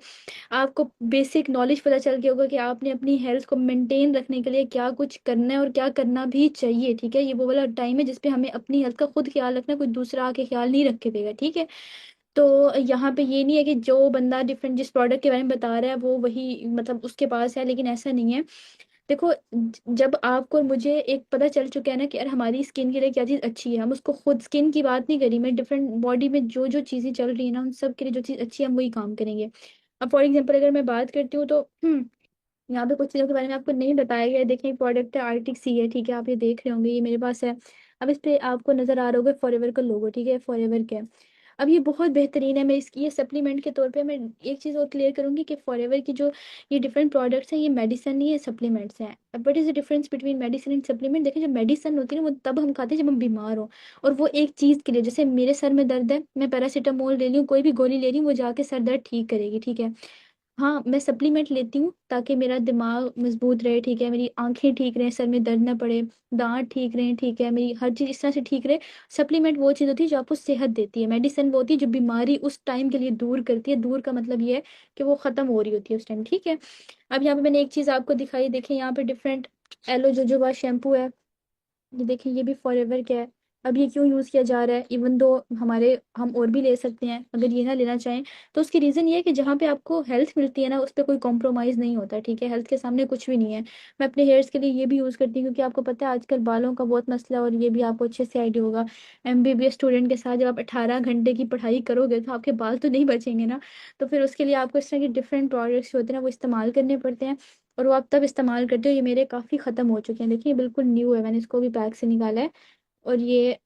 आपको बेसिक नॉलेज पता चल गया होगा कि आपने अपनी हेल्थ को मेंटेन रखने के लिए क्या कुछ करना है और क्या करना भी चाहिए, ठीक है। ये वो वाला टाइम है जिसपे हमें अपनी हेल्थ का खुद ख्याल रखना, कोई दूसरा आके ख्याल नहीं रख के देगा, ठीक है। तो यहाँ पे ये नहीं है कि जो बंदा डिफरेंट जिस प्रोडक्ट के बारे में बता रहा है वो वही मतलब उसके पास है, लेकिन ऐसा नहीं है। देखो जब आपको और मुझे एक पता चल चुका है ना कि यार हमारी स्किन के लिए क्या चीज़ अच्छी है, हम उसको खुद, स्किन की बात नहीं करी मैं, डिफरेंट बॉडी में जो जो चीज़ें चल रही है ना उन सब के लिए जो चीज़ अच्छी है हम वही काम करेंगे। अब फॉर एग्जाम्पल अगर मैं बात करती हूँ तो यहाँ पे कुछ चीज़ों के बारे में आपको नहीं बताया गया है। देखिए प्रोडक्ट है आर्टिक सी है, ठीक है, आप ये देख रहे होंगे, ये मेरे पास है। अब इस पे आपको नजर आ रहा होगा फॉरएवर का लोगो, ठीक है, फॉरएवर का है। अब ये बहुत बेहतरीन है, मैं इसकी ये सप्लीमेंट के तौर पे मैं एक चीज़ और क्लियर करूंगी कि फॉरएवर की जो ये डिफरेंट प्रोडक्ट्स हैं ये मेडिसिन नहीं है, सप्लीमेंट्स हैं। अब what is the difference between medicine and supplement? देखिए जो मेडिसिन होती है ना वो तब हम खाते हैं जब हम बीमार हो, और वो एक चीज़ के लिए, जैसे मेरे सर में दर्द है मैं पैरासीटामोल ले रही हूँ, कोई भी गोली ले रही हूँ वो जाके सर दर्द ठीक करेगी, ठीक है। हाँ मैं सप्लीमेंट लेती हूँ ताकि मेरा दिमाग मजबूत रहे, ठीक है, मेरी आंखें ठीक रहें, सर में दर्द ना पड़े, दांत ठीक रहें, ठीक है, मेरी हर चीज़ इस तरह से ठीक रहे। सप्लीमेंट वो चीज़ होती है जो आपको सेहत देती है, मेडिसिन वो होती है जो बीमारी उस टाइम के लिए दूर करती है। दूर का मतलब ये है कि वो ख़त्म हो रही होती है उस टाइम, ठीक है। अब यहाँ पे मैंने एक चीज़ आपको दिखाई, देखें यहाँ पे डिफरेंट एलो जोजोबा शैम्पू है, ये देखिए ये भी फॉरएवर का है, अब ये क्यों यूज़ किया जा रहा है, इवन दो हम और भी ले सकते हैं, अगर ये ना लेना चाहें तो उसकी रीज़न ये है कि जहाँ पे आपको हेल्थ मिलती है ना, उस पर कोई कॉम्प्रोमाइज़ नहीं होता, ठीक है, हेल्थ के सामने कुछ भी नहीं है। मैं अपने हेयर्स के लिए ये भी यूज़ करती हूँ, क्योंकि आपको पता है आजकल बालों का बहुत मसला है, और ये भी आपको अच्छे से आइडिया होगा। एमबीबीएस स्टूडेंट के साथ जब आप 18 घंटे की पढ़ाई करोगे तो आपके बाल तो नहीं बचेंगे ना। तो फिर उसके लिए आपको इस तरह के डिफरेंट प्रोडक्ट्स होते हैं ना, वो इस्तेमाल करने पड़ते हैं। और वो आप तब इस्तेमाल करते हो। ये मेरे काफ़ी ख़त्म हो चुके हैं, देखिए बिल्कुल न्यू है, मैंने इसको भी पैक से निकाला है। और ये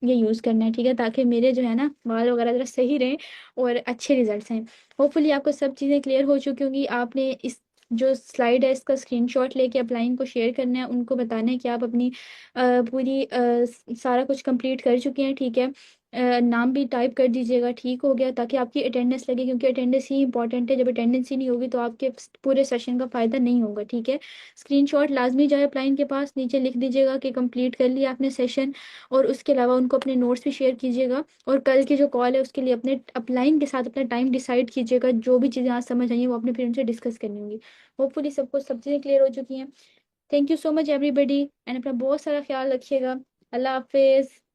यूज़ करना है, ठीक है, ताकि मेरे जो है ना बाल वगैरह जरा सही रहें और अच्छे रिजल्ट्स हैं। होपफुली आपको सब चीज़ें क्लियर हो चुकी होंगी। आपने इस जो स्लाइड है इसका स्क्रीनशॉट लेके अपलाइन को शेयर करना है, उनको बताना है कि आप अपनी पूरी सारा कुछ कंप्लीट कर चुके हैं, ठीक है। नाम भी टाइप कर दीजिएगा, ठीक हो गया, ताकि आपकी अटेंडेंस लगे, क्योंकि अटेंडेंस ही इंपॉर्टेंट है। जब अटेंडेंस ही नहीं होगी तो आपके पूरे सेशन का फ़ायदा नहीं होगा, ठीक है। स्क्रीनशॉट लाजमी जाए अपलाइन के पास, नीचे लिख दीजिएगा कि कंप्लीट कर लिया आपने सेशन। और उसके अलावा उनको अपने नोट्स भी शेयर कीजिएगा। और कल की जो कॉल है उसके लिए अपने अपलाइन के साथ अपना टाइम डिसाइड कीजिएगा, जो भी चीज़ें आज समझ आई हैं वो अपने फिर उनसे डिस्कस करनी होंगी। होपफुली सबको सब चीज़ें क्लियर हो चुकी हैं। Thank you so much everybody, and अपना बहुत सारा ख्याल रखिएगा। अल्लाह हाफिज़।